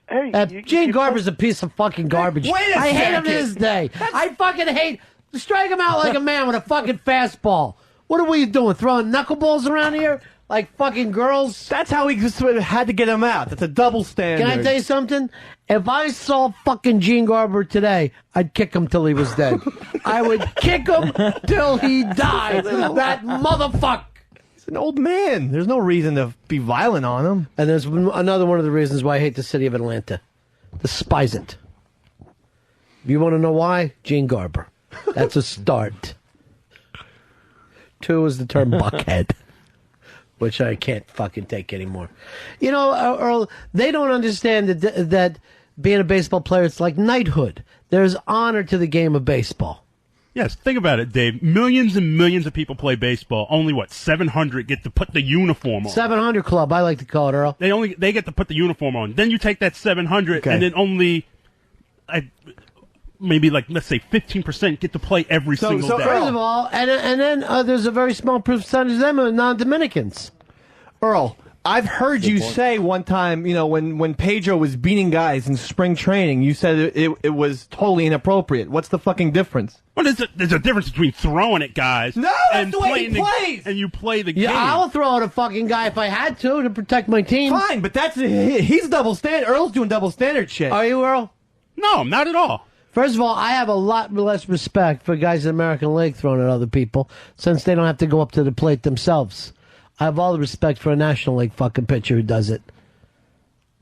Hey, Gene Garber's a piece of fucking garbage. Wait a I hate him to second. this day. I fucking hate. Strike him out like a man with a fucking fastball. What are we doing? Throwing knuckleballs around here like fucking girls? That's how we just had to get him out. That's a double standard. Can I tell you something? If I saw fucking Gene Garber today, I'd kick him till he was dead. I would kick him till he died. That motherfucker. He's an old man. There's no reason to be violent on him. And there's another one of the reasons why I hate the city of Atlanta. Despise it. You want to know why? Gene Garber. That's a start. 2 is the term buckhead, which I can't fucking take anymore. You know, Earl, they don't understand that being a baseball player, it's like knighthood. There's honor to the game of baseball. Yes, think about it, Dave. Millions and millions of people play baseball. Only, 700 get to put the uniform on. 700 Club, I like to call it, Earl. They get to put the uniform on. Then you take that 700, and then only, maybe let's say 15% get to play every single day. First of all, and then there's a very small percentage of them are non-Dominicans. Earl, I've heard you say one time, when Pedro was beating guys in spring training, you said it was totally inappropriate. What's the fucking difference? Well, there's a difference between throwing at guys and the way he playing plays! and you play the Yeah, game. I'll throw at a fucking guy if I had to protect my team. Fine, but he's double standard. Earl's doing double standard shit. Are you, Earl? No, not at all. First of all, I have a lot less respect for guys in the American League throwing at other people since they don't have to go up to the plate themselves. I have all the respect for a National League fucking pitcher who does it.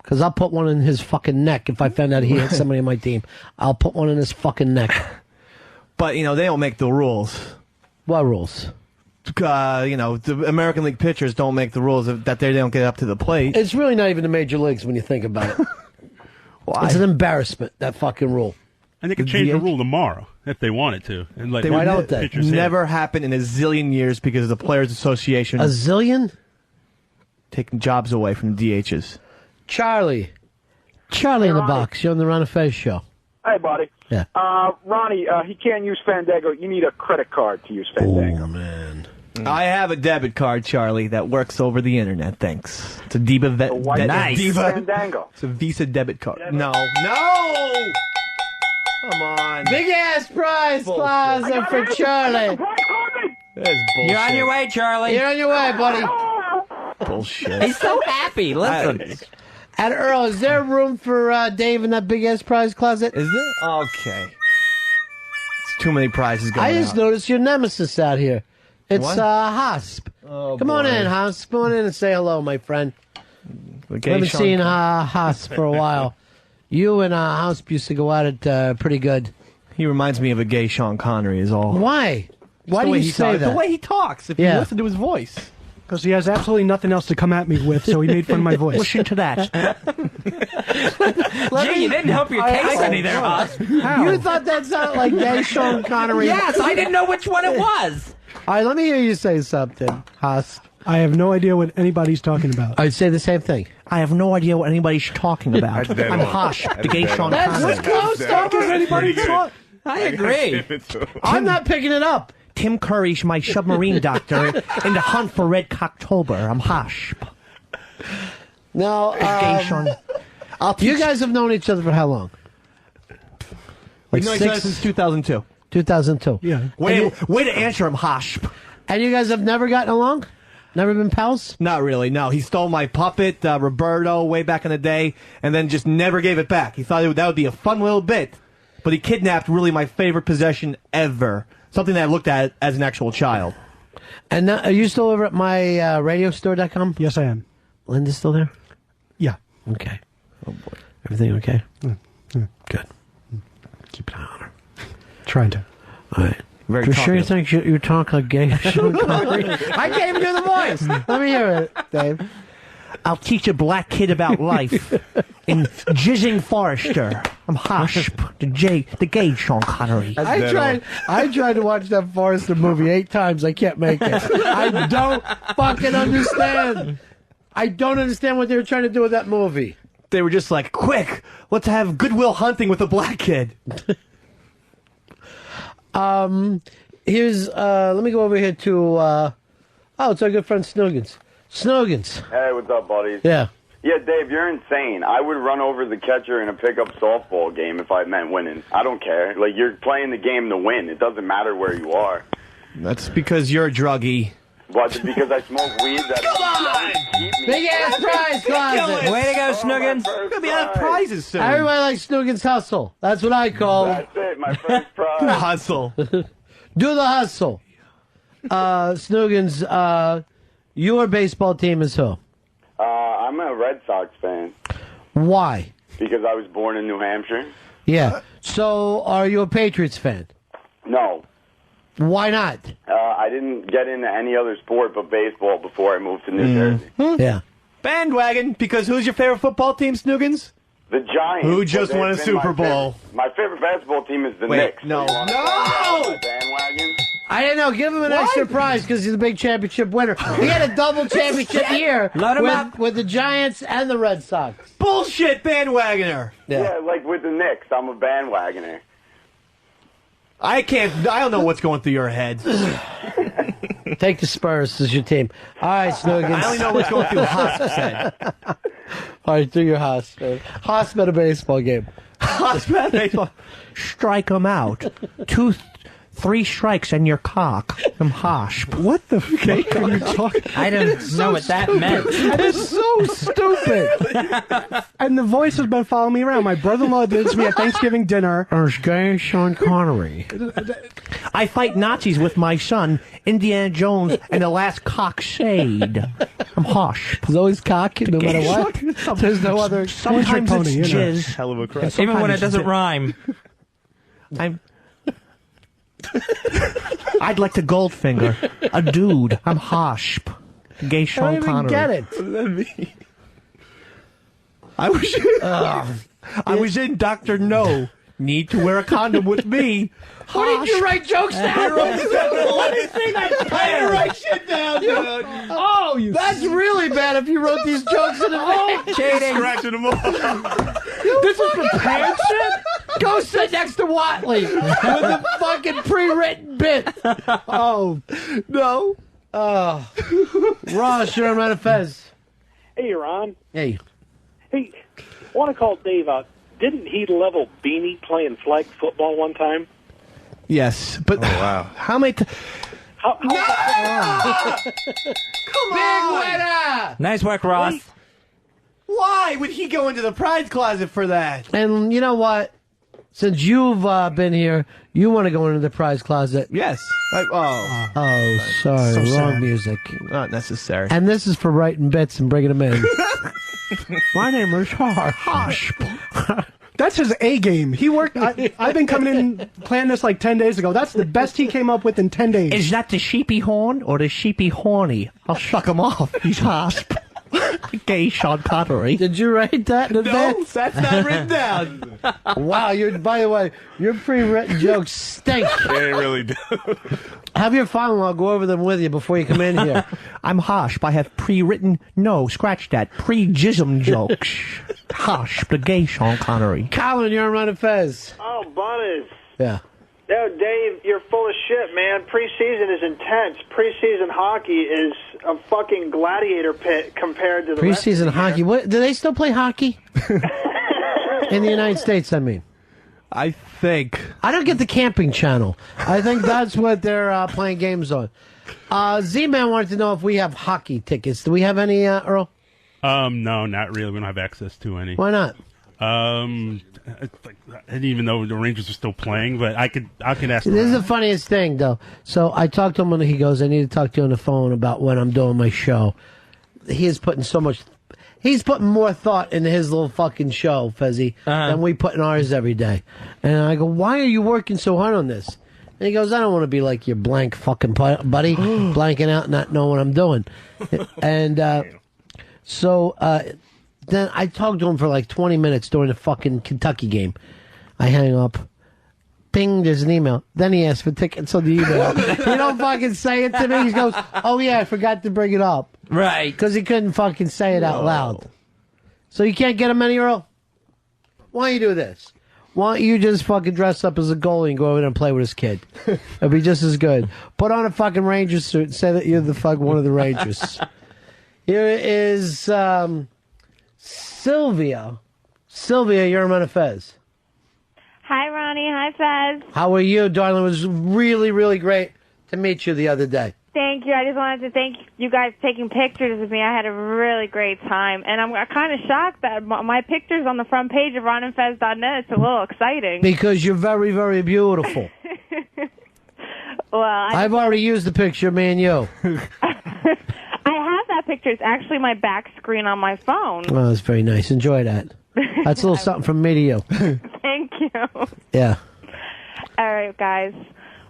Because I'll put one in his fucking neck if I find out he hit somebody on my team. I'll put one in his fucking neck. But, they don't make the rules. What rules? The American League pitchers don't make the rules that they don't get up to the plate. It's really not even the major leagues when you think about it. Why? It's an embarrassment, that fucking rule. And they could change the rule tomorrow if they wanted to. And Why don't they? Never happened in a zillion years because of the Players Association. A zillion? Taking jobs away from the DHs. Charlie in the box. You're on the Ron and Fez show. Hey, buddy. Yeah. Ronnie, he can't use Fandango. You need a credit card to use Fandango. Oh, man. I have a debit card, Charlie, that works over the internet. Thanks. It's a Diva. Fandango. It's a Visa debit card. No. Come on. Big ass prize plaza for Charlie. That's bullshit. You're on your way, Charlie. You're on your way, buddy. Bullshit. He's so happy. Listen. And Earl, is there room for Dave in that big ass prize closet? Is there? Okay. It's too many prizes going I just noticed your nemesis out here. It's What? Hasp. Oh, Come on boy. in, Hasp. Come on in and say hello, my friend. The gay haven't Sean seen Hasp for a while. You and Hasp used to go at it pretty good. He reminds me of a gay Sean Connery is all. Why? Why do you say that? The way he talks, if you listen to his voice. Because he has absolutely nothing else to come at me with, so he made fun of my voice. Listen to that. Gee, you didn't help your case any there, Huss. You thought that sounded like gay Sean Connery? Yes, I didn't know which one it was. All right, let me hear you say something, Hasp. I have no idea what anybody's talking about. I'd say the same thing. I have no idea what anybody's talking about. That's dead I'm on. Hush, the That's gay dead Sean on. Connery. What's close talking? Anybody talk? I agree. I'm not picking it up. Tim Curry's my submarine doctor in the hunt for Red Cocktober. I'm Hush. No, Gay Sean. you guys have known each other for how long? We've known each other since 2002. 2002. Yeah. Way to answer him, Hosp. And you guys have never gotten along? Never been pals? Not really, no. He stole my puppet, Roberto, way back in the day, and then just never gave it back. He thought that would be a fun little bit, but he kidnapped really my favorite possession ever. Something that I looked at as an actual child. And now, are you still over at my radiostore.com? Yes, I am. Linda's still there? Yeah. Okay. Oh, boy. Everything okay? Good. Keep an eye on her. Trying to. All right. Very For sure you talkative. think you talk like gay? I can't even do the voice. Let me hear it, Dave. I'll teach a black kid about life in Jizzing Forrester. I'm Hosp, the gay Sean Connery. I tried to watch that Forrester movie 8 times. I can't make it. I don't fucking understand. I don't understand what they were trying to do with that movie. They were just like, quick, let's have Goodwill Hunting with a black kid. Here's let me go over here to it's our good friend Snoogans. Snoogans. Hey, what's up, buddies? Yeah. Yeah, Dave, you're insane. I would run over the catcher in a pickup softball game if I meant winning. I don't care. Like, you're playing the game to win. It doesn't matter where you are. That's because you're a druggie. What, because I smoke weed? Big ass prize closet. Way to go, Snoogans. We're going to be out of prizes soon. Everybody likes Snoogans hustle. That's what I call That's it, my first prize. Hustle. Do the hustle. Snoogans, your baseball team is who? I'm a Red Sox fan. Why? Because I was born in New Hampshire. Yeah. So, are you a Patriots fan? No. Why not? I didn't get into any other sport but baseball before I moved to New Jersey. Yeah. Bandwagon, because who's your favorite football team, Snoogans? The Giants. Who just Well, won a they've been Super Bowl? My favorite basketball team is the Wait, Knicks. no. So you wanna No! talk about bandwagon? I didn't know. Give him an extra prize because he's a big championship winner. He had a double championship year Load him up. with the Giants and the Red Sox. Bullshit, bandwagoner. Yeah, like with the Knicks, I'm a bandwagoner. I don't know what's going through your head. Take the Spurs as your team. All right, Snoogans. I only know what's going through Hosp's head. All right, do your Hosp. Hosp at a baseball game. Hosp at a baseball. Strike him out. 3 strikes and your cock. I'm Hosp. What the fuck are you talking? I don't know what that meant. That is so stupid. And the voice has been following me around. My brother-in-law did this to me at Thanksgiving dinner. There's gay Sean Connery. I fight Nazis with my son, Indiana Jones, and the last cock shade. I'm Hosp. There's always cock, no matter what. There's no other. Sometimes pony, it's you know. jizz. Hell of a crush. Even when it doesn't rhyme. I'd like to Goldfinger. A dude. I'm Hosp. Gay Sean I don't even Connery. get it. What does that mean? I was in Dr. No. Need to wear a condom with me. What did you write jokes down? Let me see that. I didn't write shit down, dude. Oh, that's really bad if you wrote these jokes in advance. Cheating. Scratching them off. This is prepared shit? Go sit next to Watley with the fucking pre-written bit. Oh, no. Ross, you're on Ron and Fez. Hey, Ron. Hey. Hey, I want to call Dave out. Didn't he level Beanie playing flag football one time? Yes, but how many? How Come on! Big winner! Nice work, Ross. Why would he go into the prize closet for that? And you know what? Since you've been here, you want to go into the prize closet. Yes. Oh, sorry. So Wrong sad. music. Not necessary. And this is for writing bits and bringing them in. My name is Harsh. That's his A game. He worked. I've been coming in planning this like 10 days ago. That's the best he came up with in 10 days. Is that the sheepy horn or the sheepy horny? I'll suck him off. He's Hosp. Gay Sean Connery. Did you write that in advance? No, that's not written down. Wow, by the way, your pre-written jokes stink. They really do. Have your father-in-law go over them with you before you come in here. I'm Hosp. I have pre-written, no, scratch that, pre-jism jokes. Hosp, the gay Sean Connery. Colin, you're on Ron and Fez. Oh, Bunnies. Yeah. No, Dave, you're full of shit, man. Preseason is intense. Preseason hockey is a fucking gladiator pit compared to the rest of Preseason the hockey. year. What, do they still play hockey? In the United States, I mean. I think. I don't get the camping channel. I think that's what they're playing games on. Z-Man wanted to know if we have hockey tickets. Do we have any, Earl? No, not really. We don't have access to any. Why not? I didn't even know the Rangers are still playing, but I can ask. This is the funniest thing, though. So I talked to him when he goes, I need to talk to you on the phone about when I'm doing my show. He is putting so much... He's putting more thought into his little fucking show, Fezzy, than we put in ours every day. And I go, why are you working so hard on this? And he goes, I don't want to be like your blank fucking buddy, blanking out, not knowing what I'm doing. And so then I talked to him for like 20 minutes during the fucking Kentucky game. I hang up. Ping, there's an email. Then he asked for tickets on the email. He don't fucking say it to me. He goes, oh yeah, I forgot to bring it up. Right. Because he couldn't fucking say it out loud. So you can't get him any, Earl? Why don't you do this? Why don't you just fucking dress up as a goalie and go over there and play with his kid? It'll be just as good. Put on a fucking Rangers suit and say that you're the fuck one of the Rangers. Here is Sylvia. Sylvia, you're Ron and Fez. Hi, Ronnie. Hi, Fez. How are you, darling? It was really, really great to meet you the other day. Thank you. I just wanted to thank you guys for taking pictures with me. I had a really great time. And I'm kind of shocked that my picture's on the front page of ronandfez.net. It's a little exciting. Because you're very, very beautiful. Well, I've already used the picture of me and you. I have that picture. It's actually my back screen on my phone. Oh, that's very nice. Enjoy that. That's a little something from me to you. Thank you. Yeah. All right, guys.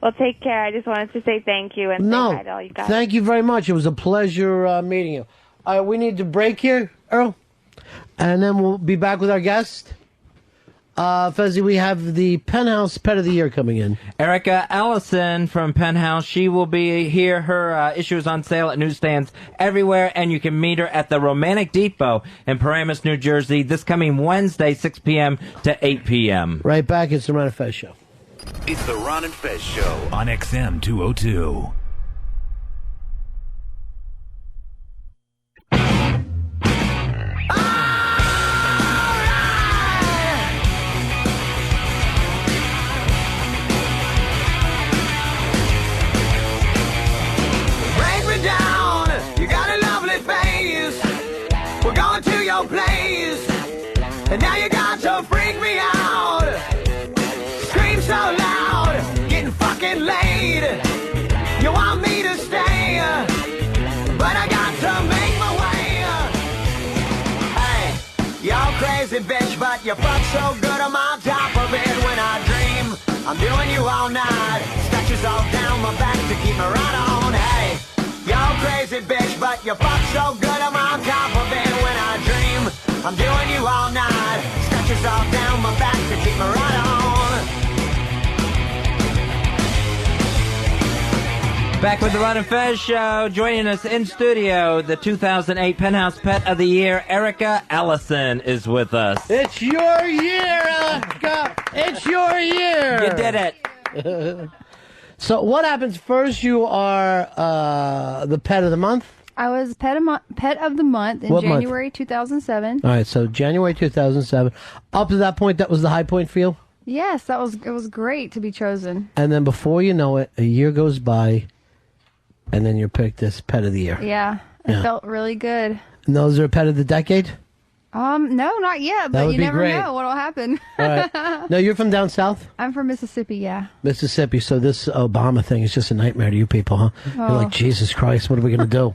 Well, take care. I just wanted to say thank you and say hi to all you guys. Thank you very much. It was a pleasure meeting you. We need to break here, Earl, and then we'll be back with our guest. Fezzy, we have the Penthouse Pet of the Year coming in. Erica Ellison from Penthouse. She will be here. Her issue is on sale at newsstands everywhere, and you can meet her at the Romantic Depot in Paramus, New Jersey, this coming Wednesday, 6 p.m. to 8 p.m. Right back. It's the Ron and Fez Show. It's the Ron and Fez Show on XM 202. Place, and now you got to freak me out. Scream so loud, getting fucking laid. You want me to stay, but I got to make my way. Hey, you're crazy bitch, but you fuck so good I'm on top of it when I dream. I'm doing you all night, scratches all down my back to keep me right on. Hey, you're crazy bitch, but you fuck so good I'm on top of it when I dream. I'm doing you all night, scratches all down my back to keep me right on. Back with the Ron and Fez Show. Joining us in studio, the 2008 Penthouse Pet of the Year, Erica Ellison, is with us. It's your year, Erica. It's your year. You did it. So what happens first? You are the Pet of the Month? I was Pet of the Month in January 2007. All right, so January 2007. Up to that point, that was the high point for you? Yes, it was great to be chosen. And then before you know it, a year goes by, and then you're picked as Pet of the Year. Yeah, it felt really good. And those are Pet of the Decade? No, not yet, but you never know what'll happen. All right. No, you're from down south? I'm from Mississippi, yeah. Mississippi, so this Obama thing is just a nightmare to you people, huh? You're like, Jesus Christ, what are we going to do?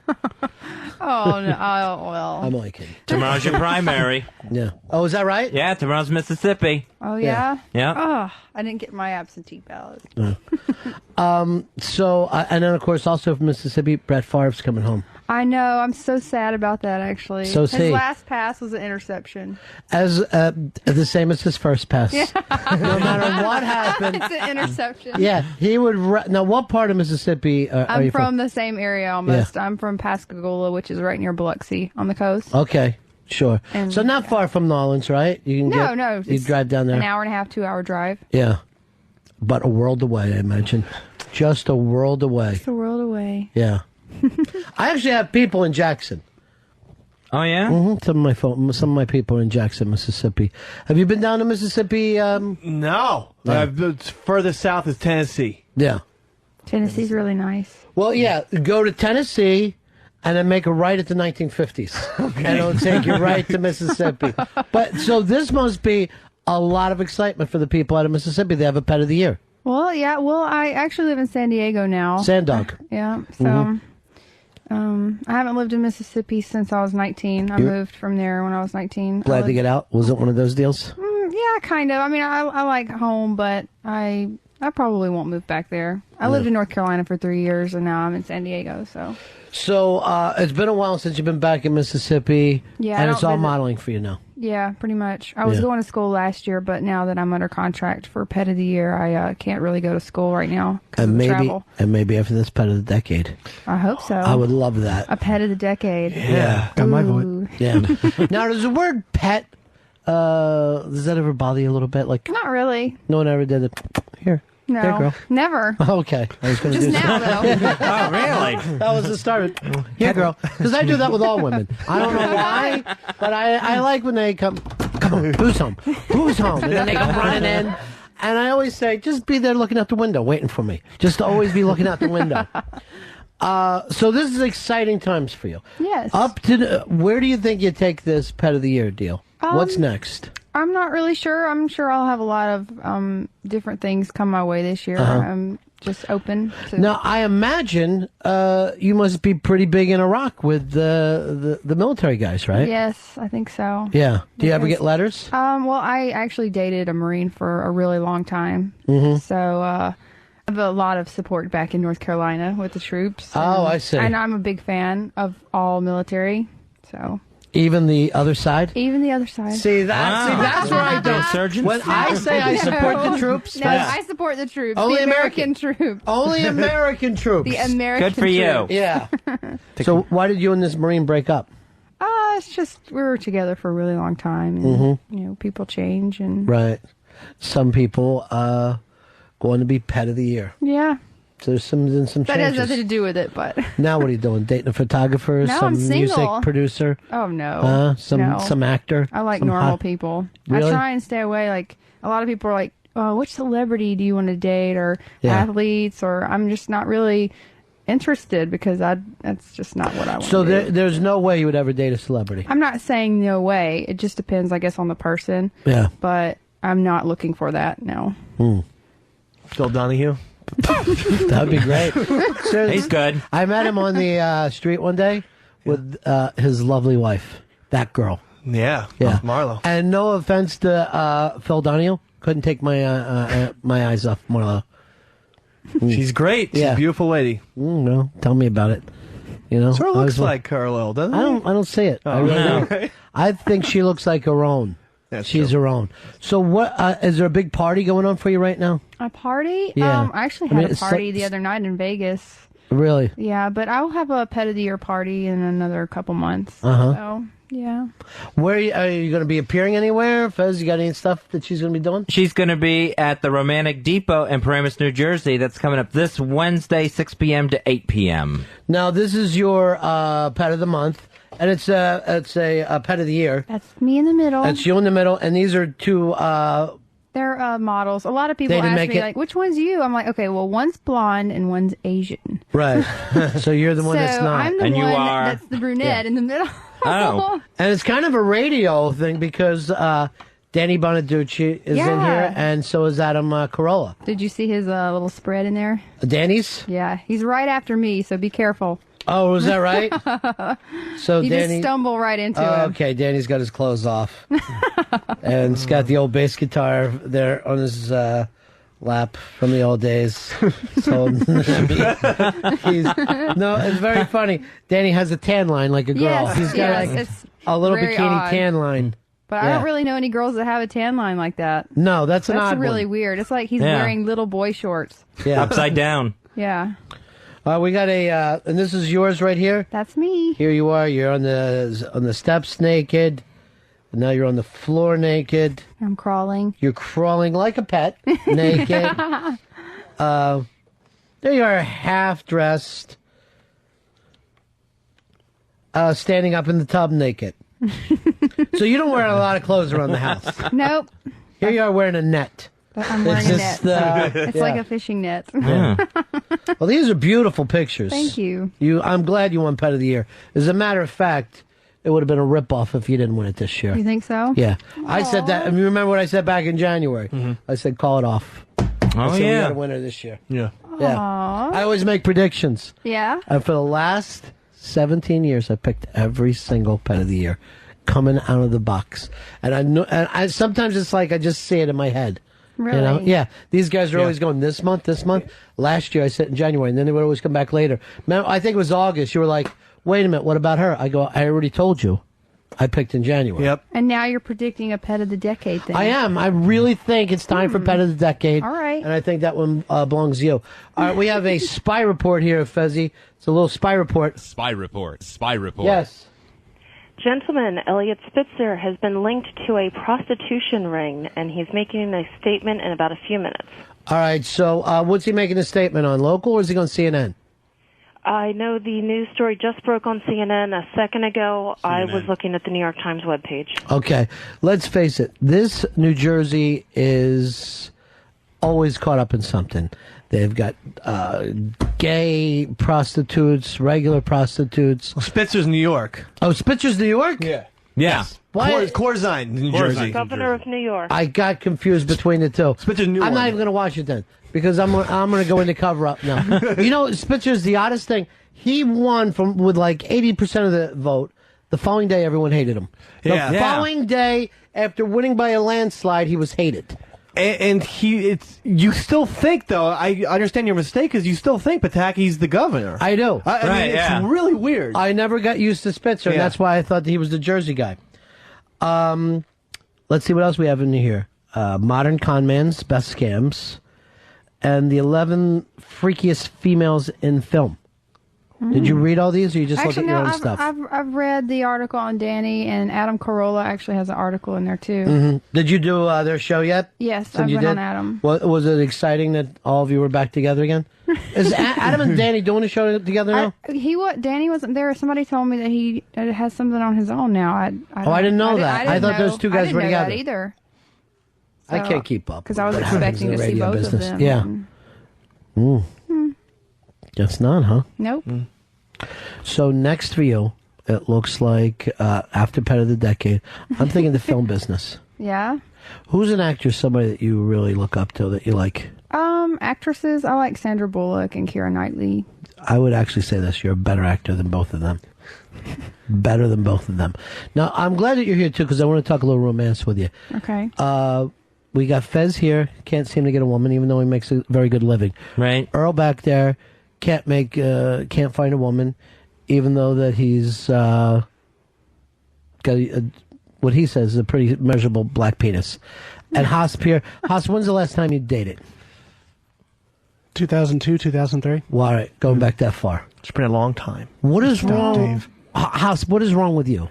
Oh, no, well. I'm only kidding. Tomorrow's your primary. Yeah. Oh, is that right? Yeah, tomorrow's Mississippi. Oh, yeah? Yeah. Oh, I didn't get my absentee ballot. So, and then, of course, also from Mississippi, Brett Favre's coming home. I know. I'm so sad about that, actually. So his last pass was an interception. As the same as his first pass. Yeah. No matter what happened. It's an interception. Yeah, he would. Now, what part of Mississippi are you from? The same area almost. Yeah. I'm from Pascagoula, which is right near Biloxi on the coast. Okay, sure. And, so not far from New Orleans, right? You can no. You drive down there. An hour and a half, 2 hour drive. Yeah, but a world away, I imagine. Just a world away. Just a world away. Yeah. I actually have people in Jackson. Oh yeah. Some of my people are in Jackson, Mississippi. Have you been down to Mississippi? No. Further south is Tennessee. Yeah. Tennessee's really nice. Well, yeah. Go to Tennessee and then make a right at the 1950s, and it'll take you right to Mississippi. But so this must be a lot of excitement for the people out of Mississippi. They have a pet of the year. Well, yeah. Well, I actually live in San Diego now. Sand dog. Yeah. So. I haven't lived in Mississippi since I was 19. I moved from there when I was 19. Glad to get out. Was it one of those deals? Yeah, kind of. I mean, I like home, but I probably won't move back there. I lived in North Carolina for 3 years, and now I'm in San Diego. So it's been a while since you've been back in Mississippi. Yeah, and it's all modeling for you now. Yeah, pretty much. I was going to school last year, but now that I'm under contract for Pet of the Year, I can't really go to school right now because of the travel. And maybe after this Pet of the Decade. I hope so. I would love that. A Pet of the Decade. Yeah. Got my vote. Yeah. Now, does the word pet, does that ever bother you a little bit? Like, Not really. no one ever did it. Here. No. Here, girl. Never. Okay. I was going to Just do now, something. though. Oh, really? That was the start. Here, girl. Because I do that with all women. I don't know why, but I like when they come on, who's home? Who's home? And then they come running in. And I always say, just be there looking out the window, waiting for me. Just always be looking out the window. So this is exciting times for you. Yes. Where do you think you take this Pet of the Year deal? What's next? I'm not really sure. I'm sure I'll have a lot of different things come my way this year. I'm just open to... Now, I imagine you must be pretty big in Iraq with the military guys, right? Yes, I think so. Yeah. Do you ever get letters? Well, I actually dated a Marine for a really long time. So I have a lot of support back in North Carolina with the troops. Oh, I see. And I'm a big fan of all military, so... Even the other side? Even the other side. See, that's where I don't. When I say I support the troops, no, I support the troops. Only the American troops. Only American troops. The American Good for you. troops. Yeah. So why did you and this Marine break up? It's just we were together for a really long time, and you know, people change, and right. Some people going to be Pet of the Year. Yeah. So there's some changes. That has nothing to do with it, but now what are you doing? Dating a photographer? No, some I'm single. music producer? Oh no. Some actor? I like some normal hot... people. Really? I try and stay away. Like a lot of people are like, "Oh, which celebrity do you want to date?" or athletes, or I'm just not really interested because that's just not what I want. So to do. there's no way you would ever date a celebrity. I'm not saying no way. It just depends, I guess, on the person. Yeah. But I'm not looking for that. No. Phil Donahue. That'd be great. He's good. I met him on the street one day with his lovely wife. That girl. Yeah. Marlo. And no offense to Phil Donahue, couldn't take my my eyes off Marlo. She's great. She's a beautiful lady. No, tell me about it. You know, Sort of looks like Carlisle, doesn't it? I don't see it. I really don't. I think she looks like her own. She's her own. So what is there a big party going on for you right now? A party? Yeah. I actually had a party the other night in Vegas. Really? Yeah, but I'll have a Pet of the Year party in another couple months. So, yeah. Where are you going to be appearing anywhere? Fez, you got any stuff that she's going to be doing? She's going to be at the Romantic Depot in Paramus, New Jersey. That's coming up this Wednesday, 6 p.m. to 8 p.m. Now, this is your Pet of the Month. And it's a Pet of the Year. That's me in the middle. That's you in the middle, and these are two. They're models. A lot of people They didn't ask make me, it- like, which one's you? I'm like, okay, well, one's blonde and one's Asian. Right. So you're the one that's So not. I'm the one that's the brunette in the middle. Oh. And it's kind of a radio thing because Danny Bonaducci is in Yeah. here, and so is Adam Carolla. Did you see his little spread in there? Danny's? Yeah, he's right after me, so be careful. Oh, was that right? So you Danny. just stumble right into him. Okay, Danny's got his clothes off, and he's got the old bass guitar there on his lap from the old days. So no, it's very funny. Danny has a tan line like a girl. Yes, He's got yes, like it's a little very bikini odd. tan line. But I don't really know any girls that have a tan line like that. No, that's an odd really one. weird. It's like he's Yeah. wearing little boy shorts. Yeah. Upside down. Yeah. We got a, and this is yours right here. That's me. Here you are. You're on the steps naked. And now you're on the floor naked. I'm crawling. You're crawling like a pet, naked. There you are, half dressed. standing up in the tub naked. So you don't wear a lot of clothes around the house. Nope. Here you are wearing a net. I'm wearing It's a just, net. It's yeah. like a fishing net. Well, these are beautiful pictures. Thank you. I'm glad you won Pet of the Year. As a matter of fact, it would have been a ripoff if you didn't win it this year. You think so? Yeah. I said that. And you remember what I said back in January? I said, call it off. I said, we got a winner this year. Yeah. Yeah. Aww. I always make predictions. Yeah. And for the last 17 years, I picked every single Pet of the Year coming out of the box. And I know, and I sometimes it's like I just see it in my head. Really? You know? Yeah. These guys are always going this month. Last year I said in January, and then they would always come back later. Man, I think it was August. You were like, wait a minute, what about her? I go, I already told you. I picked in January. Yep. And now you're predicting a Pet of the Decade thing. I am. I really think it's time for Pet of the Decade. All right. And I think that one belongs to you. All right, we have a spy report here, Fezzi. It's a little spy report. Spy report. Yes. Gentleman, Elliot Spitzer has been linked to a prostitution ring, and he's making a statement in about a few minutes. All right, so what's he making a statement on? Local or is he on CNN? I know the news story just broke on CNN a second ago. I was looking at the New York Times webpage. Okay, let's face it. This New Jersey is always caught up in something. They've got gay prostitutes, regular prostitutes. Well, Spitzer's New York. Oh, Spitzer's New York? Yeah. Yeah. Why? Corzine, New Jersey. Governor of New York. I got confused between the two. Spitzer's New I'm not one. even going to watch it then because I'm going to go into cover up now. You know, Spitzer's the oddest thing. He won with like 80% of the vote. The following day, everyone hated him. The following day, after winning by a landslide, he was hated. And you still think, though, I understand your mistake, because you still think Pataki's the governor. I do. I mean, it's really weird. I never got used to Spitzer, and that's why I thought that he was the Jersey guy. Let's see what else we have in here. Modern Conman's Best Scams, and the 11 Freakiest Females in Film. Did you read all these, or you just look at your own stuff? I've read the article on Danny, and Adam Carolla actually has an article in there, too. Mm-hmm. Did you do their show yet? Yes, I've been on Adam. Was it exciting that all of you were back together again? Is Adam and Danny doing a show together now? Danny wasn't there. Somebody told me that he has something on his own now. I didn't know that. I thought those two guys were together. I didn't know that either. I can't keep up. Because I was expecting to see both of them. Yeah. Guess not, huh? Nope. So next for you, it looks like after Pet of the Decade, I'm thinking the film business. Yeah. Who's an actress, somebody that you really look up to that you like? Actresses, I like Sandra Bullock and Keira Knightley. I would actually say this. You're a better actor than both of them. Better than both of them. Now, I'm glad that you're here, too, because I want to talk a little romance with you. Okay. We got Fez here. Can't seem to get a woman, even though he makes a very good living. Right. Earl back there. Can't find a woman, even though that he's got what he says is a pretty measurable black penis. And Haas here. Haas, when's the last time you dated? 2002, 2003. Well, all right, going back that far. It's been a long time. What is Stop, wrong, Dave. Haas? What is wrong with you?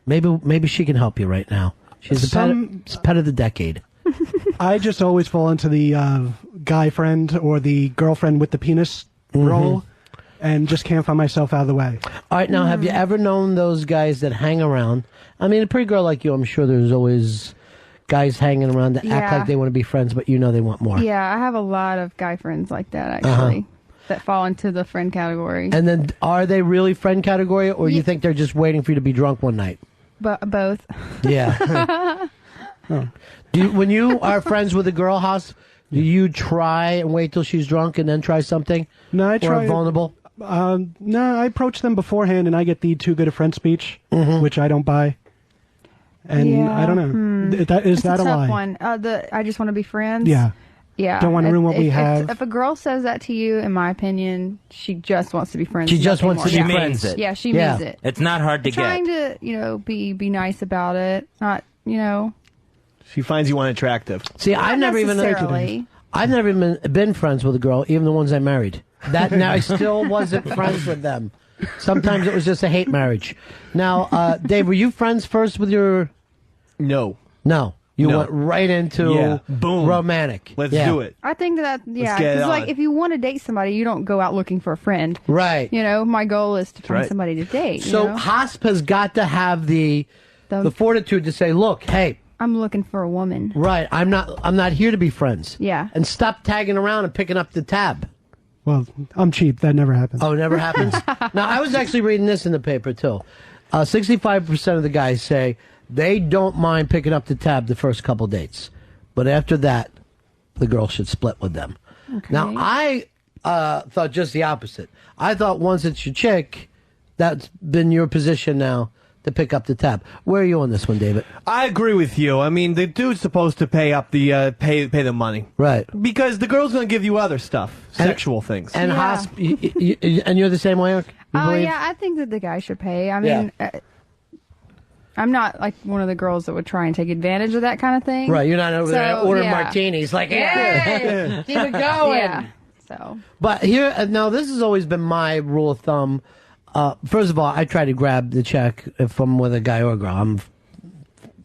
Maybe she can help you right now. She's the pet of the decade. I just always fall into the guy friend or the girlfriend with the penis role, and just can't find myself out of the way. All right, now, have you ever known those guys that hang around? I mean, a pretty girl like you, I'm sure there's always guys hanging around that act like they want to be friends, but you know they want more. Yeah, I have a lot of guy friends like that, actually, that fall into the friend category. And then, are they really friend category, or you think they're just waiting for you to be drunk one night? Both. Yeah. When you are friends with a girl, Haas, do you try and wait till she's drunk and then try something? No, I try. Or vulnerable? No, I approach them beforehand, and I get the too good a friend speech, which I don't buy. And I don't know. Is that a lie? tough one. I just want to be friends. Yeah. Yeah. Don't want to ruin what we have. If a girl says that to you, in my opinion, she just wants to be friends. She just wants to be friends. friends. Yeah, she means it. It's not hard to get. Trying to, be nice about it. Not, She finds you unattractive. See, I've never even been friends with a girl, even the ones I married. Now I still wasn't friends with them. Sometimes it was just a hate marriage. Now, Dave, were you friends first with your? No. You No. went right into Boom. romantic. Let's Yeah. do it. I think that, yeah, get it 'cause, like, on. if you want to date somebody, you don't go out looking for a friend. Right. You know, my goal is to find right. somebody to date. So you know? Hosp has got to have the fortitude to say, look, hey, I'm looking for a woman. right, I'm not here to be friends. Yeah. And stop tagging around and picking up the tab. Well, I'm cheap. That never happens. Oh, it never happens? Now, I was actually reading this in the paper, too. 65% of the guys say they don't mind picking up the tab the first couple dates. But after that, the girl should split with them. Okay. Now, I thought just the opposite. I thought once it's your chick, that's been your position now to pick up the tab. Where are you on this one, David? I agree with you. I mean, the dude's supposed to pay up the pay the money, right? Because the girl's going to give you other stuff, sexual things. And and you're the same way, Eric? You Oh, believe? yeah, I think that the guy should pay. I mean, I'm not like one of the girls that would try and take advantage of that kind of thing. Right, you're not over there So, ordering yeah. martinis like, Yeah. hey, keep it going. Yeah. So. But here, now this has always been my rule of thumb. First of all, I try to grab the check if I'm with a guy or a girl.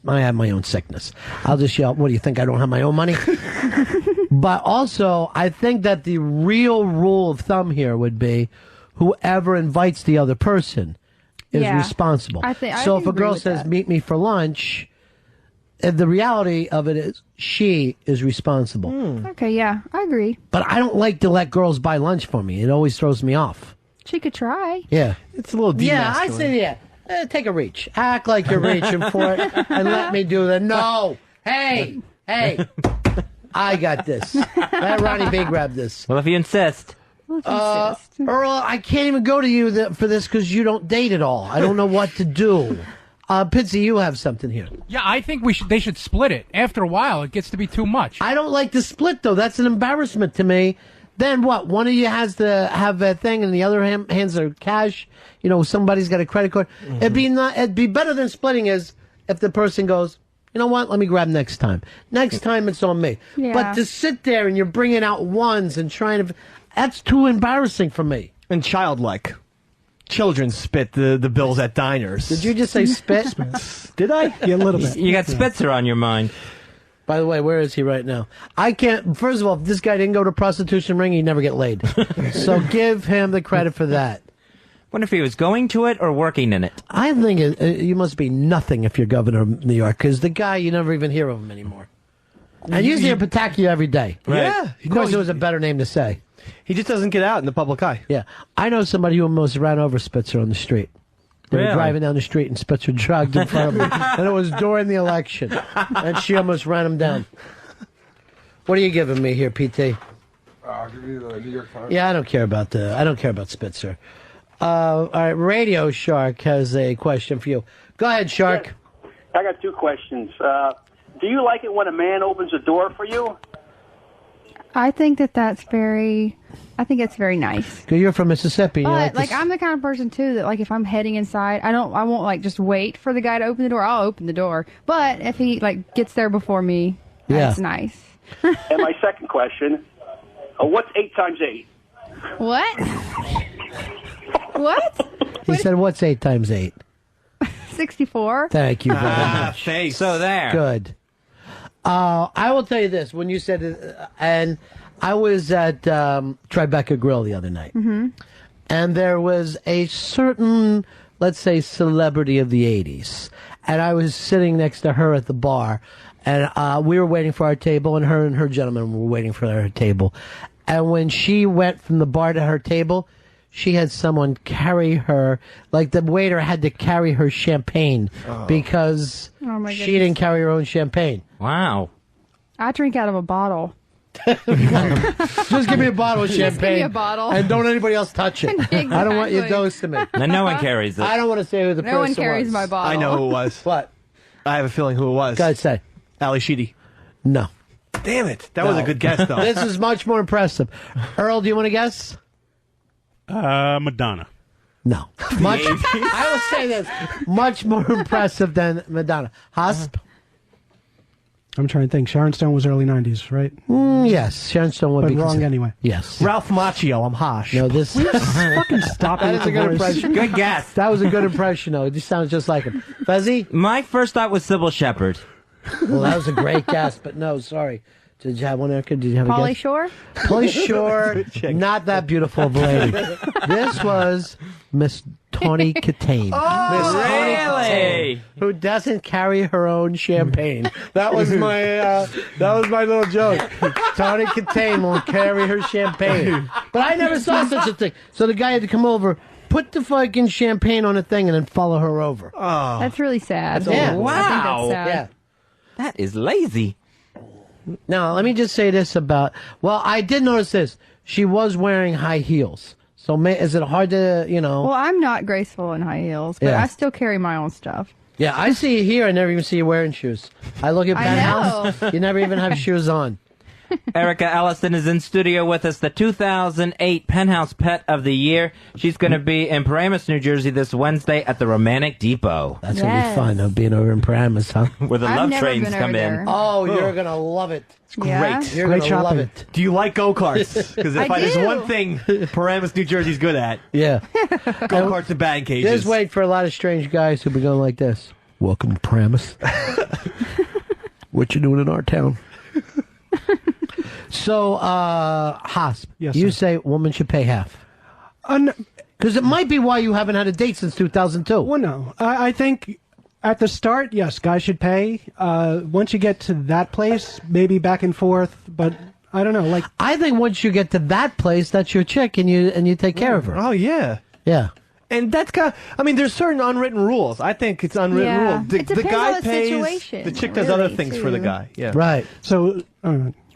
I have my own sickness. I'll just yell, what do you think, I don't have my own money? But also, I think that the real rule of thumb here would be whoever invites the other person is Yeah. responsible. I so if agree a girl with says, that. meet me for lunch, the reality of it is she is responsible. Okay, yeah, I agree. But I don't like to let girls buy lunch for me. It always throws me off. She could try. Yeah. It's a little Yeah, I say, yeah. Take a reach. Act like you're reaching for it and let me do the no. Hey, I got this. Let Ronnie B grab this. Well, if you insist. Earl, I can't even go to you for this because you don't date at all. I don't know what to do. Pitsy, you have something here. Yeah, I think they should split it. After a while, it gets to be too much. I don't like the split, though. That's an embarrassment to me. Then what? One of you has to have a thing, and the other hands are cash. You know, somebody's got a credit card. It'd be better than splitting is if the person goes, you know what? Let me grab next time. Next time it's on me. Yeah. But to sit there and you're bringing out ones and trying to, that's too embarrassing for me. And childlike. Children spit the bills at diners. Did you just say spit? Did I? Yeah, a little bit. You got Spitzer on your mind. By the way, where is he right now? I can't. First of all, if this guy didn't go to prostitution ring, he'd never get laid. So give him the credit for that. Wonder if he was going to it or working in it. I think you must be nothing if you're governor of New York, because the guy, you never even hear of him anymore. And you hear Pataki every day. Yeah. Of course, there was a better name to say. He just doesn't get out in the public eye. Yeah. I know somebody who almost ran over Spitzer on the street. They were Really? driving down the street and Spitzer jogged in front of them. And it was during the election. And she almost ran him down. What are you giving me here, PT? I'll give you the New York Times. Yeah, I don't care about Spitzer. All right, Radio Shark has a question for you. Go ahead, Shark. I got two questions. Do you like it when a man opens a door for you? I think that's very. I think it's very nice. 'Cause you're from Mississippi. You But like to I'm the kind of person too that, like, if I'm heading inside, I won't like just wait for the guy to open the door. I'll open the door. But if he like gets there before me, that's nice. And my second question: what's 8 times 8? What? What? He said, "What's 8 times 8?" 64. Thank you very much. Face. So there. Good. I will tell you this: when you said it, and I was at Tribeca Grill the other night, and there was a certain, let's say, celebrity of the '80s, and I was sitting next to her at the bar, and we were waiting for our table, and her gentleman were waiting for their table, and when she went from the bar to her table, she had someone carry her, like the waiter had to carry her champagne because Oh, my she goodness. didn't carry her own champagne. Wow. I drink out of a bottle. Just give me a bottle of Just give champagne. me a bottle. And don't anybody else touch it. I don't want you Exactly. dosing me. And no one carries it. I don't want to say who the person No was. one carries my bottle. I know who it was. What? I have a feeling who it was. Go ahead, say. Ali Sheedy. No. Damn it. That was a good guess, though. This is much more impressive. Earl, do you want to guess? Madonna. No. Much. I will say this. Much more impressive than Madonna. Hosp? I'm trying to think. Sharon Stone was early 90s, right? Yes. Sharon Stone would But be wrong considered- anyway. Yes. Ralph Macchio. I'm Hosh. No, this. Fucking stop it That with is a the good voice. impression. Good guess. That was a good impression, though. It just sounds just like him. Fezzy? My first thought was Sybil Shepherd. Well, that was a great guess, but no, sorry. Did you have one, Erica? Did you have a Pauly guess? Shore? Pauly Shore, not that beautiful of a lady. This was Miss Tawny Katane. Miss Tawny Katane, who doesn't carry her own champagne. That was my little joke. Tawny Katane won't carry her champagne. But I never saw such a thing. So the guy had to come over, put the fucking champagne on a thing, and then follow her over. Oh. That's really sad. Yeah. Wow. I think that's sad. Yeah. That is lazy. Now, let me just say this about... Well, I did notice this. She was wearing high heels. So is it hard to, Well, I'm not graceful in high heels, but Yeah. I still carry my own stuff. Yeah, I see you here. I never even see you wearing shoes. I look at I Penthouse. know. You never even have shoes on. Erica Ellison is in studio with us, the 2008 Penthouse Pet of the Year. She's going to be in Paramus, New Jersey this Wednesday at the Romantic Depot. That's going to be fun, being over in Paramus, huh? Where the love trains come in. Oh, you're going to love it. It's Great. You're Great going to love shopping. it. Do you like go-karts? Because if I there's do. one thing Paramus, New Jersey's good at, Yeah. go-karts and batting cages. Just wait for a lot of strange guys who be going like this. Welcome to Paramus. What you doing in our town? So, Hosp, Yes, you sir. say woman should pay half. Because it might be why you haven't had a date since 2002. Well, no. I think at the start, yes, guys should pay. Once you get to that place, maybe back and forth. But I don't know. Like, I think once you get to that place, that's your chick, and you take care of her. Oh, yeah. Yeah. And that's kind of, I mean, there's certain unwritten rules. I think it's unwritten Yeah. rule. The It depends guy on the pays, situation, the chick does really, other things for the too. guy. Yeah. Right. so.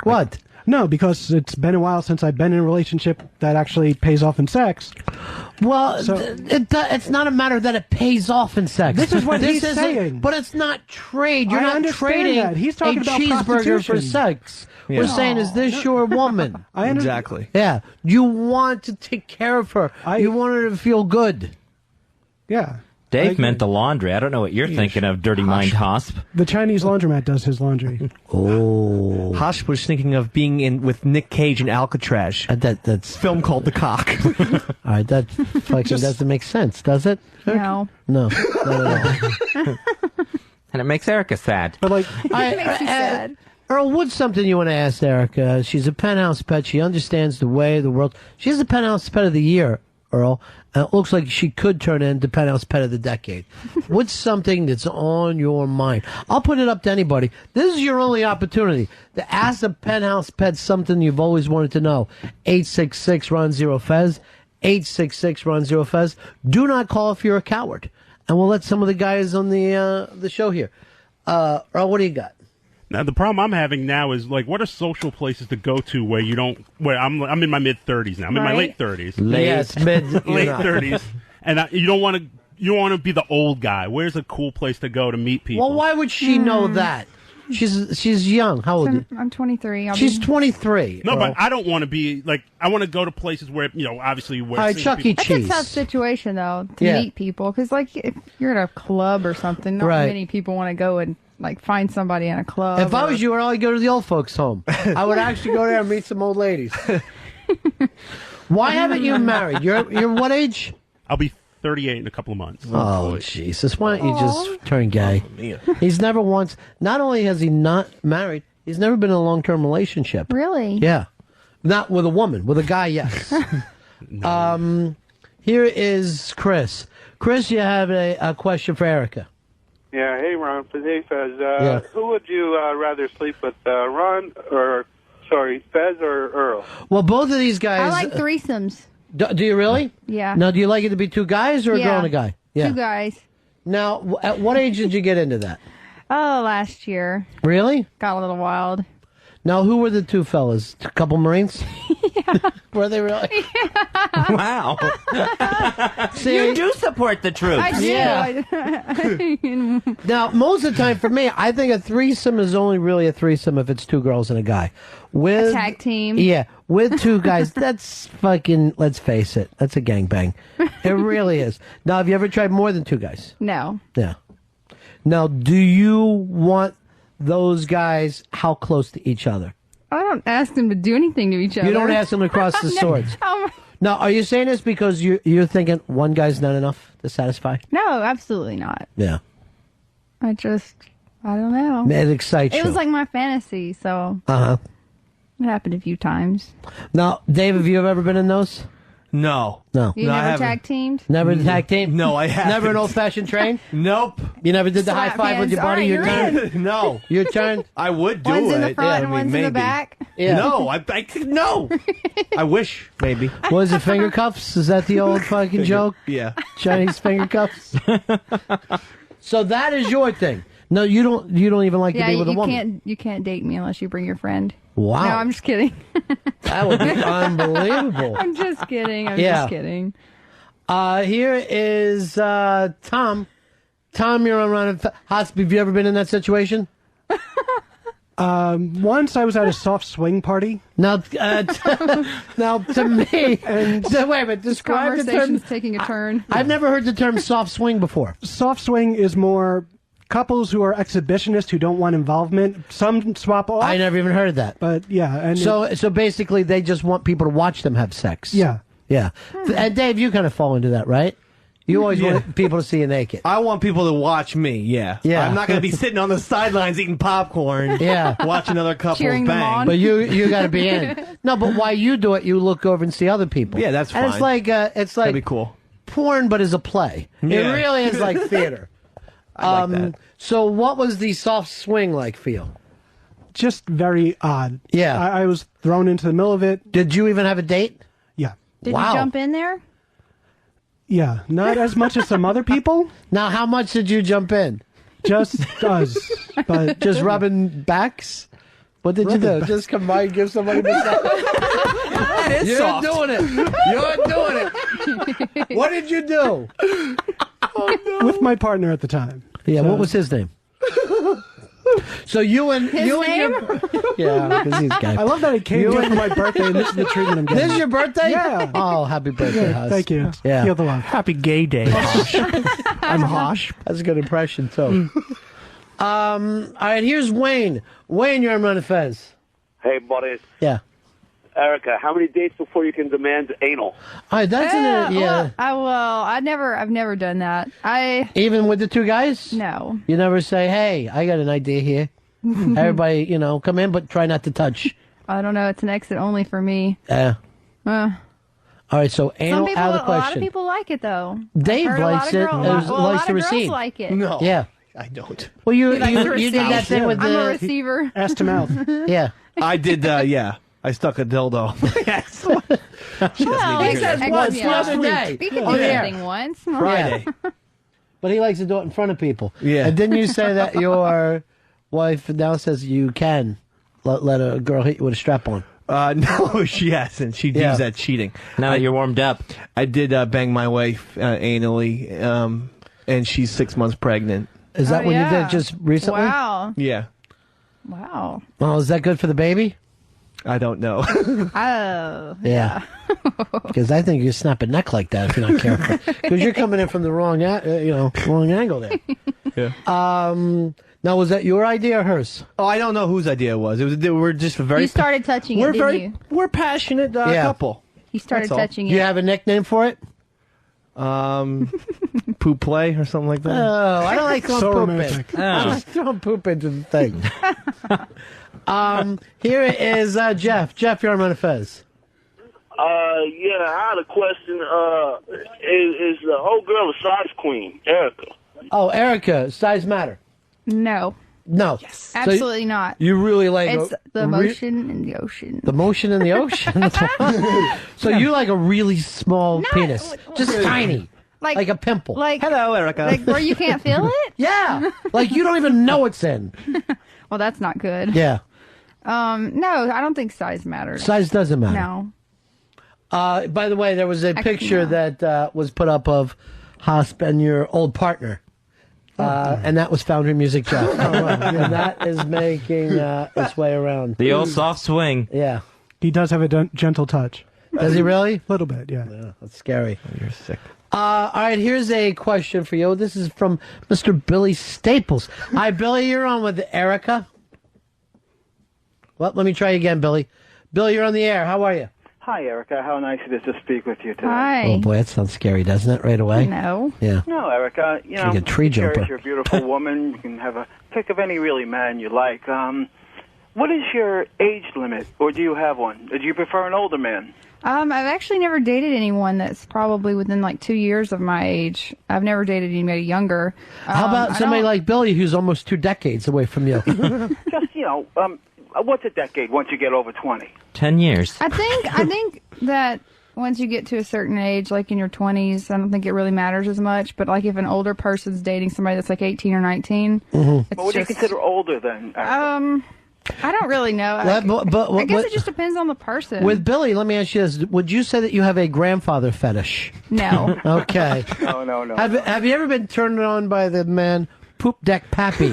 What? No, because it's been a while since I've been in a relationship that actually pays off in sex. Well, So- it's not a matter that it pays off in sex. This is what he's isn't- saying. But it's not trade. You're I not understand trading that. He's talking a about cheeseburger for prostitution. sex. Yeah. We're saying, is this your woman? I under- Exactly. Yeah. You want to take care of her. You want her to feel good. Yeah. Dave meant the laundry. I don't know what you're thinking of, Dirty Mind Hosp. The Chinese laundromat does his laundry. Oh. Hosh was thinking of being in with Nick Cage in Alcatraz. That's film called The Cock. All right, that fucking doesn't make sense, does it? No. No. Not at all. And it makes Erica sad. But like, It makes me sad. Earl, what's something you want to ask Erica? She's a Penthouse Pet. She understands the way of the world. She's the Penthouse Pet of the Year, Earl. And it looks like she could turn into Penthouse Pet of the Decade. What's something that's on your mind? I'll put it up to anybody. This is your only opportunity to ask a Penthouse Pet something you've always wanted to know. 866-RON-0-FEZ. 866-RON-0-FEZ. Do not call if you're a coward. And we'll let some of the guys on the show here. Earl, what do you got? Now the problem I'm having now is like, what are social places to go to where you don't? Where I'm in my mid 30s now. I'm in my late 30s. Yes, mid late 30s, and you don't want to be the old guy. Where's a cool place to go to meet people? Well, why would she know that? She's young. How old? I'm 23. She's 23. No, Earl. but I don't want to be like. I want to go to places where obviously where. All right, single Chuck E. people- That's a Cheese. tough situation, though, to Yeah. meet people. Because, like, if you're at a club or something, not Right. many people want to go and, like, find somebody in a club. If I was you, Earl, I'd go to the old folks' home. I would actually go there and meet some old ladies. Why haven't you married? You're what age? I'll be 38 in a couple of months. Oh, Jesus. Why don't you just turn gay? He's never once, not only has he not married, he's never been in a long-term relationship. Really? Yeah. Not with a woman. With a guy, yes. Here is Chris. Chris, you have a question for Erica. Yeah, hey Ron, hey Fez. Yeah. Who would you rather sleep with, Ron Fez or Earl? Well, both of these guys. I like threesomes. Do you really? Yeah. Now, do you like it to be two guys or a Yeah. girl and a guy? Yeah. Two guys. Now, at what age did you get into that? Oh, last year. Really? Got a little wild. Now, who were the two fellas? A couple Marines? Yeah. Were they really? Wow. You do support the troops. I do. Yeah. Now, most of the time for me, I think a threesome is only really a threesome if it's two girls and a guy. With A tag team. Yeah, with two guys, that's fucking, let's face it, that's a gangbang. It really is. Now, have you ever tried more than two guys? No. Yeah. Now, do you want those guys how close to each other? I don't ask them to do anything to each other. You don't ask them to cross the No. swords. Oh, Now, are you saying this because you're thinking one guy's not enough to satisfy? no, absolutely not. Yeah. I I don't know. It excites you. It was like my fantasy, so Uh-huh. it happened a few times. Now, Dave, have you ever been in those? No. No. You never tag teamed? Never tag team? No, I haven't. Never an old-fashioned train? Nope. You never did the Slap high five with your hands. buddy? All right, you're in. No. Your turn? I would do One's it. in the front yeah, and one's in the back. Yeah. No, no. I wish, maybe. Was it finger cuffs? Is that the old fucking joke? Yeah. Chinese finger cuffs? So that is your thing. No, you don't even like to be with a woman. You can't date me unless you bring your friend. Wow. No, I'm just kidding. That would be unbelievable. I'm just kidding. I'm Yeah. just kidding. Here is Tom. Tom, you're on Ron and Fez. Hospi, have you ever been in that situation? Once I was at a soft swing party. Now, now to me, so wait a minute, describe the term. Conversation's taking a turn. I've never heard the term soft swing before. Soft swing is more couples who are exhibitionists who don't want involvement. Some swap off. I never even heard of that. But yeah, and So basically, they just want people to watch them have sex. Yeah. Yeah. And Dave, you kind of fall into that, right? You always want people to see you naked. I want people to watch me, yeah. Yeah. I'm not going to be sitting on the sidelines eating popcorn. Yeah. Watching other couples Cheering them bang. on. But you got to be in. No, but while you do it, you look over and see other people. Yeah, that's And it's fine. like That'd be cool. porn, but as a play. Yeah. It really is like theater. I like that. So what was the soft swing like for you? just very odd. Yeah. I was thrown into the middle of it. Did you even have a date? Yeah. Did you jump in there? Yeah, not as much as some other people. Now, how much did you jump in? Just us, but just rubbing backs. What did you do? Just come by and give somebody a massage? That is You're soft. doing it. You're doing it. What did you do? With my partner at the time. Yeah, So- what was his name? So you and His you name? and your yeah, because he's gay. I love that he came You here and- for my birthday, and this is the treatment I'm getting. This is your birthday? Yeah. Oh, happy birthday, Yeah, Huss. thank you. Yeah. Feel the love. Happy gay day, Hosh. I'm Hosh. That's a good impression, too. All right, here's Wayne. Wayne, you're on Ron and Fez. Hey, buddy. Yeah. Erica, how many dates before you can demand anal? All right, that's yeah. I've never done that. Even with the two guys? No. You never say, hey, I got an idea here. Everybody, come in, but try not to touch. I don't know. It's an exit only for me. All right, so Some anal people, out of the a lot of question. people like it though. Dave I've heard likes a it. lot of girls, Likes a lot to of receive. girls like it. No. Yeah. I don't. Well, you He likes to did that receive. thing with I'm the a receiver. Ass to mouth. Yeah. I did, yeah. I stuck a dildo. Yes. Well, He says once the yeah. other day. We can Oh, do yeah. anything once. Friday. But he likes to do it in front of people. Yeah. And didn't you say that your wife now says you can let a girl hit you with a strap on? No, she hasn't. She deems Yeah. that cheating. Now that you're warmed up. I did bang my wife anally, and she's 6 months pregnant. Is that Oh, when you yeah. did it just recently? Wow. Yeah. Wow. Oh, is that good for the baby? I don't know. Oh. Yeah. Because I think you snap a neck like that if you're not careful. Because you're coming in from the wrong, wrong angle there. Yeah. Now, was that your idea or hers? Oh, I don't know whose idea it was. We're just a very. You started touching we're it, didn't very. you? We're passionate couple. You started That's all. touching Do you it. have a nickname for it? Poop play or something like that. Oh, I don't like throwing So poop romantic. in. I don't like throwing poop into the thing. Here is Jeff. Jeff, you're on Ron and Fez. Yeah, I had a question. Is the whole girl a size queen, Erica? Oh, Erica, size matter? No. No. Absolutely not. You really like It's the motion in the ocean. the motion in the ocean. So you like a really small penis, just tiny, like a pimple. Like Hello, Erica. Like where you can't feel it? Yeah, like you don't even know it's in. Well, that's not good. Yeah, No, I don't think size matters. size doesn't matter. No. By the way, there was a picture that was put up of Hosp and your old partner. And that was Foundry Music Jeff. And that is making its way around. The old soft swing. Yeah. He does have a gentle touch. Does he really? A little bit, yeah. Yeah, that's scary. You're sick. All right, here's a question for you. This is from Mr. Billy Staples. Hi, Billy, you're on with Erica. Well, let me try again, Billy. Billy, you're on the air. How are you? Hi, Erica. How nice it is to speak with you today. Hi. Oh boy, that sounds scary, doesn't it? Right away. No. Yeah. No, Erica. You know, Like a tree jumper. you're a beautiful woman. You can have a pick of any really man you like. What is your age limit, or do you have one? Do you prefer an older man? I've actually never dated anyone that's probably within like 2 years of my age. I've never dated anybody younger. How about somebody like Billy, who's almost 2 decades away from you? Just, what's a decade once you get over 20? 10 years. I think that once you get to a certain age, like in your 20s, I don't think it really matters as much. But like if an older person's dating somebody that's like 18 or 19, Well, what do you consider older then? I don't really know. But I guess it just depends on the person. With Billy, let me ask you this: would you say that you have a grandfather fetish? No. Okay. No. Have you ever been turned on by the man Poop Deck Pappy?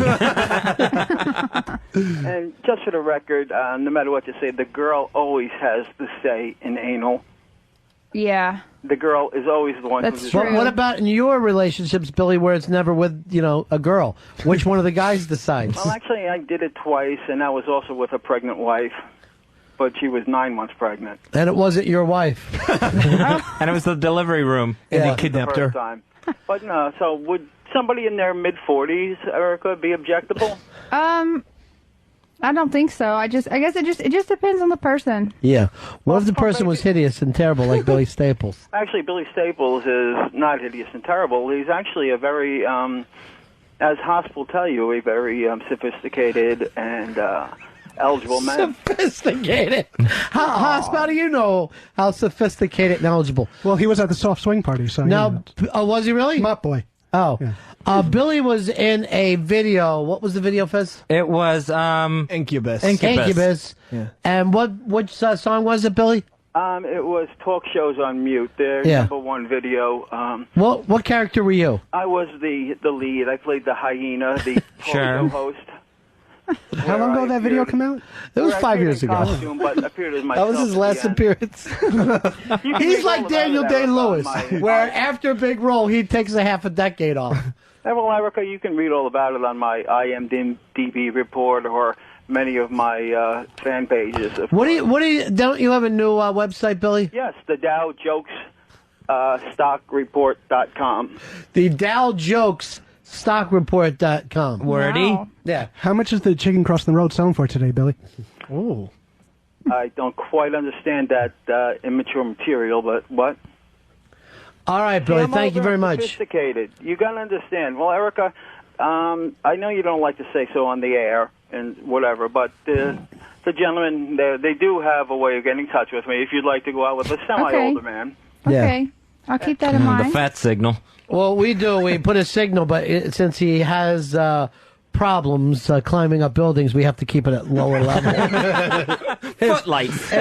And just for the record, no matter what you say, the girl always has the say in anal. Yeah. The girl is always the one who's... What about in your relationships, Billy, where it's never with, a girl? Which one of the guys decides? Well, actually, I did it twice, and I was also with a pregnant wife, but she was 9 months pregnant. And it wasn't your wife. And it was the delivery room. And he kidnapped her. First time. But no, so would somebody in their mid-40s, Erica, be objectable? I don't think so. I guess it just depends on the person. Yeah. What if the person was hideous and terrible like Billy Staples? Actually, Billy Staples is not hideous and terrible. He's actually a very, as Hosp will tell you, a very sophisticated and eligible man. Sophisticated? Hosp, how do you know how sophisticated and eligible? Well, he was at the soft swing party, so... No, was he really? Mop Boy. Oh. Yeah. Billy was in a video. What was the video, Fez? It was Incubus. Incubus. Yeah. And which song was it, Billy? It was Talk Shows on Mute. Their number one video. What character were you? I was the lead. I played the hyena, the talk show host. How long ago did that video come out? It was 5 years ago. Costume, but appeared as That was his last appearance. He's like Daniel Day-Lewis, where after a big role, he takes a half a decade off. Well, Erica, you can read all about it on my IMDb report or many of my fan pages. Don't you have a new website, Billy? Yes, the Dow Jokes stockreport.com. The Dow Jokes stockreport.com. Wordy? Wow. Yeah. How much is the chicken crossing the road selling for today, Billy? Oh. I don't quite understand that immature material, but what? All right, Billy, thank you very much. Sophisticated. You got to understand. Well, Erica, I know you don't like to say so on the air and whatever, but the gentlemen, they do have a way of getting in touch with me if you'd like to go out with a semi-older man. Okay. I'll keep that in mind. The fat signal. Well, we do. We put a signal, but since he has problems climbing up buildings, we have to keep it at lower level. Footlights.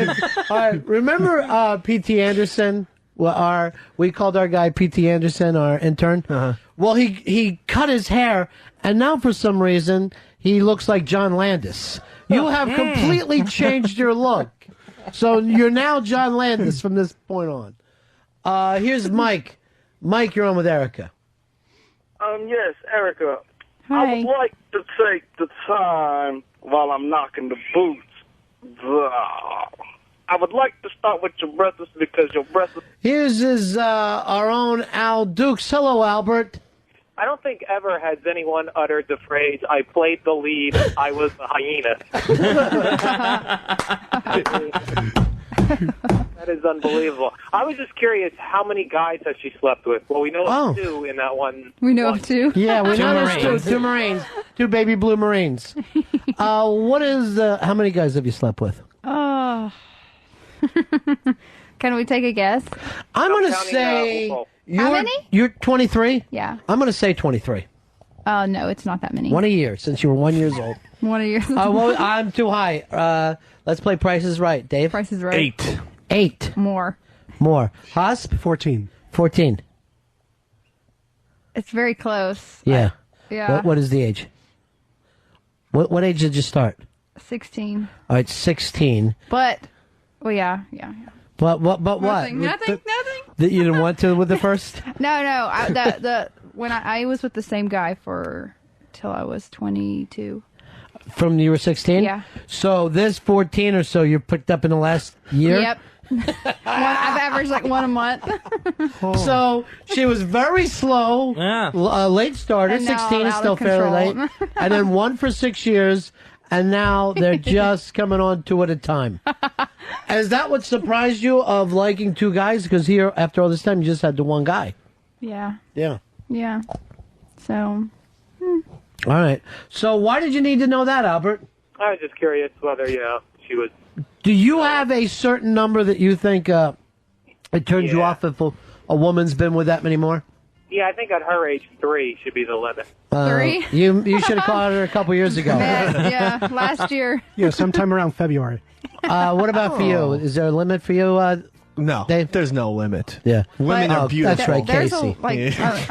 All right, remember P.T. Anderson? Well, we called our guy P.T. Anderson, our intern. Uh-huh. Well, he cut his hair, and now for some reason he looks like John Landis. You have completely changed your look, so you're now John Landis from this point on. Here's Mike. Mike, you're on with Erica. Yes, Erica. Hi. I would like to take the time while I'm knocking the boots. I would like to start with your brothers because your brothers... Here's our own Al Dukes. Hello, Albert. I don't think ever has anyone uttered the phrase, I played the lead, I was the hyena. That is unbelievable. I was just curious, how many guys has she slept with? Well, we know of two in that one. We know of two. Yeah, we know there's two Marines. Two baby blue Marines. What is, how many guys have you slept with? Oh. Can we take a guess? I'm going to say... How many? You're 23? Yeah. I'm going to say 23. Oh, no, it's not that many. One a year, since you were 1 year old. 1 a year. Well, I'm too high. Let's play Price is Right. Dave? Price is Right. 8. More. Hosp? 14. 14. It's very close. Yeah. Yeah. What is the age? What age did you start? 16. All right, 16. But, well, yeah. But what? Nothing. That you didn't want to with the first? No. When I was with the same guy till I was 22. From you were 16? Yeah. So this 14 or so you picked up in the last year? Yep. I've averaged like one a month. So she was very slow, late starter, And now 16 I'm is out still of fairly control. late, and then one for 6 years, and now they're just coming on two at a time. Is that what surprised you of liking two guys? Because here, after all this time, you just had the one guy. Yeah. Yeah. Yeah. So. All right. So why did you need to know that, Albert? I was just curious whether, she was... Do you have a certain number that you think it turns you off if a woman's been with that many more? Yeah, I think at her age, 3 should be the limit. 3? You should have called her a couple years ago. Yeah, last year. Yeah, sometime around February. What about for you? Is there a limit for you, No, Dave? There's no limit. Yeah. Women are beautiful. That's right, There's Casey.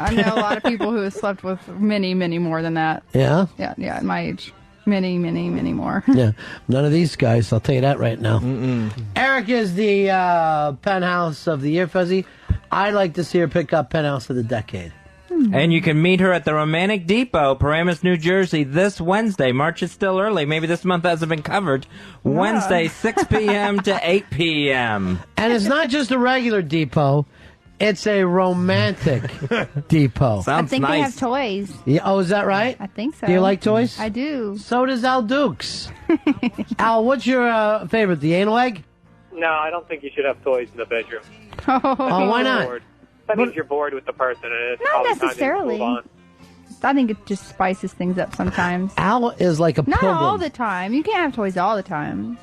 I know a lot of people who have slept with many, many more than that. Yeah? Yeah, at my age. Many, many, many more. Yeah. None of these guys, I'll tell you that right now. Eric is the penthouse of the year, Fuzzy. I'd like to see her pick up penthouse of the decade. And you can meet her at the Romantic Depot, Paramus, New Jersey, this Wednesday. March is still early. Maybe this month hasn't been covered. Wednesday, 6 p.m. to 8 p.m. And it's not just a regular depot. It's a romantic depot. I think they have toys. Yeah, oh, is that right? I think so. Do you like toys? I do. So does Al Dukes. Al, what's your favorite? The anal egg? No, I don't think you should have toys in the bedroom. Oh, why not? Bored. That means you're bored with the person, and it's Not probably time to necessarily. move on. I think it just spices things up sometimes. Al is like a Not pilgrim. all the time. You can't have toys all the time.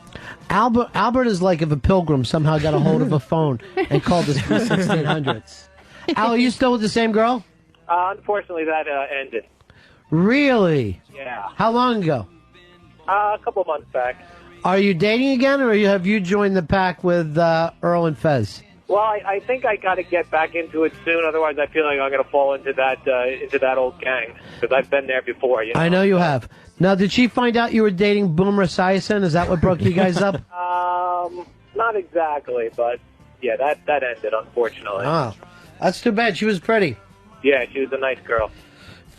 Albert is like if a pilgrim somehow got a hold of a phone and called us from the 1600s. Al, are you still with the same girl? Unfortunately, that ended. Really? Yeah. How long ago? A couple months back. Are you dating again, or have you joined the pack with Earl and Fez? Well, I think I got to get back into it soon. Otherwise, I feel like I'm going to fall into that old gang because I've been there before. You know? I know you have. Now, did she find out you were dating Boomer Esiason? Is that what broke you guys up? Not exactly, but yeah, that ended unfortunately. Oh, that's too bad. She was pretty. Yeah, she was a nice girl.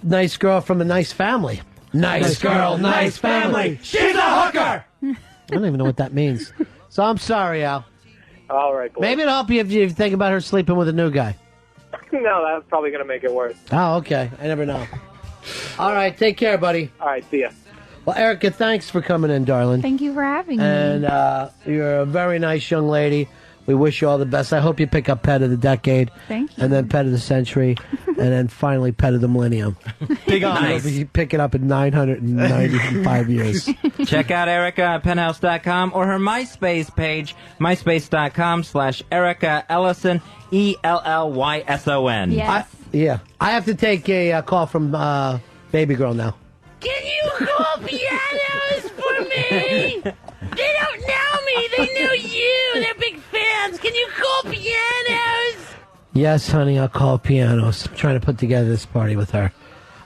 Nice girl from a nice family. Nice girl, nice family. She's a hooker! I don't even know what that means. So I'm sorry, Al. All right, boy. Maybe it'll help you if you think about her sleeping with a new guy. No, that's probably going to make it worse. Oh, okay. I never know. All right, take care, buddy. All right, see ya. Well, Erica, thanks for coming in, darling. Thank you for having me. And you're a very nice young lady. We wish you all the best. I hope you pick up Pet of the Decade. Thank you. And then Pet of the Century. And then finally Pet of the Millennium. Big honor. You'll be picking up in 995 years. Check out Erica at penthouse.com or her MySpace page, myspace.com/Erica Ellison, ELLYSON. Yes. I have to take a call from Baby Girl now. Can you call pianos for me? They don't know me. They know you. They're big fans. Can you call pianos? Yes, honey, I'll call pianos. I'm trying to put together this party with her.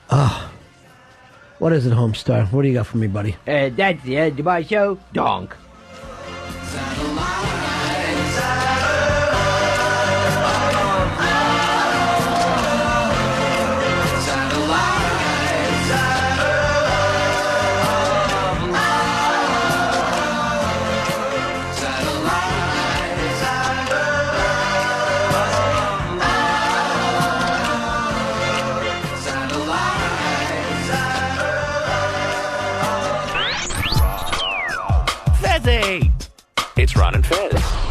Oh. What is it, Homestar? What do you got for me, buddy? That's the end of my show. Donk. It's Ron and Fez.